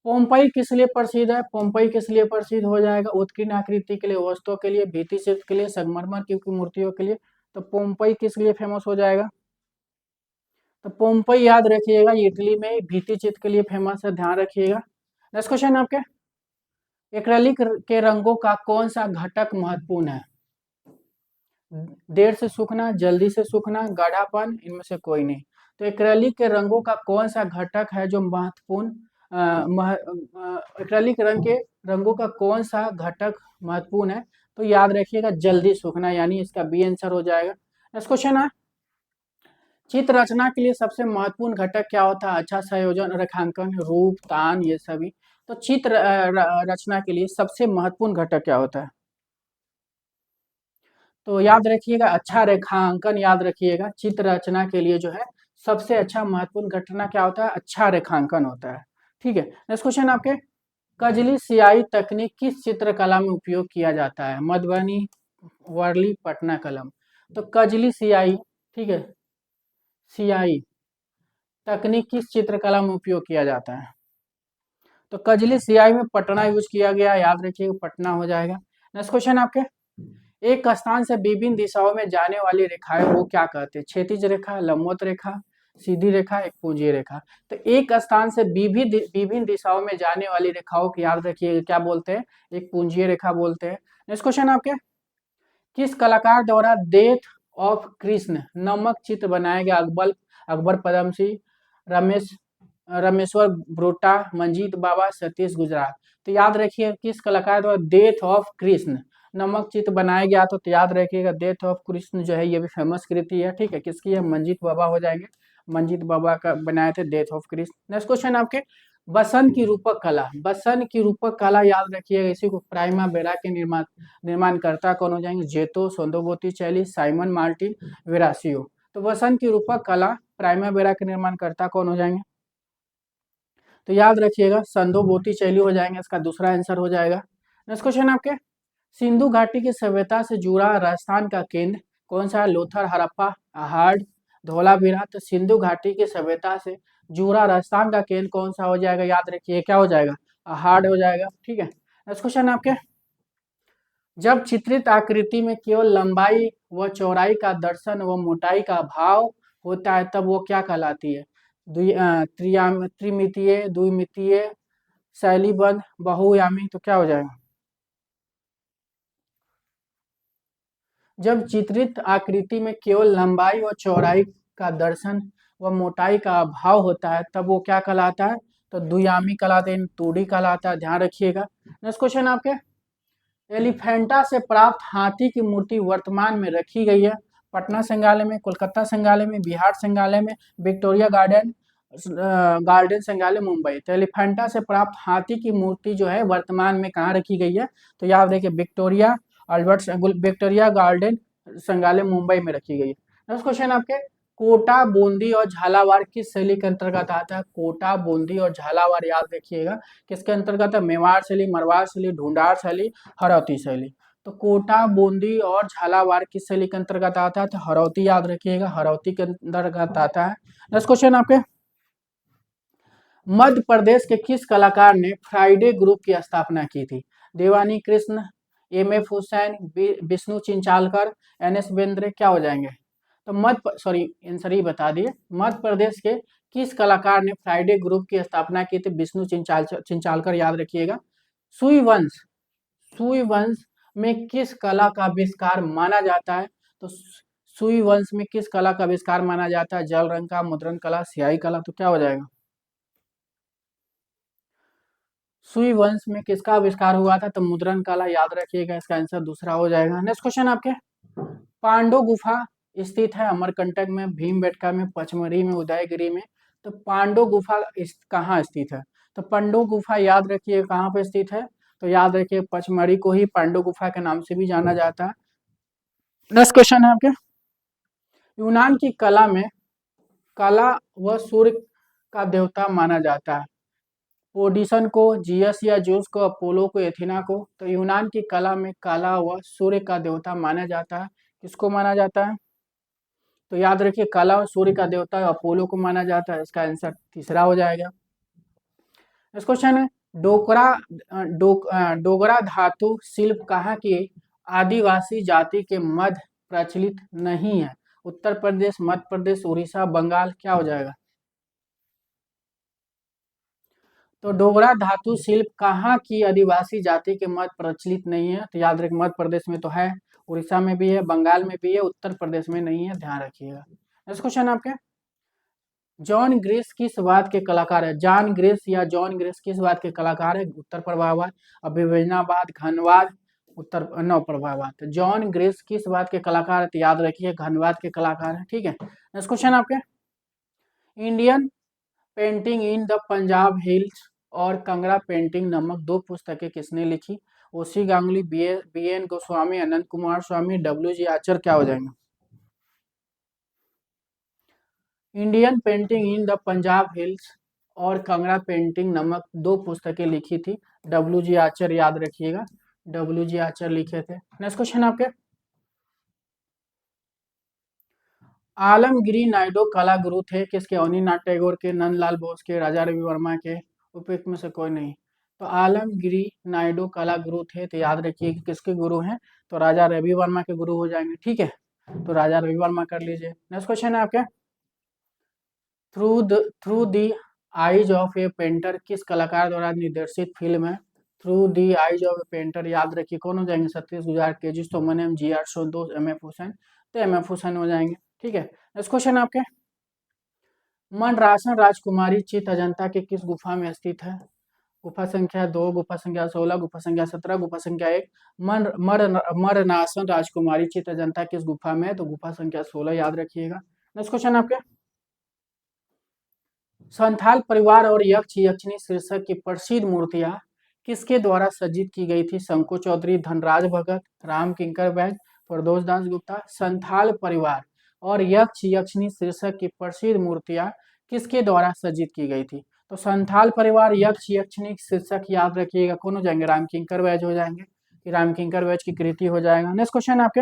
पोम्पई किस लिए प्रसिद्ध है? पोम्पई किस लिए प्रसिद्ध हो जाएगा? उत्कीर्ण आकृति के लिए, वस्तुओं के लिए, भित्ति चित्र के लिए, संगमरमर की मूर्तियों के लिए। तो पोम्पई किस लिए फेमस हो जाएगा? तो पोम्पई याद रखिएगा, इटली में भित्ति चित्र के लिए फेमस है, ध्यान रखिएगा। नेक्स्ट क्वेश्चन आपके, एक्रेलिक के रंगों का कौन सा घटक महत्वपूर्ण है? देर से सूखना, जल्दी से सूखना, गाढ़ापन, इनमें से कोई नहीं। तो एक्रेलिक के रंगों का कौन सा घटक है जो महत्वपूर्ण, एक्रेलिक रंग के रंगों का कौन सा घटक महत्वपूर्ण है? तो याद रखिएगा जल्दी सूखना, यानी इसका बी आंसर हो जाएगा। नेक्स्ट क्वेश्चन है, चित्र रचना के लिए सबसे महत्वपूर्ण घटक क्या होता है? अच्छा संयोजन, रेखांकन, रूप, तान, ये सभी। तो चित्र रचना के लिए सबसे महत्वपूर्ण घटक क्या होता है? तो याद रखिएगा अच्छा रेखांकन, याद रखिएगा चित्र रचना के लिए जो है सबसे अच्छा महत्वपूर्ण घटना क्या होता है? अच्छा रेखांकन होता है। ठीक है, नेक्स्ट क्वेश्चन आपके, कजली स्याही तकनीक किस चित्रकला में उपयोग किया जाता है? मधुबनी, वर्ली, पटना कलम। तो कजली स्याही, ठीक है, स्याही तकनीक किस चित्रकला में उपयोग किया जाता है? तो कजली स्याही में पटना यूज किया गया, याद रखिएगा पटना हो जाएगा। नेक्स्ट क्वेश्चन आपके, एक स्थान से विभिन्न दिशाओं में जाने वाली रेखाएं वो क्या कहते हैं? क्षैतिज रेखा, लंबवत रेखा, सीधी रेखा, एक पुंजीय रेखा। तो एक स्थान से विभिन्न दिशाओं में जाने वाली रेखाओं को याद रखिए क्या बोलते हैं? एक पुंजीय रेखा बोलते हैं। नेक्स्ट क्वेश्चन आपके, किस कलाकार द्वारा डेथ ऑफ कृष्ण नामक चित्र बनाया गया? अकबर पदमसी, रमेश रमेश्वर ब्रोटा, मंजीत बाबा, सतीश गुजराल। तो याद रखिए किस कलाकार द्वारा डेथ ऑफ कृष्ण नमक चित्र बनाया गया? तो याद रखिएगा डेथ ऑफ कृष्ण जो है ये भी फेमस कृति है, ठीक है, किसकी है? मंजीत बाबा हो जाएंगे, मंजीत बाबा का बनाए थे death of Krishna. Next question आपके, बसंत की रूपक कला, बसंत की रूपक कला याद रखिएगा, इसी को प्राइमा बेरा के निर्माणकर्ता कौन हो जाएंगे? जेतो, सोंदोबोती चैली, साइमन मार्टिन, वेरासियो। तो बसंत की रूपक कला प्राइमा बेरा के निर्माणकर्ता कौन हो जाएंगे? तो याद रखिएगा संदोबोती चैली हो जाएंगे, इसका दूसरा आंसर हो जाएगा। नेक्स्ट क्वेश्चन आपके, सिंधु घाटी की सभ्यता से जुड़ा राजस्थान का केंद्र कौन सा है? लोथल, हड़प्पा, अहाड़, धोलावीरा। तो सिंधु घाटी की सभ्यता से जुड़ा राजस्थान का केंद्र कौन सा हो जाएगा? याद रखिए, क्या हो जाएगा? अहाड़ हो जाएगा। ठीक है, नेक्स्ट क्वेश्चन आपके, जब चित्रित आकृति में केवल लंबाई व चौड़ाई का दर्शन व मोटाई का भाव होता है तब वो क्या कहलाती है? त्रिमितीय, द्विमितीय, शैलीबद्ध, बहुआयामी। तो क्या हो जाएगा? जब चित्रित आकृति में केवल लंबाई व चौड़ाई का दर्शन व मोटाई का अभाव होता है तब वो क्या कहलाता है? तो द्वियामी कहलाते हैं, 2D कहलाता है, ध्यान रखिएगा। नेक्स्ट क्वेश्चन आपके, एलिफेंटा से प्राप्त हाथी की मूर्ति वर्तमान में रखी गई है पटना संग्रहालय में, कोलकाता संग्रहालय में, बिहार संग्रहालय में, विक्टोरिया गार्डन संग्रहालय मुंबई। तो एलिफेंटा से प्राप्त हाथी की मूर्ति जो है वर्तमान में कहाँ रखी गई है? तो याद रखिए, विक्टोरिया गार्डन संग्रहालय मुंबई में रखी गई है। नेक्स्ट क्वेश्चन आपके, कोटा, बूंदी और झालावाड़ किस शैली के अंतर्गत आता है? कोटा, बूंदी और झालावाड़ याद रखिएगा किसके अंतर्गत है? मेवाड़ शैली, मरवाड़ शैली, ढूंढाड़ शैली, हरौती शैली। तो कोटा, बूंदी और झालावाड़ किस शैली के अंतर्गत आता है? तो हरौती याद रखिएगा, हरौती के अंतर्गत आता है। नेक्स्ट क्वेश्चन आपके, मध्य प्रदेश के किस कलाकार ने फ्राइडे ग्रुप की स्थापना की थी? देवानी कृष्ण, एम.एफ. हुसैन, विष्णु चिंचालकर, एन.एस. बेंद्रे। क्या हो जाएंगे? तो आंसर ही बता दिए। मध्य प्रदेश के किस कलाकार ने फ्राइडे ग्रुप की स्थापना की थी? विष्णु चिंचालकर याद रखिएगा। सुई वंश, सुई वंश में किस कला का आविष्कार माना जाता है? तो सुई वंश में किस कला का आविष्कार माना जाता है? जल रंग का, मुद्रण कला, स्याही कला। तो क्या हो जाएगा? सुई वंश में किसका आविष्कार हुआ था? तो मुद्रण कला याद रखिएगा, इसका आंसर दूसरा हो जाएगा। नेक्स्ट क्वेश्चन आपके, पांडव गुफा स्थित है अमरकंटक में, भीमबेटका में, पचमढ़ी में, उदयगिरी में। तो पांडव गुफा कहाँ स्थित है? तो पांडव गुफा याद रखिए कहाँ पे स्थित है? तो याद रखिए पचमढ़ी को ही पांडव गुफा के नाम से भी जाना जाता है। नेक्स्ट क्वेश्चन है आपके, यूनान की कला में कला व सूर्य का देवता माना जाता है। ओडिसन को, जियस या जूस को, अपोलो को, एथेना को। तो यूनान की कला में कला व सूर्य का देवता माना जाता है। किसको माना जाता है? तो याद रखिए कला और सूर्य का देवता अपोलो को माना जाता है, इसका आंसर तीसरा हो जाएगा। नेक्स्ट क्वेश्चन है, डोगरा धातु शिल्प कहाँ की आदिवासी जाति के मध्य प्रचलित नहीं है? उत्तर प्रदेश, मध्य प्रदेश, उड़ीसा, बंगाल। क्या हो जाएगा? तो डोगरा धातु शिल्प कहाँ की आदिवासी जाति के मध्य प्रचलित नहीं है? तो याद रखिए मध्य प्रदेश में तो है, उड़ीसा में भी है, बंगाल में भी है, उत्तर प्रदेश में नहीं है, ध्यान रखिएगा। नेक्स्ट क्वेश्चन आपके, जॉन ग्रेस किस बात के कलाकार है? जॉन ग्रेस या जॉन ग्रेस किस बात के कलाकार है? उत्तर प्रभाववाद, अभिव्यंजनावाद, घनवाद, उत्तर नव प्रभाववाद। तो जॉन ग्रेस किस बात के कलाकार है? तो याद रखिए घनवाद के कलाकार है। ठीक है, नेक्स्ट क्वेश्चन आपके, Indian painting in the Punjab hills और कंगड़ा पेंटिंग नामक दो पुस्तकें किसने लिखी? ओसी गांगुली, बी एन गोस्वामी, अनंत कुमार स्वामी, डब्ल्यू जी आचर। क्या हो जाएंगे? Indian painting in the Punjab hills और कंगड़ा पेंटिंग नामक दो पुस्तकें लिखी थी, डब्ल्यू जी आचर याद रखिएगा, डब्ल्यू जी आचर लिखे थे। नेक्स्ट क्वेश्चन आपके, आलमगिरी नायडू कला गुरु थे किसके? अवनीनाथ टैगोर के, नंदलाल बोस के, राजा रवि वर्मा के, उपयुक्त में से कोई नहीं। तो आलमगिरी नायडू कला गुरु थे, तो याद रखिए कि किसके गुरु हैं? तो राजा रवि वर्मा के गुरु हो जाएंगे। ठीक है, तो राजा रवि वर्मा कर लीजिए। नेक्स्ट क्वेश्चन है आपके, through the eyes of a painter किस कलाकार द्वारा निर्देशित फिल्म है? Through the eyes of a painter याद रखिए कौन हो जाएंगे? Satish Gujral, KG Subramanyan, G R Santosh, MF. Husain. तो एम.एफ. हुसैन हो जाएंगे। ठीक है, नेक्स्ट क्वेश्चन आपके, मनरासन राजकुमारी चित्त अजंता के किस गुफा में स्थित है? गुफा संख्या 2, गुफा संख्या 16, गुफा संख्या 17, गुफा संख्या 1। मरनासन राजकुमारी चित्त अजंता किस गुफा में है? तो गुफा संख्या 16 याद रखिएगा। नेक्स्ट क्वेश्चन आपके, संथाल परिवार और यक्ष यक्षिणी शीर्षक की प्रसिद्ध मूर्तियां किसके द्वारा सज्जित की गई थी? शंकु चौधरी, धनराज भगत, राम किंकर बैज, प्रदोष दास गुप्ता। संथाल परिवार और यक्ष यक्षिणी शीर्षक की प्रसिद्ध मूर्तियां किसके द्वारा सज्जित की गई थी? तो संथाल परिवार, यक्ष यक्षिणी शीर्षक याद रखिएगा कौन हो जाएंगे? राम किंकर बैज हो जाएंगे। कि रामकिंकर वैच की कृति हो जाएगा। नेक्स्ट क्वेश्चन आपके,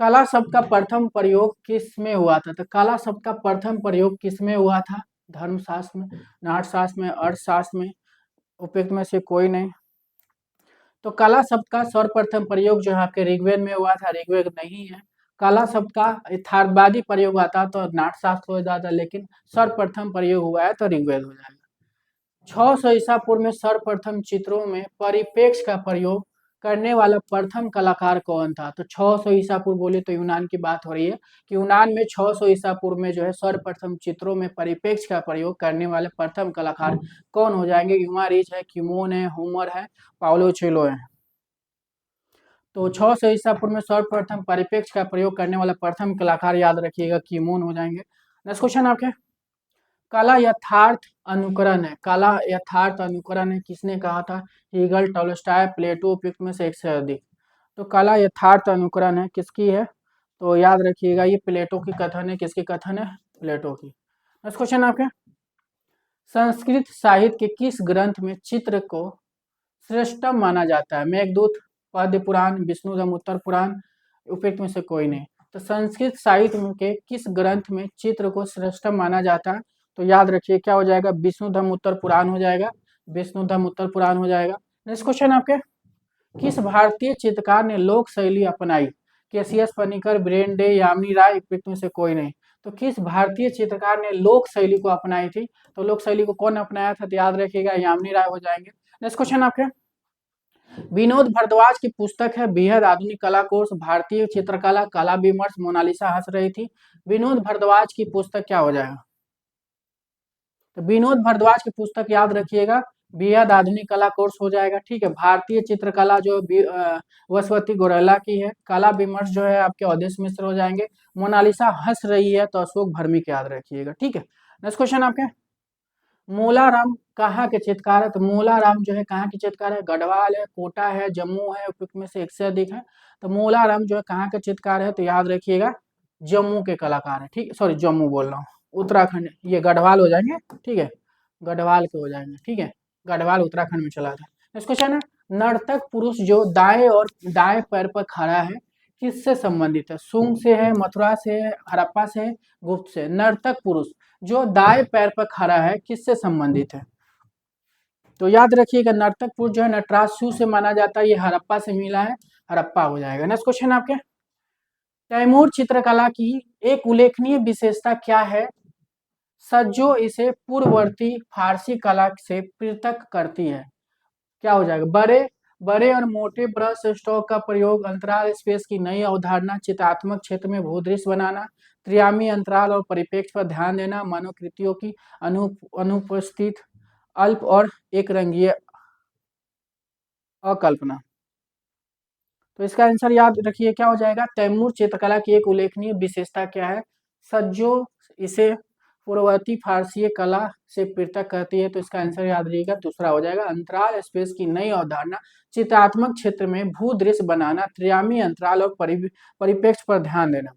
कला शब्द का प्रथम प्रयोग किस में हुआ था? तो कला शब्द का प्रथम प्रयोग किस में हुआ था? धर्मशास्त्र में, नाट्यशास्त्र में, अर्थशास्त्र में, उपयुक्त में से कोई नहीं। तो कला शब्द का सर्वप्रथम प्रयोग जो है आपके ऋग्वेद में हुआ था, ऋग्वेद नहीं है। कला शब्द का यथार्थवादी प्रयोग आता तो नाट्यशास्त्र हो जाता, लेकिन सर्वप्रथम प्रयोग हुआ है तो ऋग्वेद हो जाएगा। 600 ईसा पूर्व में सर्वप्रथम चित्रों में परिप्रेक्ष्य का प्रयोग करने वाला प्रथम कलाकार कौन था? तो 600 ईसा पूर्व बोले तो यूनान की बात हो रही है कि यूनान में 600 ईसा पूर्व में जो है सर्वप्रथम चित्रों में परिप्रेक्ष्य का प्रयोग करने वाले प्रथम कलाकार कौन हो जाएंगे? यूमारिच है, क्यूमोन है, होमर है, पाउलो चेलो है। तो 600 ईसा पूर्व में सर्वप्रथम परिप्रेक्ष्य का प्रयोग करने वाला प्रथम कलाकार याद रखिएगा क्यूमोन हो जाएंगे। नेक्स्ट क्वेश्चन आपके, कला यथार्थ अनुकरण है। कला यथार्थ अनुकरण है, किसने कहा था? हीगल, टॉलस्टॉय, प्लेटो, उपयुक्त में से एक से अधिक। तो कला यथार्थ अनुकरण है, किसकी है? तो याद रखिएगा ये प्लेटो की कथन है। किसकी कथन है? प्लेटो की। नेक्स्ट क्वेश्चन आपके, संस्कृत साहित्य के किस ग्रंथ में चित्र को श्रेष्ठतम माना जाता है? मेघदूत, पद्य पुराण, विष्णुधर्म उत्तर पुराण, उपयुक्त में से कोई नहीं। तो संस्कृत साहित्य के किस ग्रंथ में चित्र को श्रेष्ठतम माना जाता है? तो याद रखिए क्या हो जाएगा? विष्णुधर्म उत्तर पुराण हो जाएगा, विष्णुधर्म उत्तर पुराण हो जाएगा। नेक्स्ट क्वेश्चन आपके, किस भारतीय चित्रकार ने लोक शैली अपनाई? KCS Panicker, brain day, Yamini राय, उपयुक्त में से कोई नहीं। तो किस भारतीय चित्रकार ने लोक शैली को अपनाई थी? तो लोक शैली को कौन अपनाया था? तो याद रखिएगा यामिनी राय हो जाएंगे। नेक्स्ट क्वेश्चन आपके, विनोद भारद्वाज की पुस्तक है बेहद आधुनिक कला कोर्स, भारतीय चित्रकला, कला विमर्श, मोनालिसा हंस रही थी। विनोद भारद्वाज की पुस्तक क्या हो जाएगा? तो विनोद भारद्वाज की पुस्तक याद रखिएगा बेहद आधुनिक कला कोर्स हो जाएगा। ठीक है, भारतीय चित्रकला जो वसवती गोरेला की है, कला विमर्श जो है आपके अवधेश मिश्र हो जाएंगे, मोनालिसा हंस रही है तो अशोक भर्मिक याद रखिएगा। ठीक है, नेक्स्ट क्वेश्चन आपके, मोलाराम कहाँ के चित्रकार है? तो मोलाराम जो है कहाँ के चित्रकार है? गढ़वाल है, कोटा है, जम्मू है, उपयुक्त में से एक से अधिक है। तो मोलाराम जो है कहाँ के चित्रकार है? तो याद रखिएगा जम्मू के कलाकार है। ठीक है, सॉरी जम्मू बोल रहा हूँ, उत्तराखंड, ये गढ़वाल हो जाएंगे। ठीक है, गढ़वाल के हो जाएंगे। ठीक है, गढ़वाल उत्तराखंड में चला था। नेक्स्ट क्वेश्चन है, नर्तक पुरुष जो दाएं पैर पर खड़ा है किससे संबंधित है? शुंग से है, मथुरा से है, हड़प्पा से है, गुप्त से। नर्तक पुरुष जो दाएं पैर पर खड़ा है किससे संबंधित है? तो याद रखिएगा नर्तक पुरुष जो है नटराजू से माना जाता है, ये हड़प्पा से मिला है, हड़प्पा हो जाएगा। नेक्स्ट क्वेश्चन आपके, तैमूर चित्रकला की एक उल्लेखनीय विशेषता क्या है जो इसे पूर्ववर्ती फारसी कला से पृथक करती है? क्या हो जाएगा? बड़े बड़े और मोटे ब्रश स्ट्रोक का प्रयोग, अंतराल स्पेस की नई अवधारणा, चित्रात्मक क्षेत्र में भूदृश्य बनाना, त्रियामी अंतराल और परिप्रेक्ष्य पर ध्यान देना, मनोकृतियों की अनुपस्थित, अल्प और एक रंगीय अकल्पना। तो इसका आंसर याद रखिए क्या हो जाएगा? तैमूर चित्रकला की एक उल्लेखनीय विशेषता क्या है सज्जो इसे पूर्ववर्ती फारसी कला से पृथक करती है? तो इसका आंसर याद रखिएगा दूसरा हो जाएगा, अंतराल स्पेस की नई अवधारणा, चित्रात्मक क्षेत्र में भूदृश्य बनाना, त्रियामी अंतराल और परिप्रेक्ष्य पर ध्यान देना।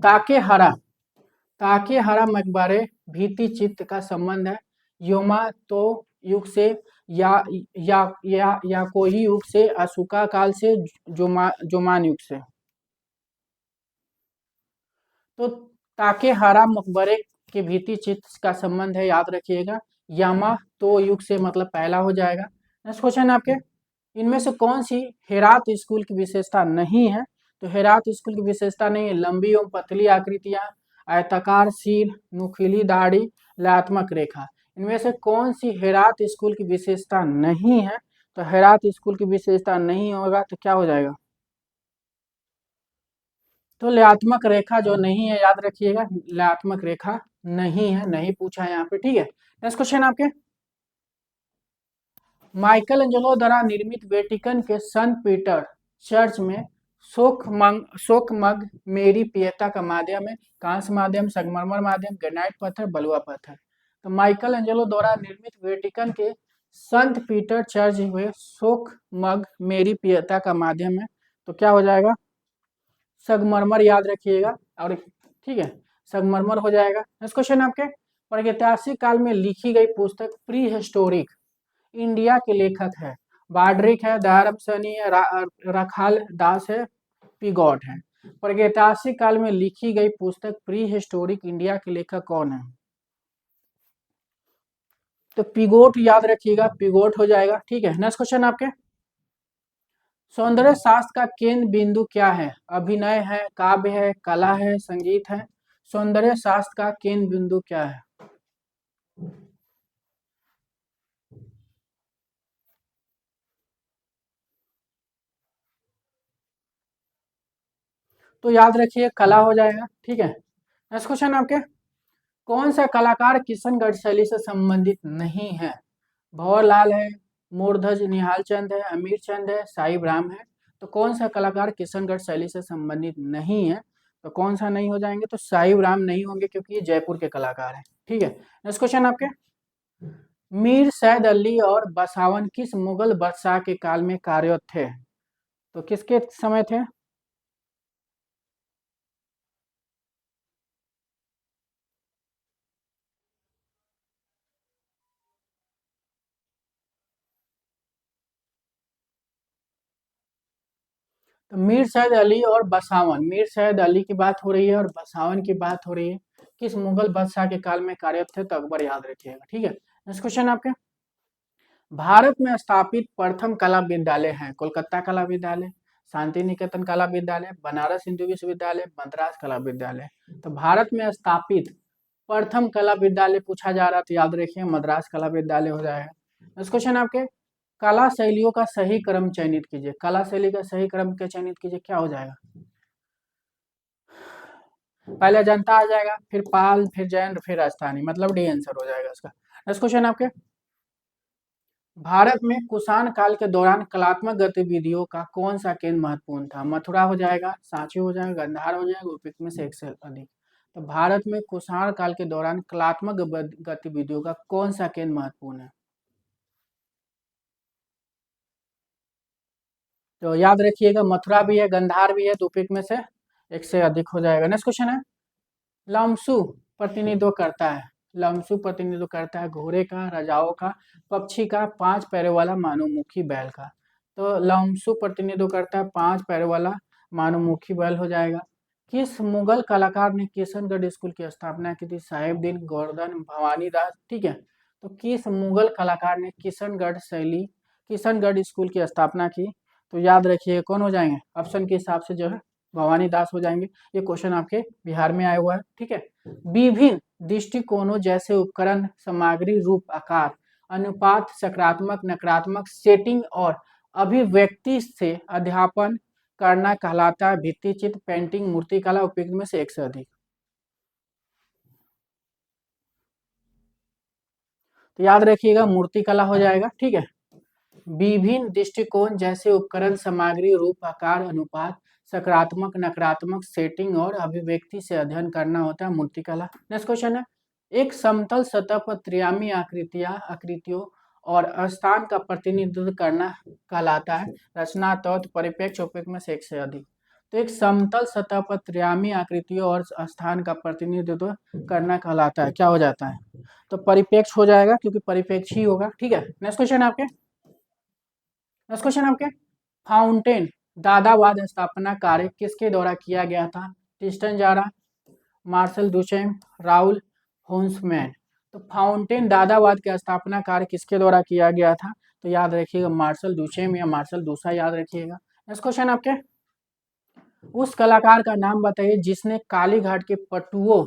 ताके हरा मकबरे भित्ति चित्र का संबंध है योमा तो युग से या कोई युग से, अशोका काल से, जोमान युग से। तो ताके हरा मकबरे के भित्ति चित्र का संबंध है, याद रखिएगा यामा तो युग से, मतलब पहला हो जाएगा। नेक्स्ट क्वेश्चन आपके, इनमें से कौन सी हेरात स्कूल की विशेषता नहीं है? तो हेरात स्कूल की विशेषता नहीं है लंबी एवं पतली आकृतियां, आयताकार सिर, नुकीली दाढ़ी, लयात्मक रेखा। इनमें से कौन सी हेरात स्कूल की विशेषता नहीं है? तो हेरात स्कूल की विशेषता नहीं होगा तो क्या हो जाएगा? तो लयात्मक रेखा जो नहीं है, याद रखिएगा लयात्मक रेखा नहीं है, नहीं पूछा है यहाँ पे। ठीक है, नेक्स्ट क्वेश्चन आपके, माइकल एंजेलो द्वारा निर्मित वेटिकन के संत पीटर चर्च में शोक मग मेरी पियता का माध्यम है, कांस्य माध्यम, संगमरमर माध्यम, ग्रेनाइट पत्थर, बलुआ पत्थर। तो माइकल एंजेलो द्वारा निर्मित वेटिकन के संत पीटर चर्च में शोक मग मेरी पियता का माध्यम है, तो क्या हो जाएगा? संगमरमर याद रखिएगा। और ठीक है, संगमरमर हो जाएगा। नेक्स्ट क्वेश्चन आपके, प्रागैतिहासिक काल में लिखी गई पुस्तक प्री हिस्टोरिक इंडिया के लेखक है? बाड्रिक है, दयाराम सैनी है, रखाल दास है, पिगॉट है। प्रागैतिहासिक काल में लिखी गई पुस्तक प्री हिस्टोरिक इंडिया के लेखक कौन है? तो पिगोट याद रखिएगा, पिगोट हो जाएगा। ठीक है, नेक्स्ट क्वेश्चन आपके, सौंदर्य शास्त्र का केंद्र बिंदु क्या है? अभिनय है, काव्य है, कला है, संगीत है। सौंदर्य शास्त्र का केंद्र बिंदु क्या है? तो याद रखिए कला हो जाएगा। ठीक है, नेक्स्ट क्वेश्चन आपके, कौन सा कलाकार किशनगढ़ शैली से संबंधित नहीं है? भंवरलाल है, मूर्धज निहाल चंद है, अमीर चंद है, साहिब राम है। तो कौन सा कलाकार किशनगढ़ शैली से संबंधित नहीं है? तो कौन सा नहीं हो जाएंगे? तो साहिब राम नहीं होंगे क्योंकि ये जयपुर के कलाकार हैं। ठीक है, नेक्स्ट क्वेश्चन आपके, मीर सैद अली और बसावन किस मुगल बादशाह के काल में कार्यरत थे? तो किसके समय थे? तो मीर सैद अली और बसावन, मीर सैद अली की बात हो रही है और बसावन की बात हो रही है। किस मुगल बादशाह के काल में कार्यरत थे? तो अकबर याद रखिएगा। ठीक है, नेक्स्ट क्वेश्चन आपके, भारत में स्थापित प्रथम कला विद्यालय है? कोलकाता कला विद्यालय, शांति निकेतन कला विद्यालय, बनारस हिंदू विश्वविद्यालय, मद्रास कला विद्यालय। तो भारत में स्थापित प्रथम कला विद्यालय पूछा जा रहा था, याद रखिए मद्रास कला विद्यालय हो जाएगा। नेक्स्ट क्वेश्चन आपके, कला शैलियों का सही क्रम चयनित कीजिए। कला शैली का सही क्रम क्या चयनित कीजिए, क्या हो जाएगा? पहले अजंता आ जाएगा, फिर पाल, फिर जैन, फिर राजस्थानी, मतलब डी आंसर हो जाएगा इसका। नेक्स्ट क्वेश्चन आपके, भारत में कुषाण काल के दौरान कलात्मक गतिविधियों का कौन सा केंद्र महत्वपूर्ण था? मथुरा हो जाएगा, सांची हो जाएगा, गांधार हो जाएगा, उपयुक्त में से एक से अधिक। तो भारत में कुषाण काल के दौरान कलात्मक गतिविधियों का कौन सा केंद्र महत्वपूर्ण है? तो याद रखिएगा मथुरा भी है, गंधार भी है, तो उपयुक्त में से एक से अधिक हो जाएगा। नेक्स्ट क्वेश्चन है, लमसू प्रतिनिधित्व करता है, लमसू प्रतिनिधित्व करता है घोड़े का, राजाओं का, पक्षी का, पांच पैरों वाला मानवमुखी बैल का। तो लमसू प्रतिनिधित्व करता है पांच पैरों वाला मानवमुखी बैल हो जाएगा। किस मुगल कलाकार ने किशनगढ़ स्कूल की स्थापना की थी? साहिबदीन, गोवर्धन, भवानी दास। ठीक है, तो किस मुगल कलाकार ने किशनगढ़ स्कूल की स्थापना की? तो याद रखिए कौन हो जाएंगे? ऑप्शन के हिसाब से जो है भवानी दास हो जाएंगे। ये क्वेश्चन आपके बिहार में आया हुआ है। ठीक है, विभिन्न दृष्टिकोणों जैसे उपकरण, सामग्री, रूप, आकार, अनुपात, सकारात्मक, नकारात्मक, सेटिंग और अभिव्यक्ति से अध्यापन करना कहलाता है भित्ति चित्र, पेंटिंग, मूर्तिकला, उपयुक्त में से एक से अधिक। तो याद रखिएगा मूर्तिकला हो जाएगा। ठीक है, विभिन्न दृष्टिकोण जैसे उपकरण, सामग्री, रूप, आकार, अनुपात, सकारात्मक, नकारात्मक, सेटिंग और अभिव्यक्ति से अध्ययन करना होता है मूर्तिकला। नेक्स्ट क्वेश्चन है, एक समतल सतह पर त्रियामी आकृतियों और स्थान का प्रतिनिधित्व करना कहलाता है रचना, तत्व, परिप्रेक्ष्य, उपयुक्त में से एक से अधिक। तो एक समतल सतह पर त्रियामी आकृतियों और स्थान का प्रतिनिधित्व करना कहलाता है, क्या हो जाता है? तो परिप्रेक्ष्य हो जाएगा क्योंकि परिप्रेक्ष्य ही होगा। ठीक है, नेक्स्ट क्वेश्चन आपके, नेक्स्ट क्वेश्चन आपके, फाउंटेन दादावाद स्थापना कार्य किसके द्वारा किया गया था? Tristan Tzara, Marcel Duchamp, Raoul Hausmann. तो फाउंटेन दादावाद के स्थापना कार्य किसके द्वारा किया गया था? तो याद रखिएगा मार्शल दुचेम या मार्शल दूसा, याद रखिएगा। नेक्स्ट क्वेश्चन आपके, उस कलाकार का नाम बताइए जिसने कालीघाट के पटुओं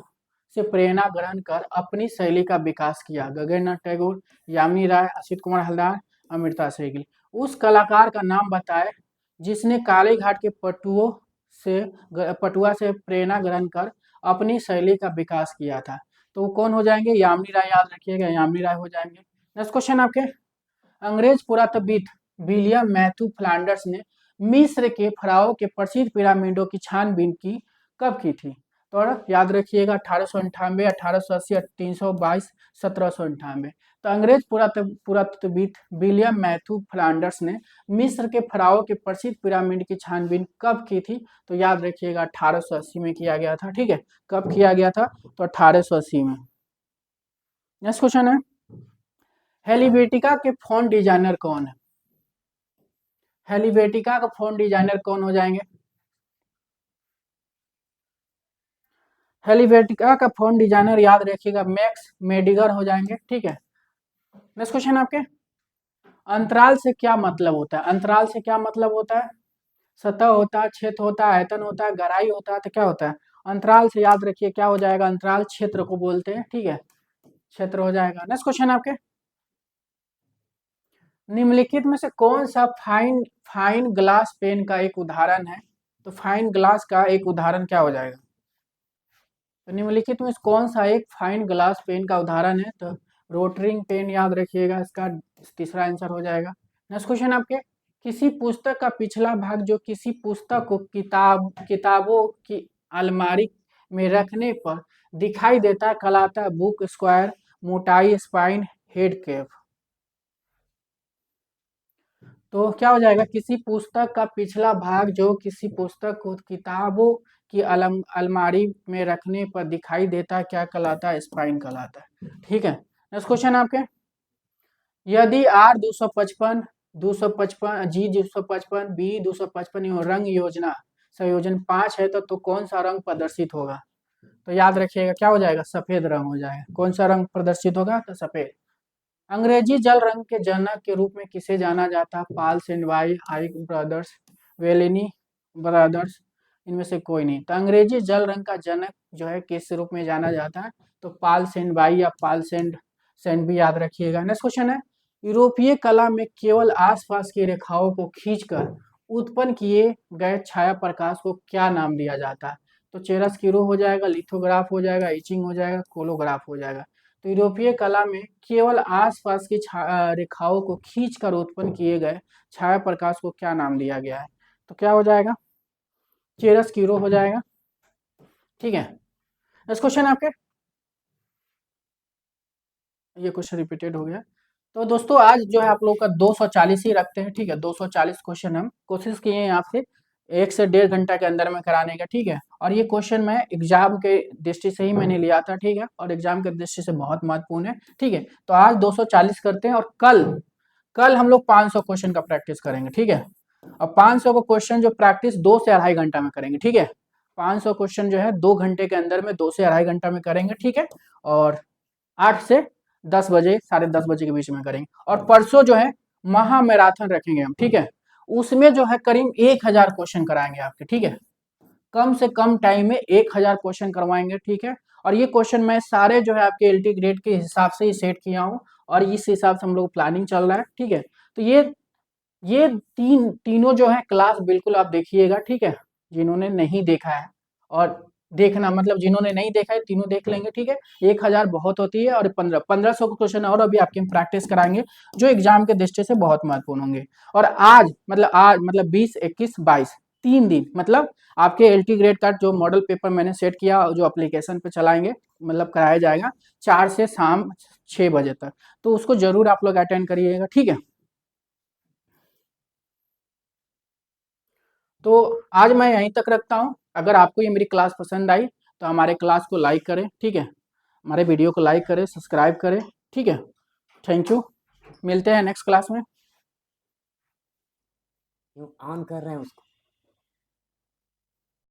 से प्रेरणा ग्रहण कर अपनी शैली का विकास किया। गगननाथ टैगोर, यामिनी राय, असित कुमार हल्दार, अमृता शेरगिल। उस कलाकार का नाम बताए जिसने कालीघाट के पटुआ से प्रेरणा ग्रहण कर अपनी शैली का विकास किया था। तो वो कौन हो जाएंगे? यामिनी राय, याद रखिएगा यामिनी राय हो जाएंगे। नेक्स्ट क्वेश्चन आपके, अंग्रेज पुरातत्वविद विलियम मैथ्यू फ्लैंडर्स ने मिस्र के फराओ के प्रसिद्ध पिरामिडों की छानबीन की कब की थी? तो याद रखिएगा 1898, 1880, 322, 1798। तो अंग्रेज पुरातत्वविद विलियम मैथ्यू फ्लैंडर्स ने मिस्र के फराओ के प्रसिद्ध पिरामिड की छानबीन कब की थी? तो याद रखिएगा 1880 में किया गया था। ठीक है, कब किया गया था? तो 1880 में। नेक्स्ट क्वेश्चन है, हेलिवेटिका के फॉन्ट डिजाइनर कौन है? हेलिवेटिका का फॉन्ट डिजाइनर कौन हो जाएंगे? हेलिवेटिका का फॉन्ट डिजाइनर याद रखिएगा मैक्स मेडिगर हो जाएंगे। ठीक है, नेक्स्ट क्वेश्चन आपके, अंतराल से क्या मतलब होता है? अंतराल से क्या मतलब होता है? सतह होता है, क्षेत्र होता है, आयतन होता है, गहराई होता है, तो क्या होता है? अंतराल से याद रखिए क्या हो जाएगा? अंतराल क्षेत्र को बोलते हैं। ठीक है, क्षेत्र हो जाएगा। नेक्स्ट क्वेश्चन आपके, निम्नलिखित में से कौन सा फाइन फाइन ग्लास पेन का एक उदाहरण है? तो फाइन ग्लास का एक उदाहरण क्या हो जाएगा? तो निम्नलिखित में से कौन सा एक फाइन ग्लास पेन का उदाहरण है? तो रोटरिंग पेन याद रखिएगा, इसका तीसरा आंसर हो जाएगा। नेक्स्ट क्वेश्चन आपके, किसी पुस्तक का पिछला भाग जो किसी पुस्तक को किताबों की अलमारी में रखने पर दिखाई देता है कहलाता है बुक स्क्वायर, मोटाई, स्पाइन, हेड कैप। तो क्या हो जाएगा? किसी पुस्तक का पिछला भाग जो किसी पुस्तक को किताबों की अलमारी में रखने पर दिखाई देता है क्या कहलाता है? स्पाइन कहलाता है। ठीक है, नेक्स्ट क्वेश्चन आपके, यदि आर 255, 255 जी 255 बी 255 रंग योजना संयोजन 5 है तो कौन सा रंग प्रदर्शित होगा? तो याद रखिएगा क्या हो जाएगा? सफेद रंग हो जाएगा। कौन सा रंग प्रदर्शित होगा? तो सफेद। अंग्रेजी जल रंग के जनक के रूप में किसे जाना जाता है? पाल सेंडवाई, हाइक ब्रदर्स, वेलिनी ब्रदर्स, इनमें से कोई नहीं। तो अंग्रेजी जल रंग का जनक जो है किस रूप में जाना जाता है? तो पाल सेंडवाई या पाल सेंड भी याद रखिएगा। नेक्स्ट क्वेश्चन है, यूरोपीय कला में केवल आसपास की रेखाओं को खींचकर उत्पन्न किए गए छाया प्रकाश को क्या नाम दिया जाता है? तो चिरस्क्रो हो जाएगा, लिथोग्राफ हो जाएगा, इचिंग हो जाएगा, कोलोग्राफ हो जाएगा। तो यूरोपीय कला में केवल आसपास की रेखाओं को खींचकर उत्पन्न किए गए छाया प्रकाश को क्या नाम दिया गया है? तो क्या हो जाएगा? चिरस्क्रो हो जाएगा। ठीक है, नेक्स्ट क्वेश्चन आपके, ये क्वेश्चन रिपीटेड हो गया। तो दोस्तों आज जो है आप लोग का 240 ही रखते हैं। ठीक है, 240 क्वेश्चन हम कोशिश किए हैं आपसे 1 से 1.5 घंटा के अंदर में कराने का। ठीक है, और ये क्वेश्चन मैं एग्जाम के दृष्टि से ही मैंने लिया था। ठीक है, और एग्जाम के दृष्टि से बहुत महत्वपूर्ण है। ठीक है, तो आज 240 करते हैं और कल कल हम लोग 500 क्वेश्चन का प्रैक्टिस करेंगे। ठीक है, और 500 को क्वेश्चन जो प्रैक्टिस 2 से 2.5 घंटा में करेंगे। ठीक है, 500 क्वेश्चन जो है 2 घंटे के अंदर में 2 से 2.5 घंटा में करेंगे। ठीक है, और 8 से 10 बजे, 10:30 बजे के बीच में करेंगे। और परसों जो है महा मैराथन रखेंगे हम। ठीक है, उसमें जो है करीब 1000 क्वेश्चन कराएंगे आपके। ठीक है, कम से कम टाइम में 1000 क्वेश्चन करवाएंगे। ठीक है, और ये क्वेश्चन मैं सारे जो है आपके एलटी ग्रेड के हिसाब से ही सेट किया हूँ और इस हिसाब से हम लोग प्लानिंग चल रहा है। ठीक है, तो ये तीनों जो है क्लास बिल्कुल आप देखिएगा। ठीक है, जिन्होंने नहीं देखा है और देखना मतलब जिन्होंने नहीं देखा है तीनों देख लेंगे। ठीक है, 1000 बहुत होती है और 1500 क्वेश्चन और अभी आपके प्रैक्टिस कराएंगे जो एग्जाम के दृष्टि से बहुत महत्वपूर्ण होंगे। और आज मतलब 20, 21, 22 3 दिन मतलब आपके एलटी ग्रेड का जो मॉडल पेपर मैंने सेट किया जो एप्लीकेशन पे चलाएंगे मतलब कराया जाएगा 4 से शाम 6 बजे तक, तो उसको जरूर आप लोग अटेंड करिएगा। ठीक है, तो आज मैं यहीं तक रखता हूँ। अगर आपको ये मेरी क्लास पसंद आई तो हमारे क्लास को लाइक करें। ठीक है, हमारे वीडियो को लाइक करें, सब्सक्राइब करें। ठीक है, थैंक यू, मिलते हैं नेक्स्ट क्लास में। ऑन कर रहे हैं उसको।